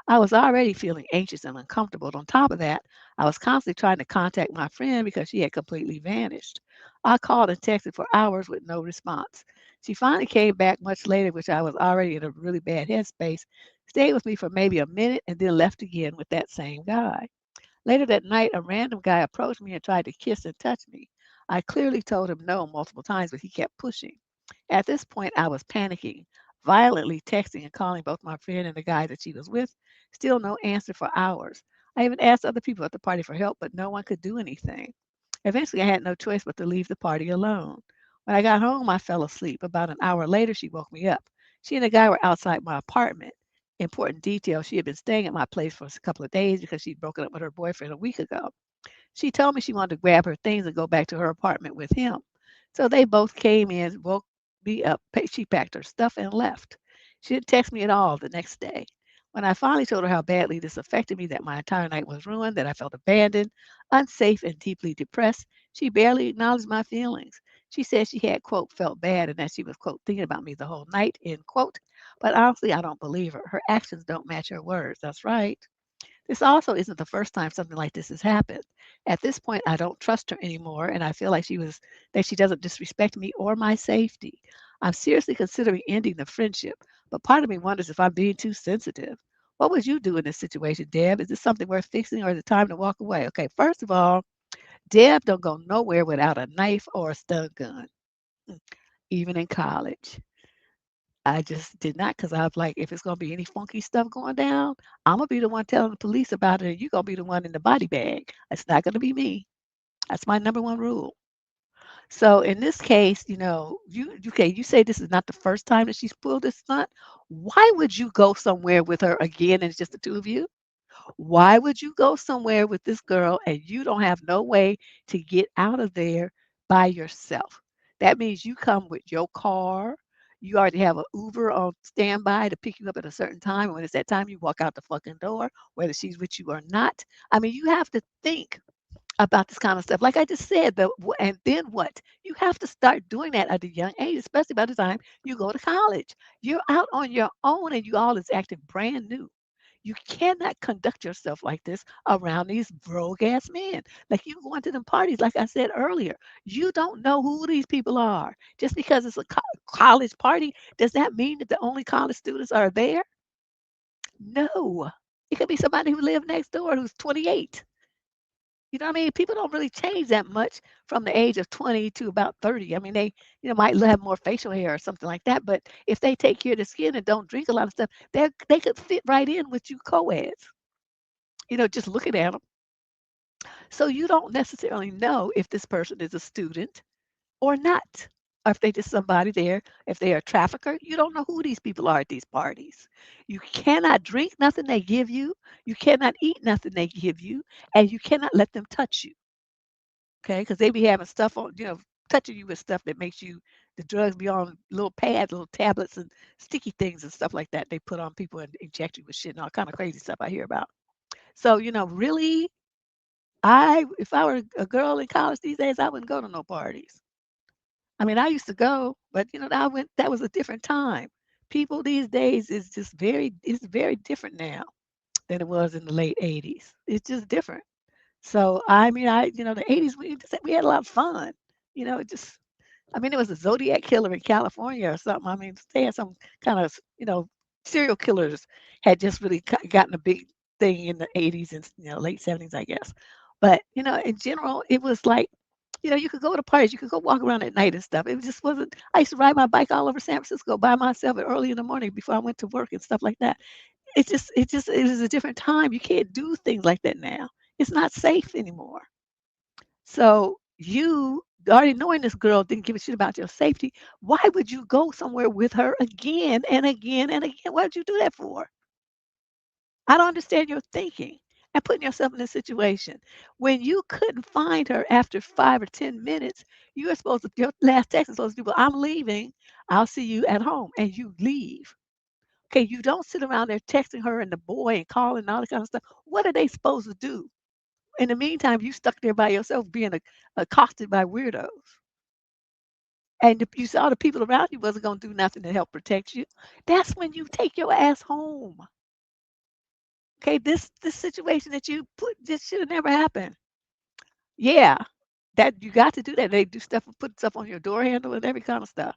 I was already feeling anxious and uncomfortable. On top of that, I was constantly trying to contact my friend because she had completely vanished. I called and texted for hours with no response. She finally came back much later, which I was already in a really bad headspace, stayed with me for maybe a minute, and then left again with that same guy. Later that night, a random guy approached me and tried to kiss and touch me. I clearly told him no multiple times, but he kept pushing. At this point, I was panicking, violently texting and calling both my friend and the guy that she was with. Still no answer for hours. I even asked other people at the party for help, but no one could do anything. Eventually, I had no choice but to leave the party alone. When I got home, I fell asleep. About an hour later, she woke me up. She and the guy were outside my apartment. Important detail, she had been staying at my place for a couple of days because she'd broken up with her boyfriend a week ago. She told me she wanted to grab her things and go back to her apartment with him. So they both came in, woke me up. She packed her stuff and left. She didn't text me at all the next day. When I finally told her how badly this affected me, that my entire night was ruined, that I felt abandoned, unsafe, and deeply depressed, she barely acknowledged my feelings. She said she had, quote, felt bad and that she was, quote, thinking about me the whole night, end quote. But honestly, I don't believe her. Her actions don't match her words. That's right. This also isn't the first time something like this has happened. At this point, I don't trust her anymore, and I feel like that she doesn't disrespect me or my safety. I'm seriously considering ending the friendship, but part of me wonders if I'm being too sensitive. What would you do in this situation, Deb? Is this something worth fixing, or is it time to walk away? Okay, first of all, Deb don't go nowhere without a knife or a stun gun, mm, even in college. I just did not because I was like, if it's going to be any funky stuff going down, I'm going to be the one telling the police about it, and you're going to be the one in the body bag. It's not going to be me. That's my number one rule. So in this case, okay, you say this is not the first time that she's pulled this stunt. Why would you go somewhere with her again and it's just the two of you? Why would you go somewhere with this girl and you don't have no way to get out of there by yourself? That means you come with your car, You already have an Uber on standby to pick you up at a certain time. And when it's that time, you walk out the fucking door, whether she's with you or not. I mean, you have to think about this kind of stuff. Like I just said, and then what? You have to start doing that at a young age, especially by the time you go to college. You're out on your own and you all is acting brand new. You cannot conduct yourself like this around these broke ass men. Like you going to them parties, like I said earlier, you don't know who these people are. Just because it's a college party, does that mean that the only college students are there? No. It could be somebody who lived next door who's 28. You know what I mean? People don't really change that much from the age of 20 to about 30. I mean, they, might have more facial hair or something like that. But if they take care of their skin and don't drink a lot of stuff, they could fit right in with you co-eds, just looking at them. So you don't necessarily know if this person is a student or not. Or if they just somebody there, if they're a trafficker, you don't know who these people are at these parties. You cannot drink nothing they give you cannot eat nothing they give you, and you cannot let them touch you. Okay, because they be having stuff on, touching you with stuff that makes you the drugs be on little pads, little tablets, and sticky things and stuff like that. They put on people and inject you with shit and all kind of crazy stuff I hear about. So really, if I were a girl in college these days, I wouldn't go to no parties. I mean, I used to go, but I went. That was a different time. People these days is just it's very different now than it was in the late '80s. It's just different. So I mean, the '80s we had a lot of fun. It just I mean, it was a Zodiac killer in California or something. I mean, they had some kind of serial killers had just really gotten a big thing in the '80s and late '70s, I guess. But in general, it was like you could go to parties, you could go walk around at night and stuff. It just wasn't. I used to ride my bike all over San Francisco by myself early in the morning before I went to work and stuff like that. It was a different time. You can't do things like that now. It's not safe anymore. So you already knowing this girl didn't give a shit about your safety. Why would you go somewhere with her again and again and again? What did you do that for? I don't understand your thinking and putting yourself in this situation. When you couldn't find her after 5 or 10 minutes, you were supposed to, your last text is supposed to be, well, I'm leaving. I'll see you at home. And you leave. Okay, you don't sit around there texting her and the boy and calling and all that kind of stuff. What are they supposed to do? In the meantime, you stuck there by yourself being accosted by weirdos. And you saw the people around you wasn't going to do nothing to help protect you. That's when you take your ass home. Okay, this situation that you put this should have never happened. Yeah, that you got to do that. They do stuff, put stuff on your door handle and every kind of stuff.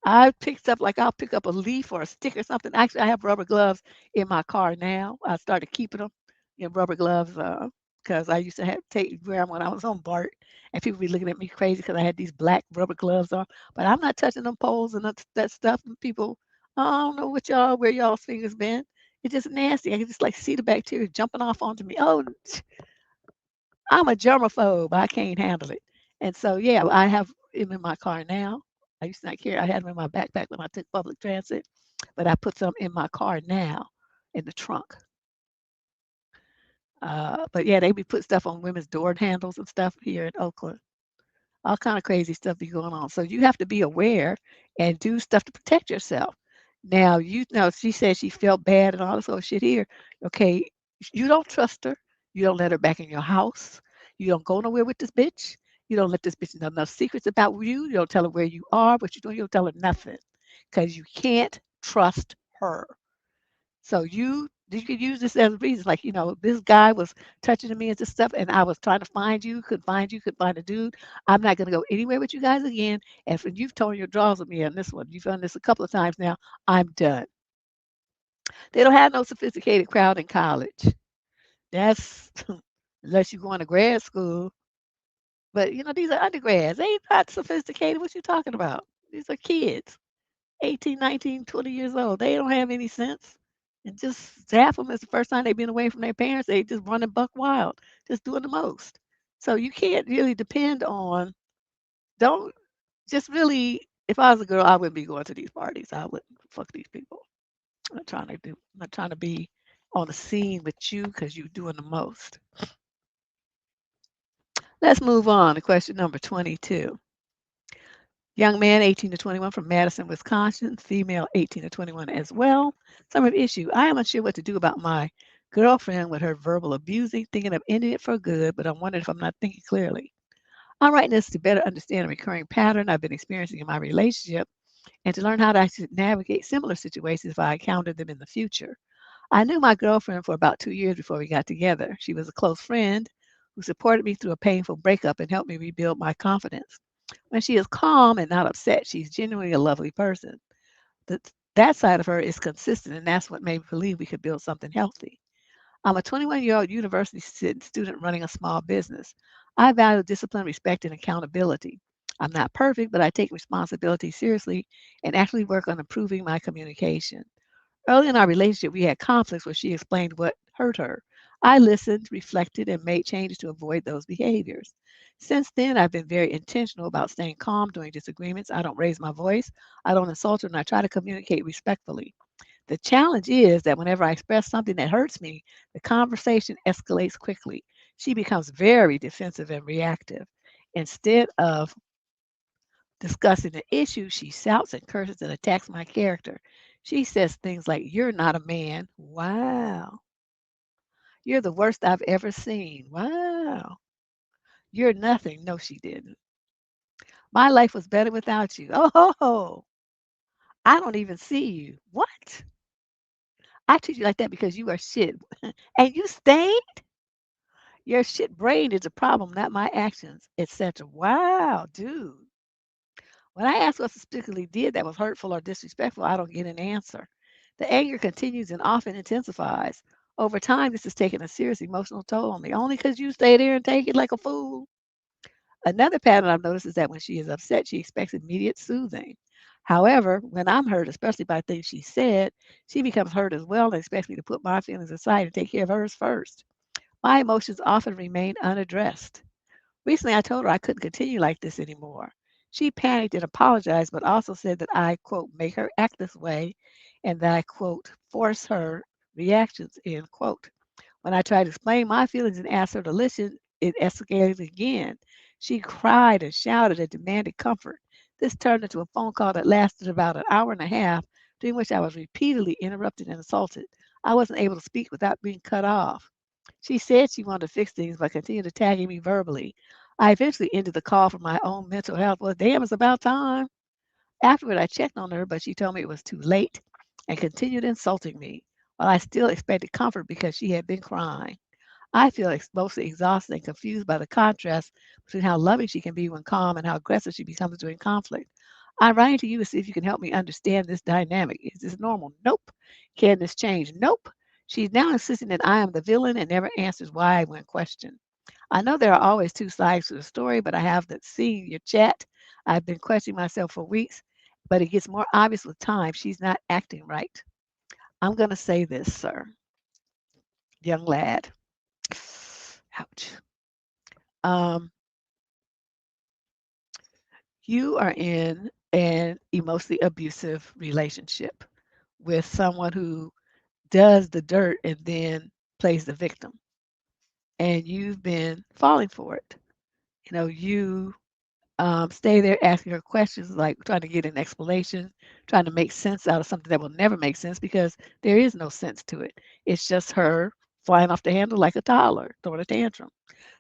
I pick stuff like I'll pick up a leaf or a stick or something. Actually, I have rubber gloves in my car now. I started keeping them, rubber gloves, because I used to wear them when I was on BART, and people be looking at me crazy because I had these black rubber gloves on. But I'm not touching them poles and that stuff. And people, I don't know where y'all's fingers been. It's just nasty. I can just like see the bacteria jumping off onto me. Oh, I'm a germaphobe. I can't handle it. And so, yeah, I have him in my car now. I used to not carry. I had them in my backpack when I took public transit, but I put some in my car now in the trunk. But yeah, they be put stuff on women's door handles and stuff here in Oakland. All kind of crazy stuff be going on. So you have to be aware and do stuff to protect yourself. Now, she said she felt bad and all this other shit here. Okay, you don't trust her. You don't let her back in your house. You don't go nowhere with this bitch. You don't let this bitch know no secrets about you. You don't tell her where you are, what you're doing. You don't tell her nothing because you can't trust her. So you could use this as a reason, like, this guy was touching me and this stuff, and I was trying to find you, could find a dude. I'm not gonna go anywhere with you guys again. And if you've torn your drawers with me on this one, you've done this a couple of times now, I'm done. They don't have no sophisticated crowd in college. That's unless you're going to grad school. But these are undergrads. They ain't not sophisticated. What you talking about? These are kids, 18, 19, 20 years old. They don't have any sense. And just half of them is the first time they've been away from their parents. They just running buck wild, just doing the most. So you can't really depend on, don't just really, if I was a girl, I wouldn't be going to these parties. I wouldn't fuck these people. I'm not trying to be on the scene with you because you're doing the most. Let's move on to question number 22. Young man, 18 to 21 from Madison, Wisconsin. Female, 18 to 21 as well. Summary of issue. I am unsure what to do about my girlfriend with her verbal abusing, thinking of ending it for good, but I'm wondering if I'm not thinking clearly. I'm writing this to better understand a recurring pattern I've been experiencing in my relationship and to learn how to actually navigate similar situations if I encounter them in the future. I knew my girlfriend for about 2 years before we got together. She was a close friend who supported me through a painful breakup and helped me rebuild my confidence. When she is calm and not upset, she's genuinely a lovely person. That, that side of her is consistent, and that's what made me believe we could build something healthy. I'm a 21-year-old university student running a small business. I value discipline, respect, and accountability. I'm not perfect, but I take responsibility seriously and actually work on improving my communication. Early in our relationship, we had conflicts where she explained what hurt her. I listened, reflected, and made changes to avoid those behaviors. Since then, I've been very intentional about staying calm during disagreements. I don't raise my voice, I don't insult her, and I try to communicate respectfully. The challenge is that whenever I express something that hurts me, the conversation escalates quickly. She becomes very defensive and reactive. Instead of discussing the issue, she shouts and curses and attacks my character. She says things like, "You're not a man." Wow. "You're the worst I've ever seen." Wow. "You're nothing." No, she didn't. "My life was better without you." Oh, ho, ho. "I don't even see you." What? "I treat you like that because you are shit." And you stayed? "Your shit brain is a problem, not my actions," etc. Wow, dude. When I ask what specifically did that was hurtful or disrespectful, I don't get an answer. The anger continues and often intensifies. Over time, this has taken a serious emotional toll on me, only because you stay there and take it like a fool. Another pattern I've noticed is that when she is upset, she expects immediate soothing. However, when I'm hurt, especially by things she said, she becomes hurt as well and expects me to put my feelings aside and take care of hers first. My emotions often remain unaddressed. Recently, I told her I couldn't continue like this anymore. She panicked and apologized, but also said that I, quote, make her act this way and that I, quote, force her reactions, end quote. When I tried to explain my feelings and asked her to listen, it escalated again. She cried and shouted and demanded comfort. This turned into a phone call that lasted about an hour and a half, during which I was repeatedly interrupted and insulted. I wasn't able to speak without being cut off. She said she wanted to fix things but continued attacking me verbally. I eventually ended the call for my own mental health. Well, damn, it's about time. Afterward, I checked on her, but she told me it was too late and continued insulting me, while I still expected comfort because she had been crying. I feel mostly exhausted and confused by the contrast between how loving she can be when calm and how aggressive she becomes during conflict. I'm writing to you to see if you can help me understand this dynamic. Is this normal? Nope. Can this change? Nope. She's now insisting that I am the villain and never answers why when questioned. I know there are always two sides to the story, but I haven't seen your chat. I've been questioning myself for weeks, but it gets more obvious with time. She's not acting right. I'm going to say this, sir, young lad. Ouch. Um, you are in an emotionally abusive relationship with someone who does the dirt and then plays the victim. And you've been falling for it. You stay there asking her questions, like trying to get an explanation, trying to make sense out of something that will never make sense because there is no sense to it. It's just her flying off the handle like a toddler, throwing a tantrum.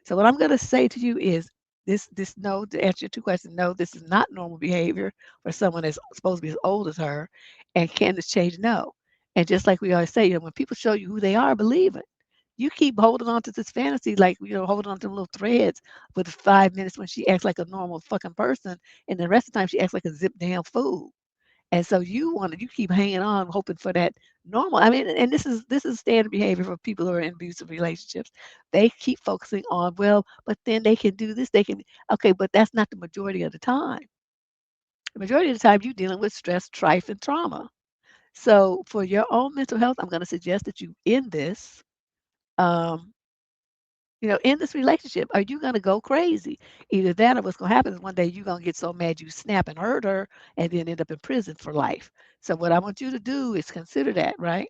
So what I'm going to say to you is this no, to answer your two questions, no, this is not normal behavior for someone that's supposed to be as old as her. And can this change? No. And just like we always say, when people show you who they are, believe it. You keep holding on to this fantasy, like, holding on to little threads with 5 minutes when she acts like a normal fucking person, and the rest of the time she acts like a zip damn fool. And so you keep hanging on, hoping for that normal. I mean, and this is standard behavior for people who are in abusive relationships. They keep focusing on, well, but then they can do this, they can, okay, but that's not the majority of the time. The majority of the time, you're dealing with stress, strife, and trauma. So for your own mental health, I'm going to suggest that you end this. Um, in this relationship, are you going to go crazy? Either that or what's going to happen is one day you're going to get so mad you snap and hurt her and then end up in prison for life. So, what I want you to do is consider that, right?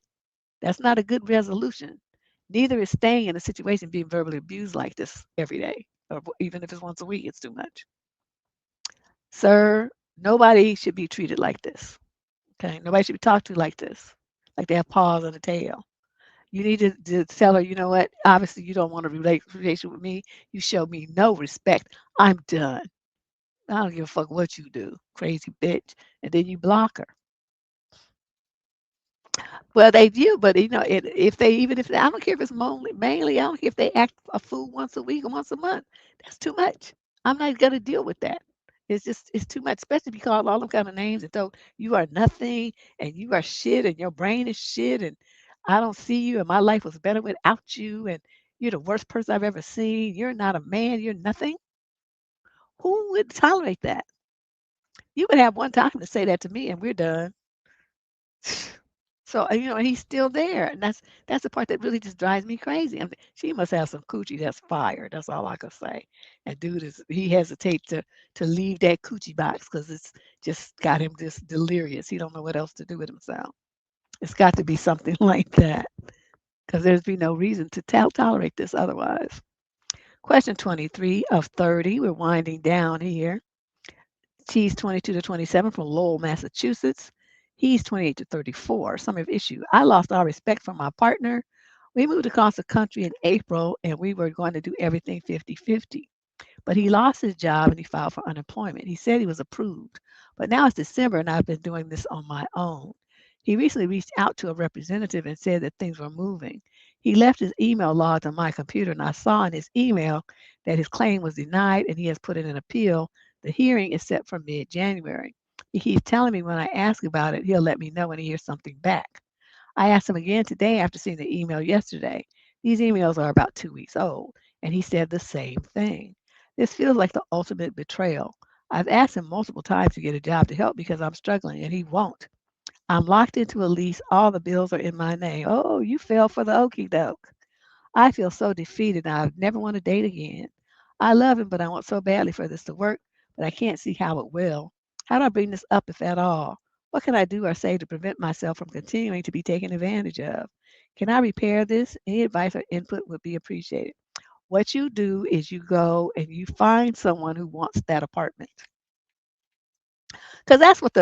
That's not a good resolution. Neither is staying in a situation being verbally abused like this every day, or even if it's once a week, it's too much. Sir, Nobody should be treated like this. Okay. Nobody should be talked to like this, like they have paws on the tail. You need to tell her, you know what? Obviously, you don't want a relationship with me. You show me no respect. I'm done. I don't give a fuck what you do, crazy bitch. And then you block her. Well, they do, but if they even if I don't care if it's mainly, I don't care if they act a fool once a week or once a month. That's too much. I'm not gonna deal with that. It's too much, especially if you call all them kind of names and told you are nothing and you are shit and your brain is shit and I don't see you and my life was better without you and you're the worst person I've ever seen. You're not a man. You're nothing. Who would tolerate that? You would have one time to say that to me and we're done. So, and he's still there, and that's the part that really just drives me crazy. I mean, she must have some coochie that's fire. That's all I can say. And dude he hesitates to leave that coochie box because it's just got him just delirious. He don't know what else to do with himself. It's got to be something like that because there's be no reason to tolerate this otherwise. Question 23 of 30. We're winding down here. She's 22 to 27 from Lowell, Massachusetts. He's 28 to 34. Summary of issue. I lost all respect for my partner. We moved across the country in April and we were going to do everything 50-50. But he lost his job and he filed for unemployment. He said he was approved. But now it's December and I've been doing this on my own. He recently reached out to a representative and said that things were moving. He left his email logged on my computer and I saw in his email that his claim was denied and he has put in an appeal. The hearing is set for mid-January. He keeps telling me when I ask about it, he'll let me know when he hears something back. I asked him again today after seeing the email yesterday. These emails are about 2 weeks old, and he said the same thing. This feels like the ultimate betrayal. I've asked him multiple times to get a job to help because I'm struggling, and he won't. I'm locked into a lease. All the bills are in my name. Oh, you fell for the okey doke. I feel so defeated. I never want to date again. I love him, but I want so badly for this to work, but I can't see how it will. How do I bring this up, if at all? What can I do or say to prevent myself from continuing to be taken advantage of? Can I repair this? Any advice or input would be appreciated. What you do is you go and you find someone who wants that apartment. Because that's what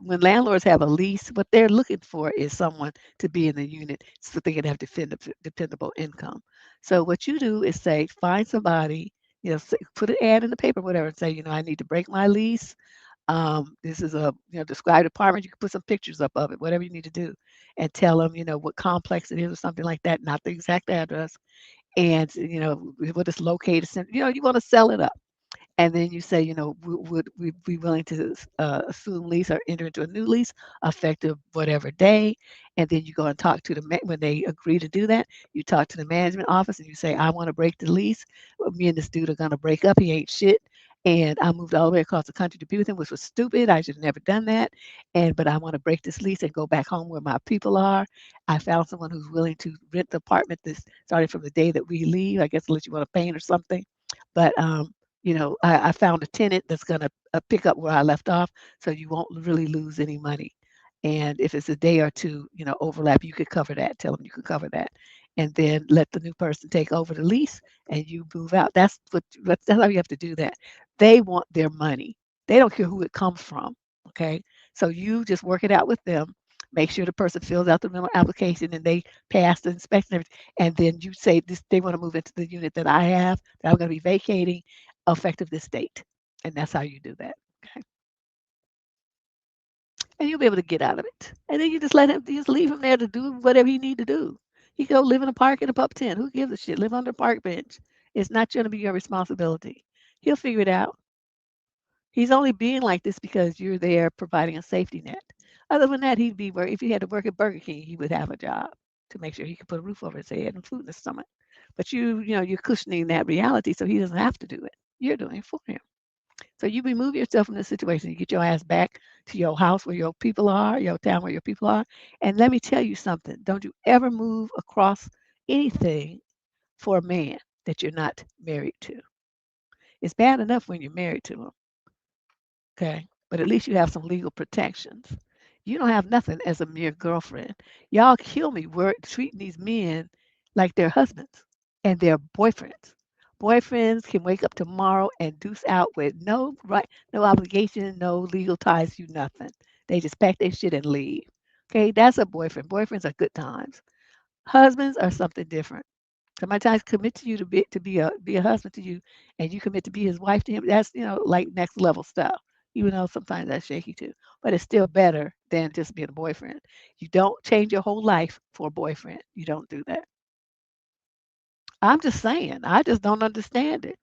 when landlords have a lease, what they're looking for is someone to be in the unit so they can have dependable income. So what you do is say, find somebody, put an ad in the paper, whatever, and say, I need to break my lease. This is a described apartment. You can put some pictures up of it, whatever you need to do, and tell them, what complex it is or something like that, not the exact address, and what it's located. You want to sell it up. And then you say, would we be willing to assume lease or enter into a new lease effective whatever day? And then you go and talk to when they agree to do that, you talk to the management office and you say, I want to break the lease. Me and this dude are going to break up. He ain't shit. And I moved all the way across the country to be with him, which was stupid. I should have never done that. But I want to break this lease and go back home where my people are. I found someone who's willing to rent the apartment this starting from the day that we leave. I guess unless you want to paint or something. But I found a tenant that's going to pick up where I left off, so you won't really lose any money. And if it's a day or two, overlap, you could cover that. Tell them you could cover that, and then let the new person take over the lease, and you move out. That's how you have to do that. They want their money. They don't care who it comes from. Okay, so you just work it out with them. Make sure the person fills out the rental application and they pass the inspection, and then you say this they want to move into the unit that I have that I'm going to be vacating effective this date. And that's how you do that. Okay. And you'll be able to get out of it. And then you just just leave him there to do whatever you need to do. He go live in a park in a pup tent. Who gives a shit? Live under a park bench. It's not going to be your responsibility. He'll figure it out. He's only being like this because you're there providing a safety net. Other than that, he'd be where if he had to work at Burger King, he would have a job to make sure he could put a roof over his head and food in his stomach. But you're cushioning that reality so he doesn't have to do it. You're doing it for him. So you remove yourself from the situation. You get your ass back to your house where your people are, your town where your people are. And let me tell you something. Don't you ever move across anything for a man that you're not married to. It's bad enough when you're married to him, okay? But at least you have some legal protections. You don't have nothing as a mere girlfriend. Y'all kill me. We're treating these men like their husbands and their boyfriends. Boyfriends can wake up tomorrow and deuce out with no right, no obligation, no legal ties to nothing. They just pack their shit and leave. Okay, that's a boyfriend. Boyfriends are good times. Husbands are something different. Somebody tries to commit to you to be a husband to you, and you commit to be his wife to him. That's like next level stuff. Even though sometimes that's shaky too, but it's still better than just being a boyfriend. You don't change your whole life for a boyfriend. You don't do that. I'm just saying. I just don't understand it.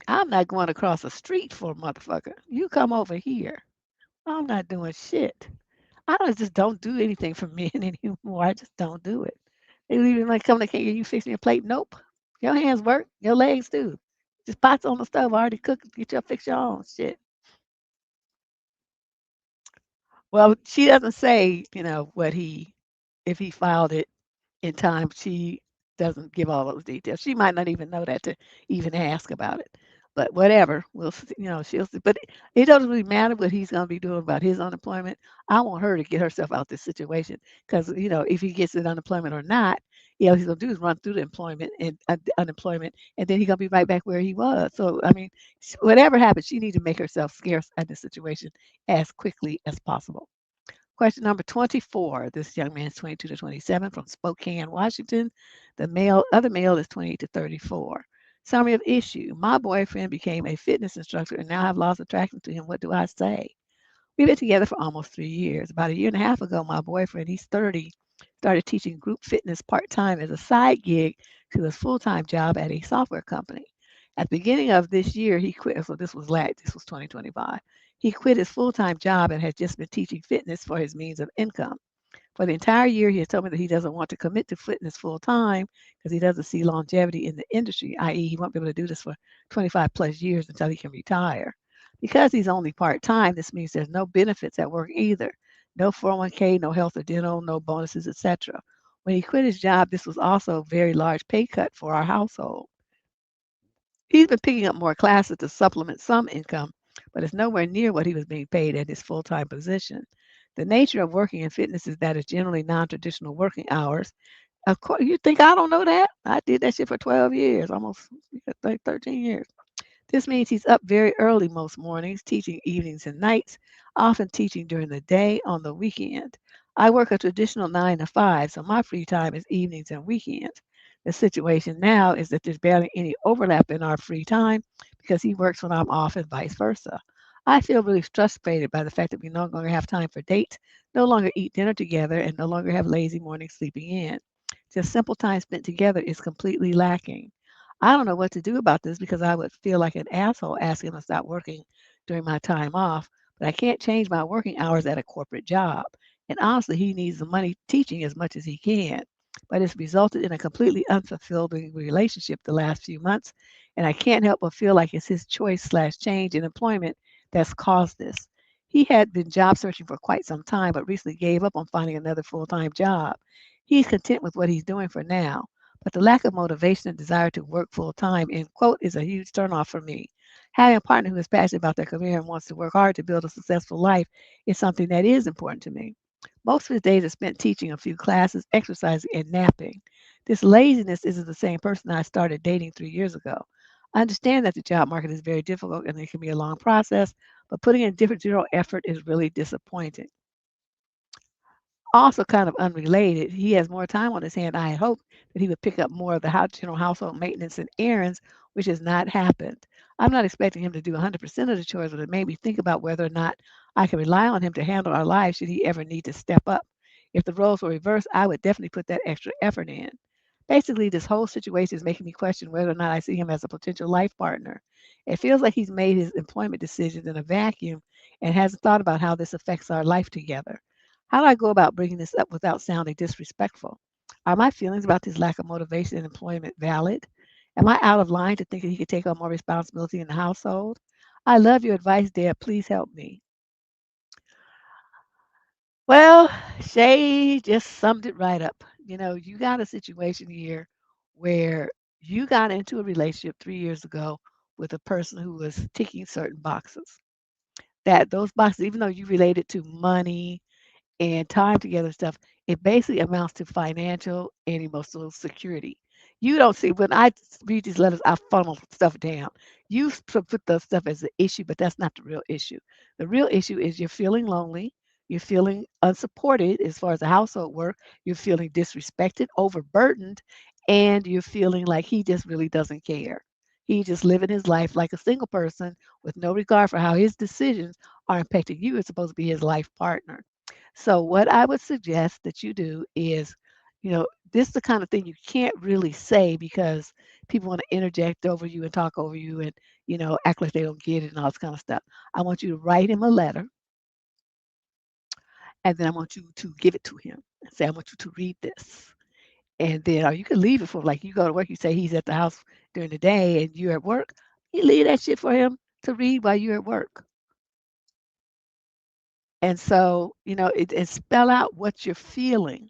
I'm not going across the street for a motherfucker. You come over here. I'm not doing shit. I don't just don't do anything for men anymore. I just don't do it. They even like come to can you fix me a plate? Nope. Your hands work, your legs too. Just pots on the stove already cooked. Get your fix your own shit. Well, she doesn't say, what he if he filed it in time. She doesn't give all those details. She might not even know that to even ask about it. But whatever, we'll see, she'll see. But it doesn't really matter what he's going to be doing about his unemployment. I want her to get herself out this situation because if he gets an unemployment or not, what he's going to do is run through the employment and unemployment, and then he's going to be right back where he was. So I mean, whatever happens, she needs to make herself scarce at the situation as quickly as possible. Question number 24. This young man is 22 to 27 from Spokane, Washington. Other male is 28 to 34. Summary of issue. My boyfriend became a fitness instructor and now I've lost attraction to him. What do I say? We've been together for almost 3 years. About a year and a half ago, my boyfriend, he's 30, started teaching group fitness part-time as a side gig to his full-time job at a software company. At the beginning of this year, he quit. So this was 2025. He quit his full-time job and has just been teaching fitness for his means of income. For the entire year, he has told me that he doesn't want to commit to fitness full time because he doesn't see longevity in the industry, i.e., he won't be able to do this for 25 plus years until he can retire. Because he's only part time, this means there's no benefits at work either. No 401k, no health or dental, no bonuses, etc. When he quit his job, this was also a very large pay cut for our household. He's been picking up more classes to supplement some income, but it's nowhere near what he was being paid at his full time position. The nature of working in fitness is that it's generally non traditional working hours. Of course, you think I don't know that? I did that shit for 12 years, almost like 13 years. This means he's up very early most mornings, teaching evenings and nights, often teaching during the day on the weekend. I work a traditional 9 to 5, so my free time is evenings and weekends. The situation now is that there's barely any overlap in our free time because he works when I'm off and vice versa. I feel really frustrated by the fact that we no longer have time for dates, no longer eat dinner together, and no longer have lazy mornings sleeping in. Just simple time spent together is completely lacking. I don't know what to do about this because I would feel like an asshole asking him to stop working during my time off, but I can't change my working hours at a corporate job. And honestly, he needs the money teaching as much as he can. But it's resulted in a completely unfulfilling relationship the last few months, and I can't help but feel like it's his choice slash change in employment that's caused this. He had been job searching for quite some time, but recently gave up on finding another full time job. He's content with what he's doing for now. But the lack of motivation and desire to work full time, end quote, is a huge turnoff for me. Having a partner who is passionate about their career and wants to work hard to build a successful life is something that is important to me. Most of his days are spent teaching a few classes, exercising, and napping. This laziness isn't the same person I started dating 3 years ago. I understand that the job market is very difficult and it can be a long process, but putting in different zero effort is really disappointing. Also kind of unrelated, he has more time on his hand. I had hoped that he would pick up more of the general household maintenance and errands, which has not happened. I'm not expecting him to do 100% of the chores, but it made me think about whether or not I can rely on him to handle our lives should he ever need to step up. If the roles were reversed, I would definitely put that extra effort in. Basically, this whole situation is making me question whether or not I see him as a potential life partner. It feels like he's made his employment decisions in a vacuum and hasn't thought about how this affects our life together. How do I go about bringing this up without sounding disrespectful? Are my feelings about this lack of motivation in employment valid? Am I out of line to think that he could take on more responsibility in the household? I love your advice, Deb. Please help me. Well, Shay just summed it right up. You got a situation here where you got into a relationship 3 years ago with a person who was ticking certain boxes. That those boxes, even though you related to money and time together and stuff, it basically amounts to financial and emotional security. You don't see when I read these letters, I funnel stuff down. You put the stuff as an issue, but that's not the real issue. The real issue is you're feeling lonely, you're feeling unsupported as far as the household work, you're feeling disrespected, overburdened, and you're feeling like he just really doesn't care. He just living his life like a single person with no regard for how his decisions are impacting you. It's supposed to be his life partner. So what I would suggest that you do is, this is the kind of thing you can't really say because people want to interject over you and talk over you and, act like they don't get it and all this kind of stuff. I want you to write him a letter and then I want you to give it to him and say, I want you to read this. And then, or you can leave it for like you go to work, you say he's at the house during the day and you're at work. You leave that shit for him to read while you're at work. And so, and spell out what you're feeling.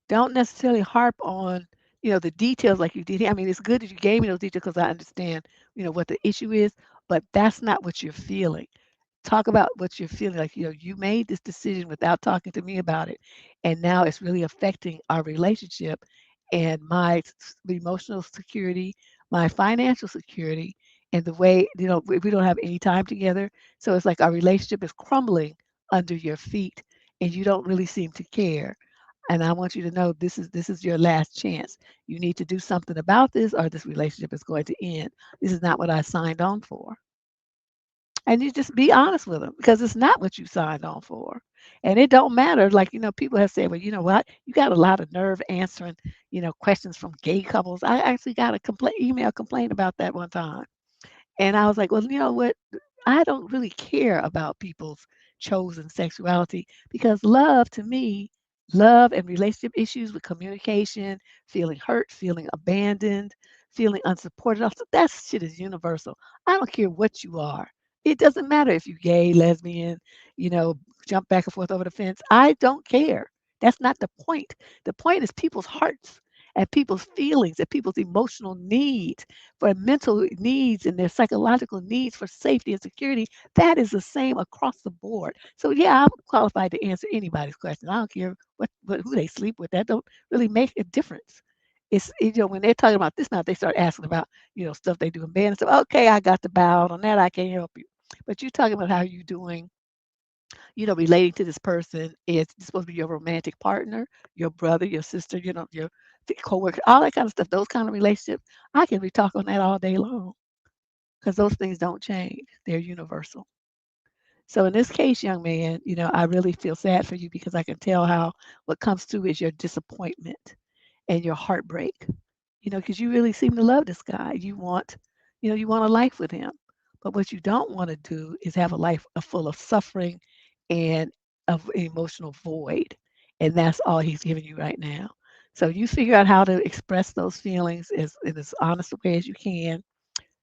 Don't necessarily harp on, the details like you did here. I mean, it's good that you gave me those details because I understand, what the issue is, but that's not what you're feeling. Talk about what you're feeling like, you made this decision without talking to me about it. And now it's really affecting our relationship and my emotional security, my financial security, and the way, we don't have any time together. So it's like our relationship is crumbling under your feet and you don't really seem to care. And I want you to know this is your last chance. You need to do something about this or this relationship is going to end. This is not what I signed on for. And you just be honest with them because it's not what you signed on for. And it don't matter. Like, people have said, well, you know what? You got a lot of nerve answering, questions from gay couples. I actually got a email complaint about that one time. And I was like, well, you know what? I don't really care about people's chosen sexuality because love to me, love and relationship issues with communication, feeling hurt, feeling abandoned, feeling unsupported, that shit is universal. I don't care what you are. It doesn't matter if you're gay, lesbian, you know, jump back and forth over the fence. I don't care. That's not the point. The point is people's hearts and people's feelings and people's emotional needs for mental needs and their psychological needs for safety and security, that is the same across the board. So yeah, I'm qualified to answer anybody's question. I don't care who they sleep with. That don't really make a difference. It's when they're talking about this now, they start asking about stuff they do in bed and stuff. Okay, I got the bow on that. I can't help you. But you're talking about how you're doing, relating to this person is supposed to be your romantic partner, your brother, your sister, your coworker, all that kind of stuff. Those kind of relationships, I can be talking on that all day long because those things don't change. They're universal. So in this case, young man, I really feel sad for you because I can tell how what comes through is your disappointment and your heartbreak. Because you really seem to love this guy. You want a life with him. But what you don't want to do is have a life full of suffering and of emotional void. And that's all he's giving you right now. So you figure out how to express those feelings in as honest a way as you can.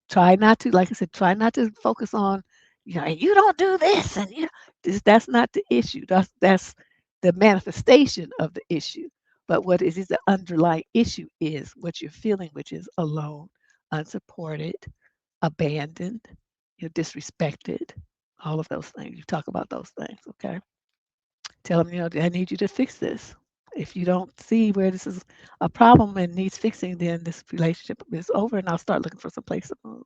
Try not to, like I said, try not to focus on, and you don't do this, and that's not the issue. That's the manifestation of the issue. But what is the underlying issue is what you're feeling, which is alone, unsupported, abandoned, disrespected, all of those things. You talk about those things, okay? Tell them, I need you to fix this. If you don't see where this is a problem and needs fixing, then this relationship is over, and I'll start looking for some place to move.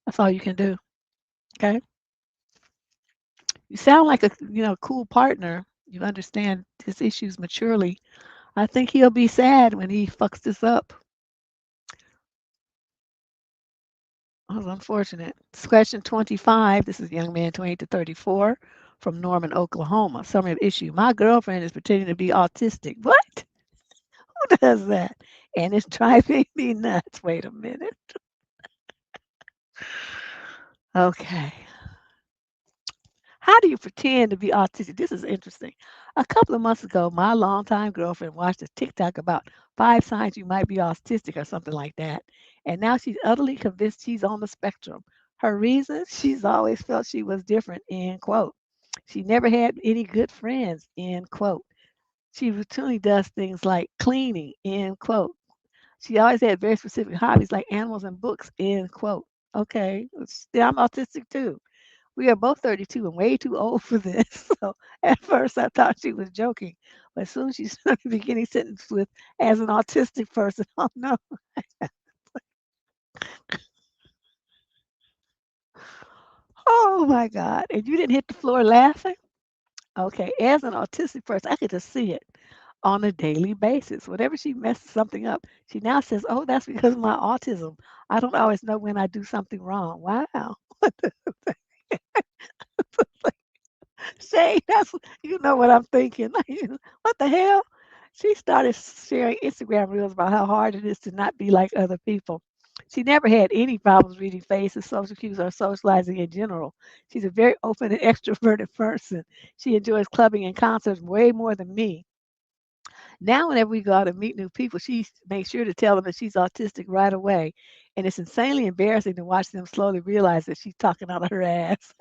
That's all you can do. Okay. You sound like a cool partner. You understand his issues maturely. I think he'll be sad when he fucks this up. That was unfortunate. Question 25. This is young man 28 to 34 from Norman, Oklahoma. Summary of issue. My girlfriend is pretending to be autistic. What? Who does that? And it's driving me nuts. Wait a minute. Okay. How do you pretend to be autistic? This is interesting. A couple of months ago, my longtime girlfriend watched a TikTok about 5 signs you might be autistic or something like that. And now she's utterly convinced she's on the spectrum. Her reason? She's always felt she was different, end quote. She never had any good friends, end quote. She routinely does things like cleaning, end quote. She always had very specific hobbies like animals and books, end quote. Okay, yeah, I'm autistic too. We are both 32 and way too old for this. So at first I thought she was joking, but soon she started the beginning sentence with, as an autistic person. Oh no. Oh my God. And you didn't hit the floor laughing? Okay. As an autistic person, I could just see it on a daily basis. Whenever she messes something up, she now says, oh, that's because of my autism. I don't always know when I do something wrong. Wow. Shay, that's you know what I'm thinking. What the hell? She started sharing Instagram reels about how hard it is to not be like other people. She never had any problems reading faces, social cues, or socializing in general. She's a very open and extroverted person. She enjoys clubbing and concerts way more than me. Now, whenever we go out and meet new people, she makes sure to tell them that she's autistic right away. And it's insanely embarrassing to watch them slowly realize that she's talking out of her ass.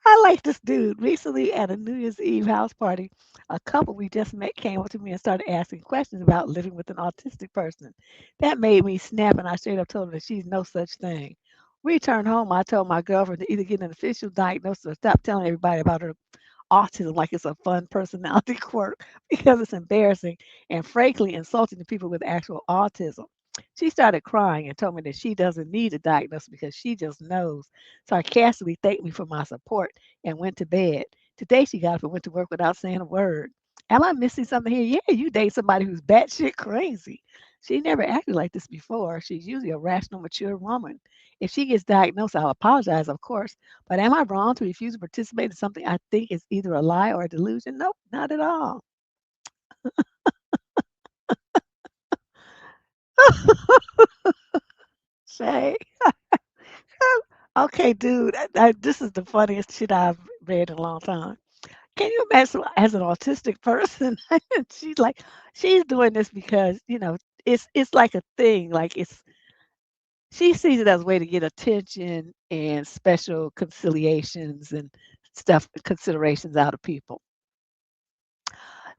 I like this dude. Recently at a New Year's Eve house party, a couple we just met came up to me and started asking questions about living with an autistic person. That made me snap, and I straight up told her that she's no such thing. We returned home. I told my girlfriend to either get an official diagnosis or stop telling everybody about her autism like it's a fun personality quirk because it's embarrassing and frankly insulting to people with actual autism. She started crying and told me that she doesn't need a diagnosis because she just knows. Sarcastically thanked me for my support and went to bed. Today she got up and went to work without saying a word. Am I missing something here? Yeah, you date somebody who's batshit crazy. She never acted like this before. She's usually a rational, mature woman. If she gets diagnosed, I'll apologize, of course. But am I wrong to refuse to participate in something I think is either a lie or a delusion? Nope, not at all. Shay. Okay, dude, this is the funniest shit I've read in a long time. Can you imagine as an autistic person? she's like, she's doing this because it's like a thing. Like she sees it as a way to get attention and special conciliations and stuff considerations out of people.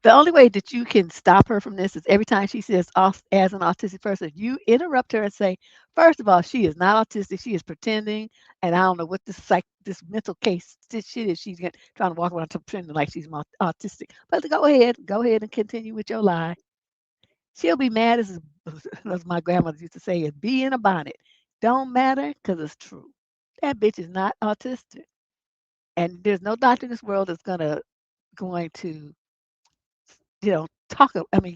The only way that you can stop her from this is every time she says as an autistic person, you interrupt her and say, first of all, she is not autistic. She is pretending. And I don't know what this mental case this shit is. Trying to walk around pretending like she's autistic. But go ahead and continue with your lie. She'll be mad as my grandmother used to say, is bee in a bonnet. Don't matter because it's true. That bitch is not autistic. And there's no doctor in this world that's going to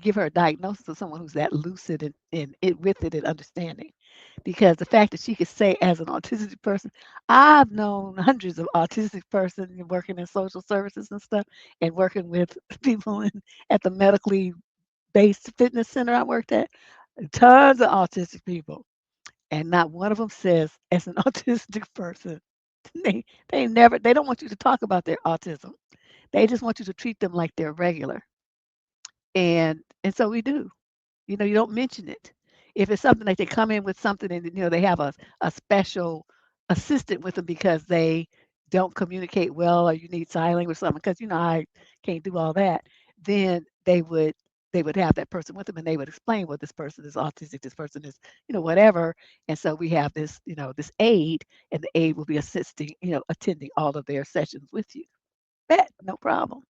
give her a diagnosis of someone who's that lucid and it with it and understanding. Because the fact that she could say as an autistic person, I've known hundreds of autistic persons working in social services and stuff and working with people at the medically based fitness center I worked at, tons of autistic people. And not one of them says as an autistic person. They don't want you to talk about their autism. They just want you to treat them like they're regular. And so we do. You don't mention it. If it's something like they come in with something and they have a special assistant with them because they don't communicate well or you need sign language or something because I can't do all that, then they would have that person with them and they would explain, well, this person is autistic, this person is whatever. And so we have this aide, and the aide will be assisting, attending all of their sessions with you. Bet, no problem.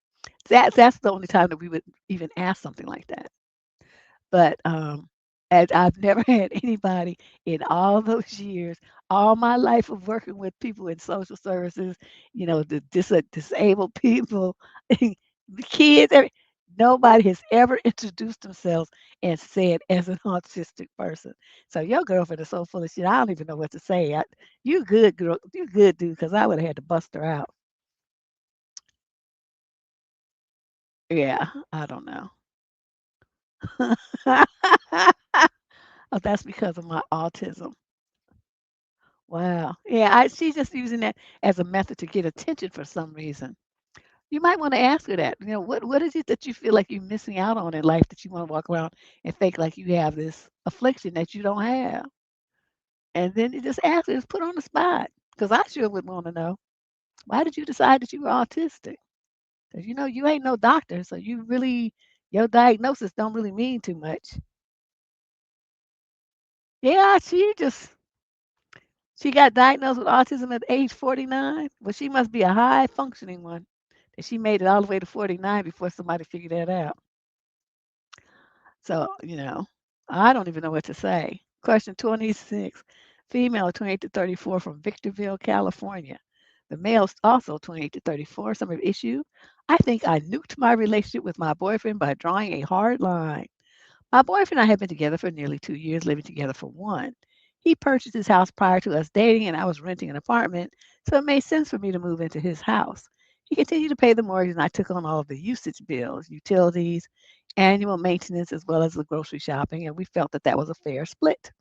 That's the only time that we would even ask something like that. But as I've never had anybody in all those years, all my life of working with people in social services, the disabled people, the kids, nobody has ever introduced themselves and said as an autistic person. So your girlfriend is so full of shit. I don't even know what to say. You good girl, you good dude, because I would have had to bust her out. Yeah, I don't know. Oh, that's because of my autism. Wow. Yeah, she's just using that as a method to get attention for some reason. You might want to ask her that. What is it that you feel like you're missing out on in life that you want to walk around and fake like you have this affliction that you don't have? And then you just ask her, just put her on the spot. Because I sure would want to know. Why did you decide that you were autistic? Because you ain't no doctor, so your diagnosis don't really mean too much. Yeah, she just She got diagnosed with autism at age 49. Well, she must be a high functioning one. And she made it all the way to 49 before somebody figured that out. So, I don't even know what to say. Question 26. Female 28 to 34 from Victorville, California. The male's also 28 to 34. Some of the issue. I think I nuked my relationship with my boyfriend by drawing a hard line. My boyfriend and I have been together for nearly 2 years, living together for one. He purchased his house prior to us dating, and I was renting an apartment, so it made sense for me to move into his house. He continued to pay the mortgage, and I took on all of the usage bills, utilities, annual maintenance, as well as the grocery shopping, and we felt that that was a fair split.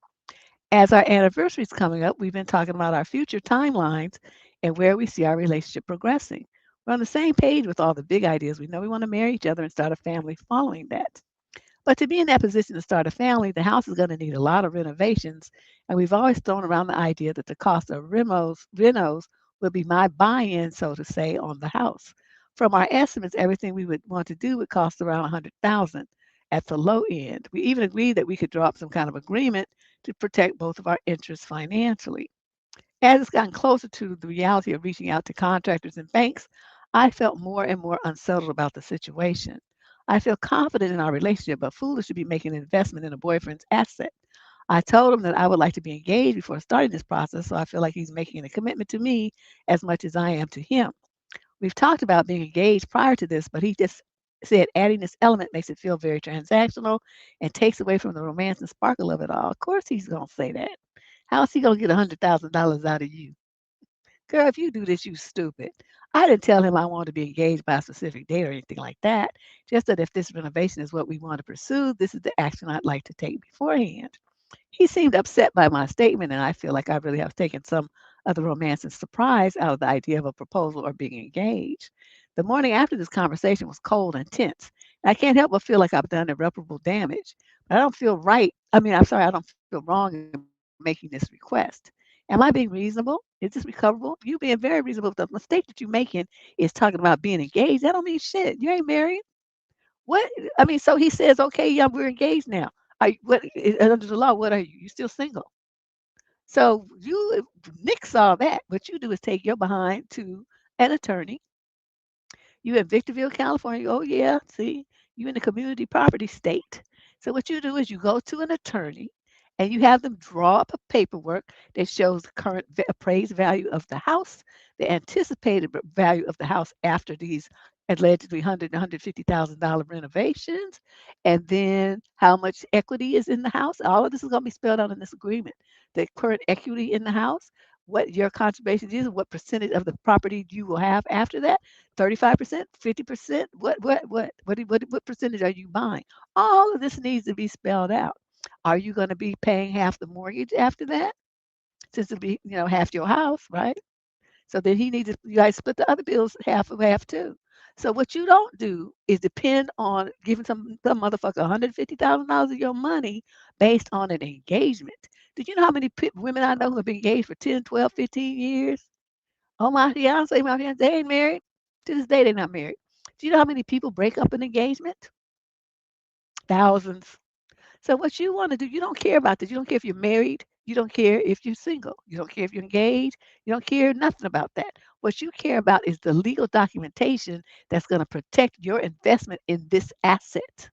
As our anniversary is coming up, we've been talking about our future timelines and where we see our relationship progressing. We're on the same page with all the big ideas. We know we want to marry each other and start a family following that. But to be in that position to start a family, the house is going to need a lot of renovations. And we've always thrown around the idea that the cost of renos would be my buy-in, so to say, on the house. From our estimates, everything we would want to do would cost around 100,000 at the low end. We even agreed that we could draw up some kind of agreement to protect both of our interests financially. As it's gotten closer to the reality of reaching out to contractors and banks, I felt more and more unsettled about the situation. I feel confident in our relationship, but foolish to be making an investment in a boyfriend's asset. I told him that I would like to be engaged before starting this process, so I feel like he's making a commitment to me as much as I am to him. We've talked about being engaged prior to this, but he just said adding this element makes it feel very transactional and takes away from the romance and sparkle of it all. Of course, he's going to say that. How's he going to get $100,000 out of you? Girl, if you do this, you stupid. I didn't tell him I wanted to be engaged by a specific date or anything like that. Just that if this renovation is what we want to pursue, this is the action I'd like to take beforehand. He seemed upset by my statement, and I feel like I really have taken some of the romance and surprise out of the idea of a proposal or being engaged. The morning after this conversation was cold and tense. I can't help but feel like I've done irreparable damage. But I don't feel right. I mean, I'm sorry, I don't feel wrong in making this request. Am I being reasonable? Is this recoverable? You being very reasonable. The mistake that you're making is talking about being engaged. That don't mean shit. You ain't married. What? I mean, so he says, okay, yeah, we're engaged now. Are you, what under the law? What are you? You still single? So you nix all that. What you do is take your behind to an attorney. You in Victorville, California. Oh yeah, see, you in the community property state. So what you do is you go to an attorney and you have them draw up a paperwork that shows the current appraised value of the house, the anticipated value of the house after these allegedly 100 and $150,000 renovations, and then how much equity is in the house. All of this is going to be spelled out in this agreement. The current equity in the house, what your contribution is, what percentage of the property you will have after that. 35%, 50%, what percentage are you buying? All of this needs to be spelled out. Are you going to be paying half the mortgage after that? Since it'll be, half your house, right? So then he needs to, you guys split the other bills half of half too. So what you don't do is depend on giving some motherfucker $150,000 of your money based on an engagement. Did you know how many women I know who have been engaged for 10, 12, 15 years? Oh, my fiance, they ain't married. To this day, they're not married. Do you know how many people break up an engagement? Thousands. So what you want to do, you don't care about this. You don't care if you're married. You don't care if you're single. You don't care if you're engaged. You don't care nothing about that. What you care about is the legal documentation that's going to protect your investment in this asset.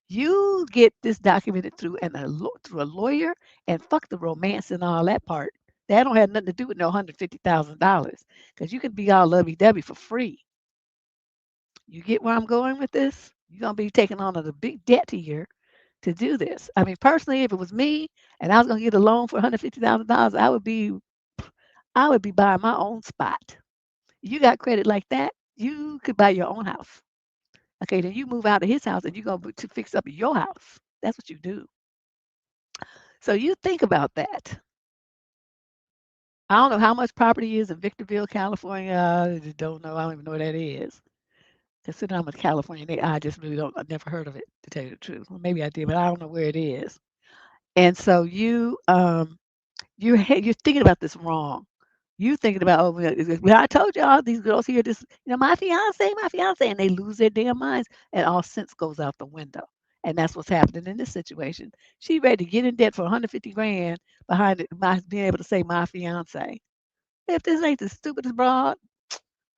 You get this documented through a lawyer and fuck the romance and all that part. That don't have nothing to do with no $150,000 because you can be all lovey-dovey for free. You get where I'm going with this? You're gonna be taking on a big debt here to do this. I mean, personally, if it was me and I was gonna get a loan for $150,000, I would be buying my own spot. You got credit like that, you could buy your own house. Okay, then you move out of his house and you go to fix up your house. That's what you do. So you think about that. I don't know how much property is in Victorville, California. I just don't know. I don't even know where that is. Considering I'm a California native, I just really don't. I've never heard of it, to tell you the truth. Well, maybe I did, but I don't know where it is. And so you're thinking about this wrong. You thinking about, oh, well, I told y'all these girls here, my fiance, and they lose their damn minds, and all sense goes out the window. And that's what's happening in this situation. She ready to get in debt for 150 grand behind it, my being able to say my fiance. If this ain't the stupidest broad,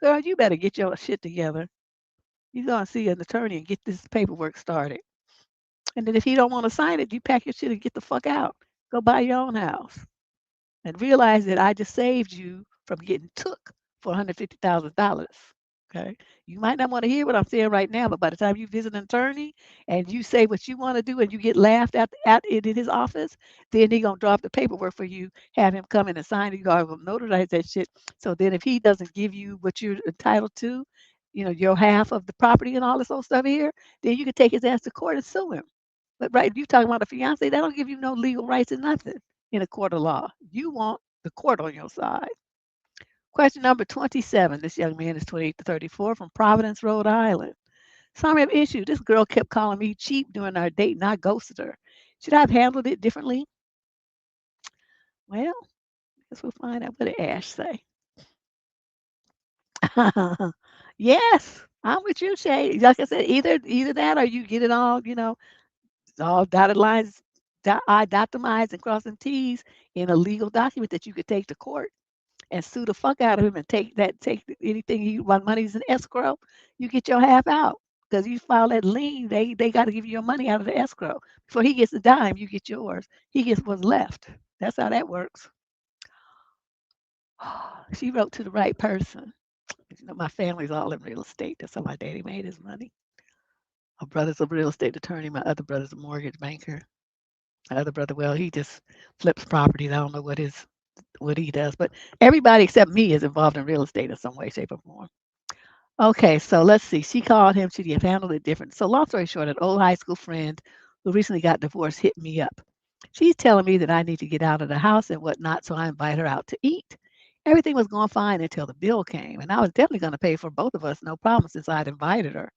girl, you better get your shit together. You gonna see an attorney and get this paperwork started. And then if he don't want to sign it, you pack your shit and get the fuck out. Go buy your own house. And realize that I just saved you from getting took for $150,000. Okay. You might not want to hear what I'm saying right now, but by the time you visit an attorney and you say what you want to do and you get laughed at in his office, then he gonna draw up the paperwork for you, have him come in and sign it, you gotta notarize that shit. So then if he doesn't give you what you're entitled to, your half of the property and all this old stuff here, then you can take his ass to court and sue him. But right, you talking about a fiance, they don't give you no legal rights or nothing in a court of law. You want the court on your side. Question number 27. This young man is 28 to 34 from Providence, Rhode Island. Summary of issue. This girl kept calling me cheap during our date and I ghosted her. Should I have handled it differently? Well, I guess we'll find out what did Ash say. Yes, I'm with you, Shay. Like I said, either that or you get it all, all dotted lines, dot them I's and cross them T's in a legal document that you could take to court and sue the fuck out of him and take anything he want money's in escrow, you get your half out. Because you file that lien, they got to give you your money out of the escrow. Before he gets a dime, you get yours. He gets what's left. That's how that works. She wrote to the right person. My family's all in real estate. That's how my daddy made his money. My brother's a real estate attorney. My other brother's a mortgage banker. My other brother, well, he just flips properties. I don't know what he does, but everybody except me is involved in real estate in some way, shape, or form. Okay, so let's see. She called him. Should he have handled it different? So long story short, an old high school friend who recently got divorced hit me up. She's telling me that I need to get out of the house and whatnot, so I invite her out to eat. Everything was going fine until the bill came, and I was definitely going to pay for both of us, no problem, since I'd invited her.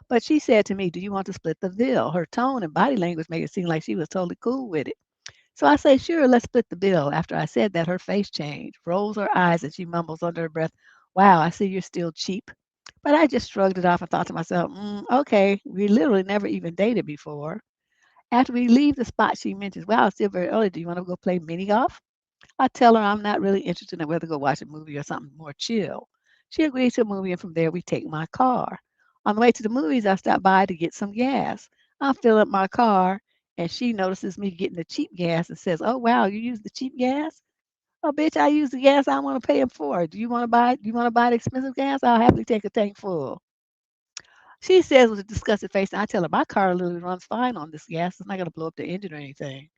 But she said to me, "Do you want to split the bill?" Her tone and body language made it seem like she was totally cool with it. So I say, "Sure, let's split the bill." After I said that, her face changed, rolls her eyes, and she mumbles under her breath, "Wow, I see you're still cheap." But I just shrugged it off and thought to myself, okay, we literally never even dated before. After we leave the spot, she mentions, "Wow, it's still very early. Do you want to go play mini golf?" I tell her I'm not really interested in whether to go watch a movie or something more chill. She agrees to a movie, and from there, we take my car. On the way to the movies, I stop by to get some gas. I fill up my car, and she notices me getting the cheap gas and says, "Oh, wow, you use the cheap gas?" "Oh, bitch, I use the gas I want to pay him for. Do you want to buy the expensive gas? I'll happily take a tank full." She says with a disgusted face, and I tell her my car literally runs fine on this gas. It's not going to blow up the engine or anything.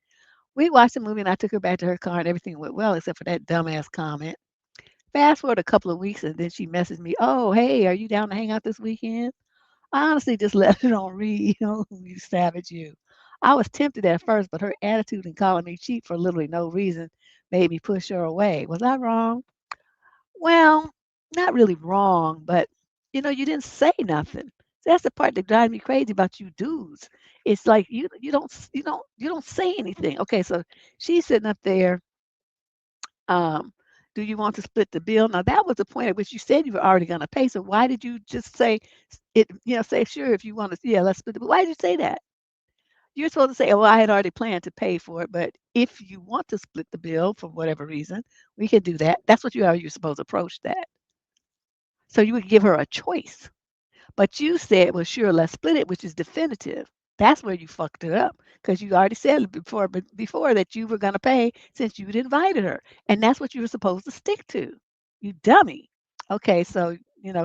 We watched the movie, and I took her back to her car, and everything went well except for that dumbass comment. Fast forward a couple of weeks, and then she messaged me, "Oh, hey, are you down to hang out this weekend?" I honestly just let it on read. You savage, you. I was tempted at first, but her attitude in calling me cheap for literally no reason made me push her away. Was I wrong? Well, not really wrong, but you didn't say nothing. That's the part that drives me crazy about you dudes. It's like you don't say anything. Okay, so she's sitting up there. Um, do you want to split the bill? Now that was the point at which you said you were already going to pay. So why did you just say it? Say sure if you want to. Yeah, let's split the bill. Why did you say that? You're supposed to say, "Oh, I had already planned to pay for it, but if you want to split the bill for whatever reason, we can do that." That's what you're supposed to approach that. So you would give her a choice. But you said, "Well, sure, let's split it," which is definitive. That's where you fucked it up because you already said it before that you were going to pay since you'd invited her. And that's what you were supposed to stick to. You dummy. Okay, so,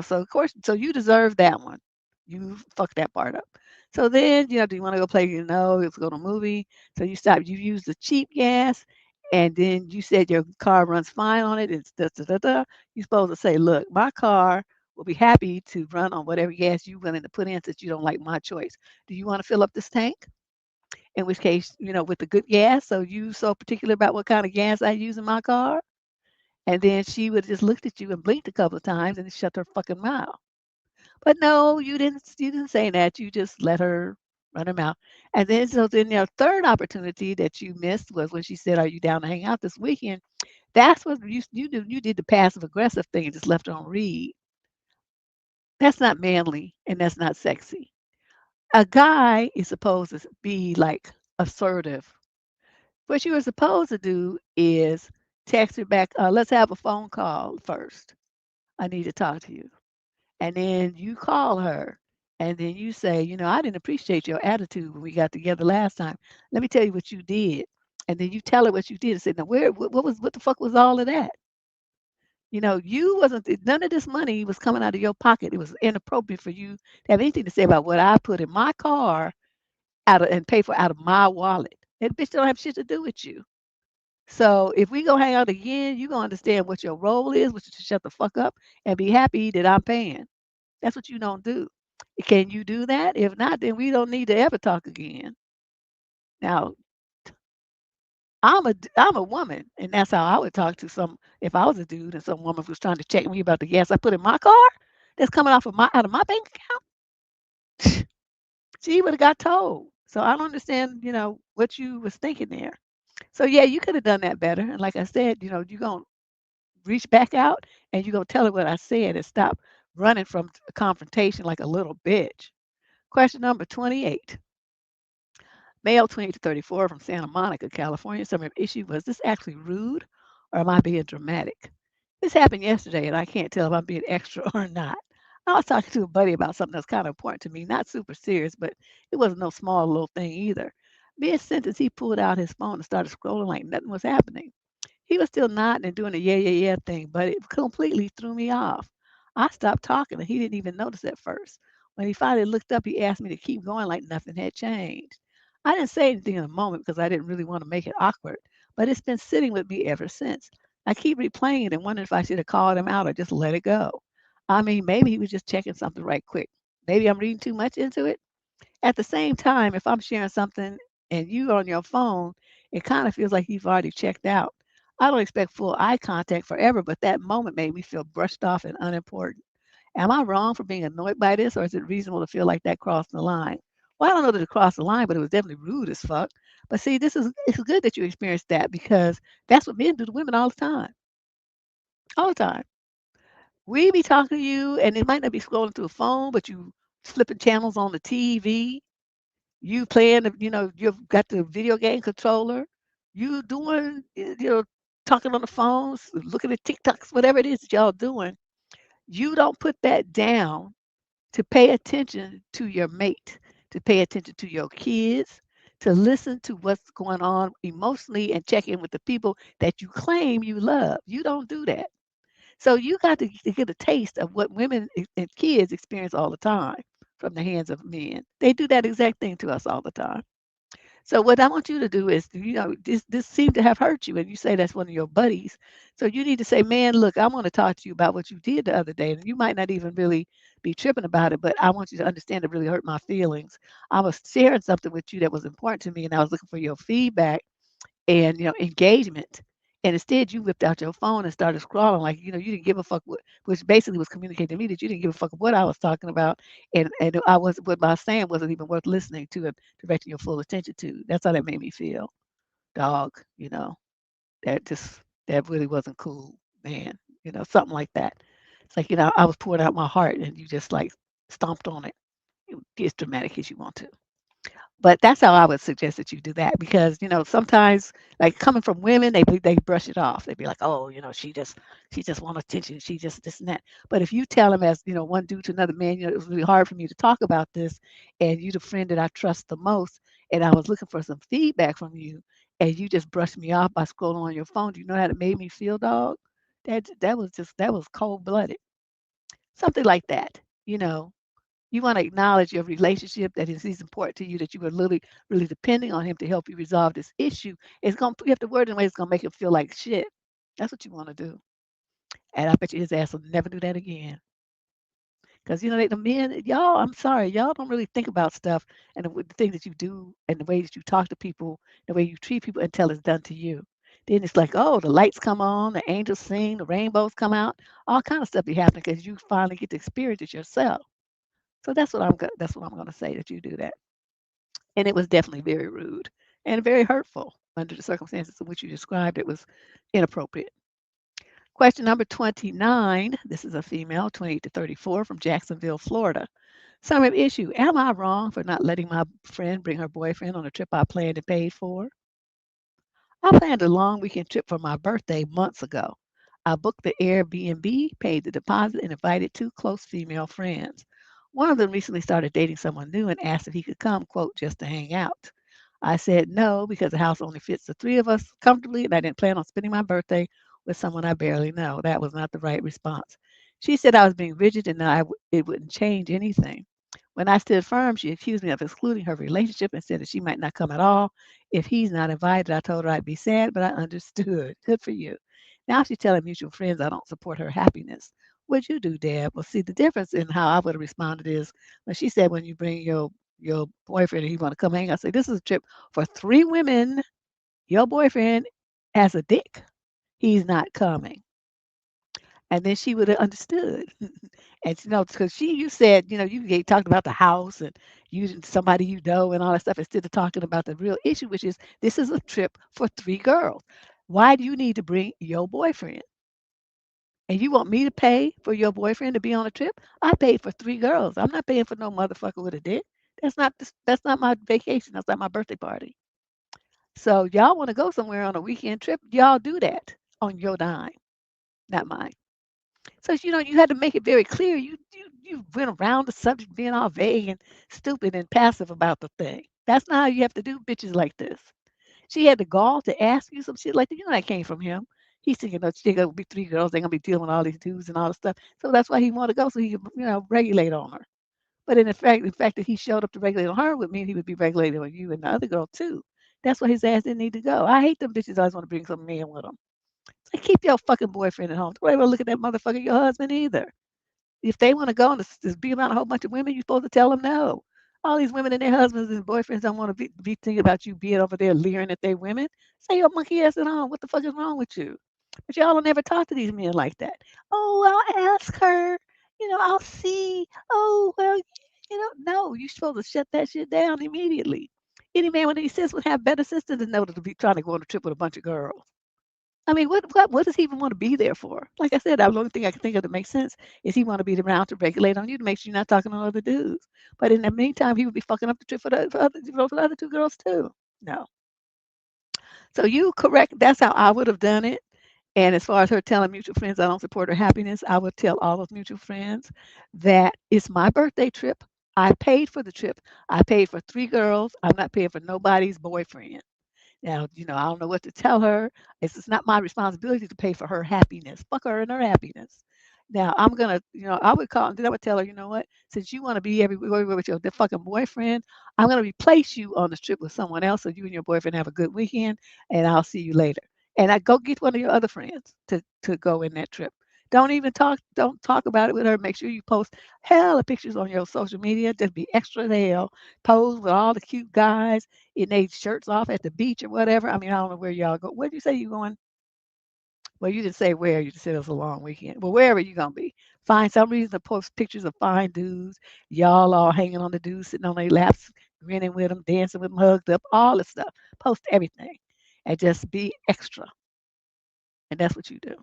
so of course, so you deserve that one. You fucked that part up. So then, do you want to go play? Let's go to a movie. So you use the cheap gas. And then you said your car runs fine on it. It's da da da da. You're supposed to say, "Look, my car will be happy to run on whatever gas you're willing to put in since you don't like my choice. Do you want to fill up this tank?" In which case, with the good gas. So you so particular about what kind of gas I use in my car? And then she would have just looked at you and blinked a couple of times and shut her fucking mouth. But no, you didn't say that. You just let her run her mouth. And then your third opportunity that you missed was when she said, "Are you down to hang out this weekend?" That's what you did the passive aggressive thing and just left her on read. That's not manly and that's not sexy. A guy is supposed to be like assertive. What you were supposed to do is text her back, let's have a phone call first. I need to talk to you. And then you call her and then you say, I didn't appreciate your attitude when we got together last time. Let me tell you what you did. And then you tell her what you did and say, now what the fuck was all of that? You wasn't none of this money was coming out of your pocket. It was inappropriate for you to have anything to say about what I put in my car out of and pay for out of my wallet. That bitch don't have shit to do with you. So if we go hang out again, you gonna understand what your role is, which is to shut the fuck up and be happy that I'm paying. That's what you don't do. Can you do that? If not, then we don't need to ever talk again. Now, I'm a woman, and that's how I would talk to some if I was a dude and some woman was trying to check me about the gas I put in my car that's coming off of my out of my bank account. She would have got told. So I don't understand, what you was thinking there. So yeah, you could have done that better. And like I said, you're gonna reach back out and you're gonna tell her what I said and stop running from a confrontation like a little bitch. Question number 28. Male 20 to 34 from Santa Monica, California. Summary issue was this actually rude or am I being dramatic? This happened yesterday and I can't tell if I'm being extra or not. I was talking to a buddy about something that's kind of important to me, not super serious, but it wasn't no small little thing either. Mid sentence, he pulled out his phone and started scrolling like nothing was happening. He was still nodding and doing the yeah, yeah, yeah thing, but it completely threw me off. I stopped talking and he didn't even notice at first. When he finally looked up, he asked me to keep going like nothing had changed. I didn't say anything in the moment because I didn't really want to make it awkward, but it's been sitting with me ever since. I keep replaying it and wondering if I should have called him out or just let it go. I mean, maybe he was just checking something right quick. Maybe I'm reading too much into it. At the same time, if I'm sharing something and you on your phone, it kind of feels like you've already checked out. I don't expect full eye contact forever, but that moment made me feel brushed off and unimportant. Am I wrong for being annoyed by this, or is it reasonable to feel like that crossed the line? Well, I don't know that it crossed the line, but it was definitely rude as fuck. But see, it's good that you experienced that because that's what men do to women all the time. All the time. We be talking to you, and it might not be scrolling through a phone, but you flipping channels on the TV. You playing, you've got the video game controller. You doing, talking on the phones, looking at TikToks, whatever it is that y'all doing. You don't put that down to pay attention to your mate, to pay attention to your kids, to listen to what's going on emotionally and check in with the people that you claim you love. You don't do that. So you got to get a taste of what women and kids experience all the time from the hands of men. They do that exact thing to us all the time. So what I want you to do is, this seemed to have hurt you, and you say that's one of your buddies. So you need to say, man, look, I want to talk to you about what you did the other day, and you might not even really be tripping about it, but I want you to understand it really hurt my feelings. I was sharing something with you that was important to me, and I was looking for your feedback and engagement. And instead, you whipped out your phone and started scrolling like you didn't give a fuck what, which basically was communicating to me that you didn't give a fuck what I was talking about, and I was what I was saying wasn't even worth listening to and directing your full attention to. That's how that made me feel, dog. That just that really wasn't cool, man. Something like that. It's like I was pouring out my heart and you just like stomped on it. Be as dramatic as you want to. But that's how I would suggest that you do that because sometimes like coming from women they brush it off. They'd be like, oh, she just want attention. She just this and that. But if you tell them as one dude to another man, it was really hard for me to talk about this, and you the friend that I trust the most, and I was looking for some feedback from you, and you just brushed me off by scrolling on your phone. Do you know how it made me feel, dog? That was cold blooded. Something like that. You want to acknowledge your relationship that is important to you, that you were really, really depending on him to help you resolve this issue. You have to word it in a way it's gonna make him feel like shit. That's what you want to do. And I bet you his ass will never do that again. Because the men, y'all, I'm sorry, y'all don't really think about stuff and the things that you do and the way that you talk to people, the way you treat people until it's done to you. Then it's like, oh, the lights come on, the angels sing, the rainbows come out, all kind of stuff be happening because you finally get to experience it yourself. So that's what I'm gonna say that you do that. And it was definitely very rude and very hurtful under the circumstances in which you described. It was inappropriate. Question number 29. This is a female, 28 to 34 from Jacksonville, Florida. Summary of issue. Am I wrong for not letting my friend bring her boyfriend on a trip I planned and paid for? I planned a long weekend trip for my birthday months ago. I booked the Airbnb, paid the deposit, and invited two close female friends. One of them recently started dating someone new and asked if he could come, quote, just to hang out. I said no because the house only fits the three of us comfortably, and I didn't plan on spending my birthday with someone I barely know. That was not the right response. She said I was being rigid and that it wouldn't change anything. When I stood firm, she accused me of excluding her relationship and said that she might not come at all if he's not invited. I told her I'd be sad, but I understood. Good for you. Now she's telling mutual friends I don't support her happiness. What'd you do, Deb? Well, see, the difference in how I would have responded is when she said when you bring your boyfriend and he want to come hang, I say this is a trip for three women. Your boyfriend has a dick. He's not coming. And then she would have understood. And because you said, talked about the house and using somebody you know and all that stuff instead of talking about the real issue, which is this is a trip for three girls. Why do you need to bring your boyfriend? And you want me to pay for your boyfriend to be on a trip? I paid for three girls. I'm not paying for no motherfucker with a dick. That's not my vacation. That's not my birthday party. So y'all want to go somewhere on a weekend trip? Y'all do that on your dime, not mine. So you had to make it very clear. You went around the subject being all vague and stupid and passive about the thing. That's not how you have to do bitches like this. She had the gall to ask you some shit like that. You know that came from him. He's thinking that she gonna be three girls, they're gonna be dealing with all these dudes and all this stuff. So that's why he wanted to go so he could, regulate on her. But in fact that he showed up to regulate on her would mean he would be regulating on you and the other girl too. That's why his ass didn't need to go. I hate them bitches always want to bring some man with them. Like, keep your fucking boyfriend at home. Don't ever look at that motherfucker, your husband either. If they want to go and just be around a whole bunch of women, you're supposed to tell them no. All these women and their husbands and boyfriends don't want to be thinking about you being over there leering at their women. Say your monkey ass at home. What the fuck is wrong with you? But y'all don't ever talk to these men like that. Oh, I'll ask her. I'll see. Oh, well, no, you're supposed to shut that shit down immediately. Any man with any sense would have better sense than to know to be trying to go on a trip with a bunch of girls. I mean, what does he even want to be there for? Like I said, the only thing I can think of that makes sense is he want to be around to regulate on you to make sure you're not talking to other dudes. But in the meantime, he would be fucking up the trip for the other two girls too. No. So you correct. That's how I would have done it. And as far as her telling mutual friends I don't support her happiness, I would tell all those mutual friends that it's my birthday trip. I paid for the trip. I paid for three girls. I'm not paying for nobody's boyfriend. Now, I don't know what to tell her. It's not my responsibility to pay for her happiness. Fuck her and her happiness. Now, I'm gonna, I would call and then I would tell her, you know what? Since you want to be everywhere with your the fucking boyfriend, I'm gonna replace you on the trip with someone else, so you and your boyfriend have a good weekend, and I'll see you later. And I go get one of your other friends to go in that trip. Don't talk about it with her. Make sure you post hella pictures on your social media. Just be extra as hell. Pose with all the cute guys in their shirts off at the beach or whatever. I mean, I don't know where y'all go. Where'd you say you going? Well, you didn't say where. You just said it was a long weekend. Well, wherever you gonna be, find some reason to post pictures of fine dudes. Y'all all hanging on the dudes, sitting on their laps, grinning with them, dancing with them, hugged up, all the stuff. Post everything, and just be extra. And that's what you do.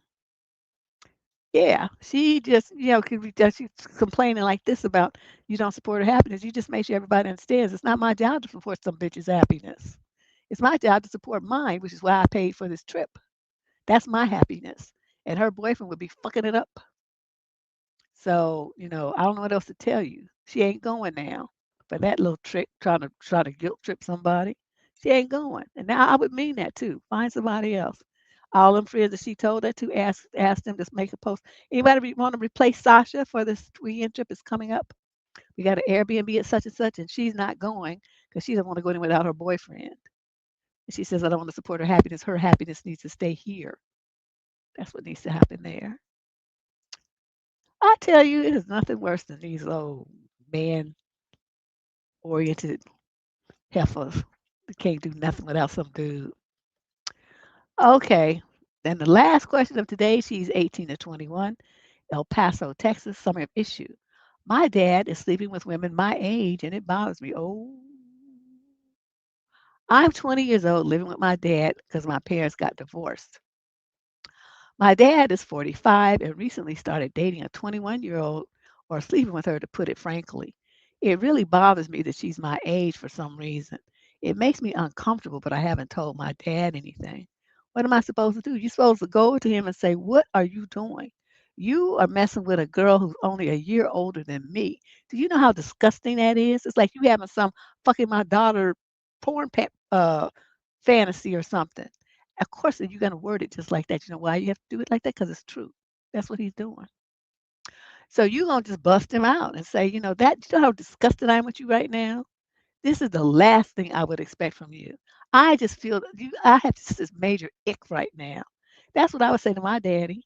Yeah, she just, could be just she's complaining like this about you don't support her happiness. You just make sure everybody understands it's not my job to support some bitch's happiness. It's my job to support mine, which is why I paid for this trip. That's my happiness. And her boyfriend would be fucking it up. So, I don't know what else to tell you. She ain't going now for that little trick, trying to guilt trip somebody. She ain't going. And now I would mean that too. Find somebody else. All them friends that she told that to ask them to make a post. Anybody want to replace Sasha for this weekend trip is coming up? We got an Airbnb at such and such, and she's not going because she doesn't want to go anywhere without her boyfriend. And she says, I don't want to support her happiness. Her happiness needs to stay here. That's what needs to happen there. I tell you, it is nothing worse than these old man oriented heifers that can't do nothing without some dude. Okay. Then the last question of today, she's 18 to 21, El Paso, Texas, summer of issue. My dad is sleeping with women my age and it bothers me. Oh, I'm 20 years old living with my dad because my parents got divorced. My dad is 45 and recently started dating a 21-year-old or sleeping with her, to put it frankly. It really bothers me that she's my age for some reason. It makes me uncomfortable, but I haven't told my dad anything. What am I supposed to do? You're supposed to go to him and say, "What are you doing? You are messing with a girl who's only a year older than me. Do you know how disgusting that is? It's like you having some fucking my daughter fantasy or something." Of course, you're going to word it just like that. You know why you have to do it like that? Because it's true. That's what he's doing. So you gonna just bust him out and say, you know how disgusted I am with you right now? This is the last thing I would expect from you. I just feel that I have just this major ick right now. That's what I would say to my daddy.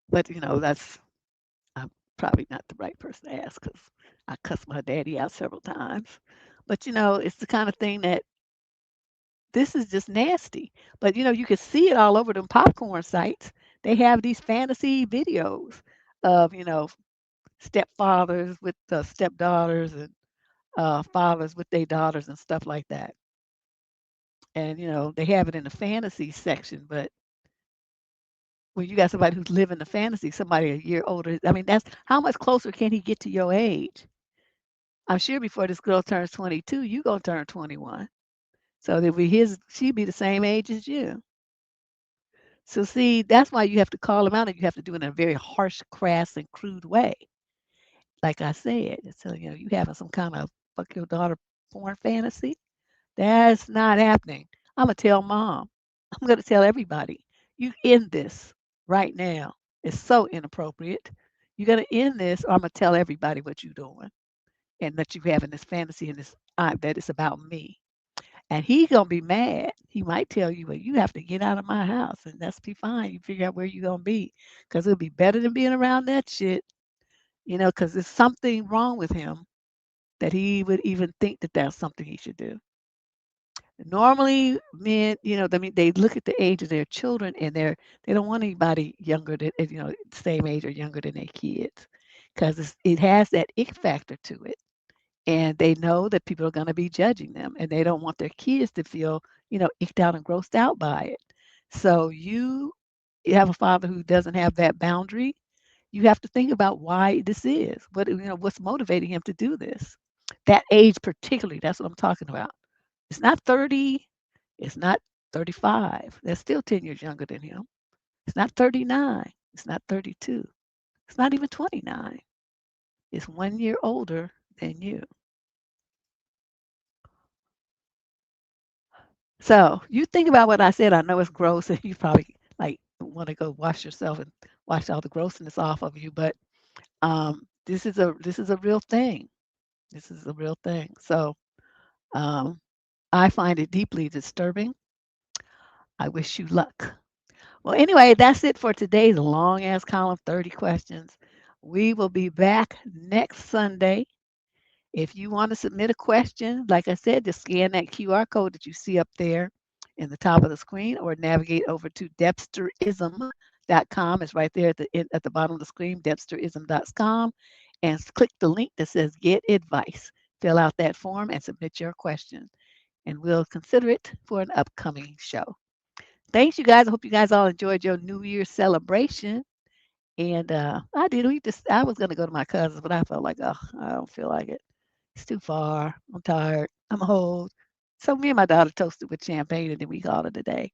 But I'm probably not the right person to ask because I cussed my daddy out several times. But it's the kind of thing that this is just nasty. But you can see it all over them popcorn sites. They have these fantasy videos of, stepfathers with stepdaughters and fathers with their daughters and stuff like that. And they have it in the fantasy section, but when you got somebody who's living the fantasy, somebody a year older, I mean, that's how much closer can he get to your age? I'm sure before this girl turns 22, you gonna turn 21. So that she'd be the same age as you. So see, that's why you have to call him out, and you have to do it in a very harsh, crass, and crude way. Like I said, so you having some kind of fuck your daughter porn fantasy. That's not happening. I'm gonna tell mom. I'm gonna tell everybody. You end this right now. It's so inappropriate. You're gonna end this, or I'm gonna tell everybody what you're doing, and that you having this fantasy and this that it's about me. And he's gonna be mad. He might tell you, "Well, you have to get out of my house," and that's be fine. You figure out where you're gonna be, because it'll be better than being around that shit. Because there's something wrong with him that he would even think that that's something he should do. Normally, men, I mean, they look at the age of their children, and they don't want anybody younger than, same age or younger than their kids, because it has that ick factor to it, and they know that people are going to be judging them, and they don't want their kids to feel, icked out and grossed out by it. So you have a father who doesn't have that boundary. You have to think about why this is. What's motivating him to do this? That age particularly, that's what I'm talking about. It's not 30. It's not 35. They're still 10 years younger than him. It's not 39. It's not 32. It's not even 29. It's 1 year older than you. So you think about what I said. I know it's gross, and you probably like want to go wash yourself and wash all the grossness off of you. But this is a real thing. This is a real thing. So um, I find it deeply disturbing. I wish you luck. Well, anyway, that's it for today's long ass column 30 questions. We will be back next Sunday. If you want to submit a question, like I said, just scan that QR code that you see up there in the top of the screen, or navigate over to debsterism.com. It's right there at the bottom of the screen, debsterism.com, and click the link that says Get Advice. Fill out that form and submit your question, and we'll consider it for an upcoming show. Thanks, you guys. I hope you guys all enjoyed your New Year's celebration. And I did. I was gonna go to my cousin's, but I felt like, oh, I don't feel like it. It's too far. I'm tired. I'm old. So me and my daughter toasted with champagne, and then we called it a day.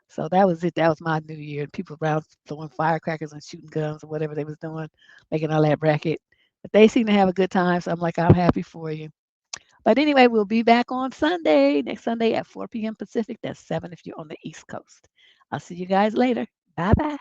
So that was it. That was my New Year. And people around throwing firecrackers and shooting guns or whatever they was doing, making all that racket. But they seem to have a good time. So I'm like, I'm happy for you. But anyway, we'll be back on Sunday, next Sunday at 4 p.m. Pacific. That's 7 if you're on the East Coast. I'll see you guys later. Bye bye.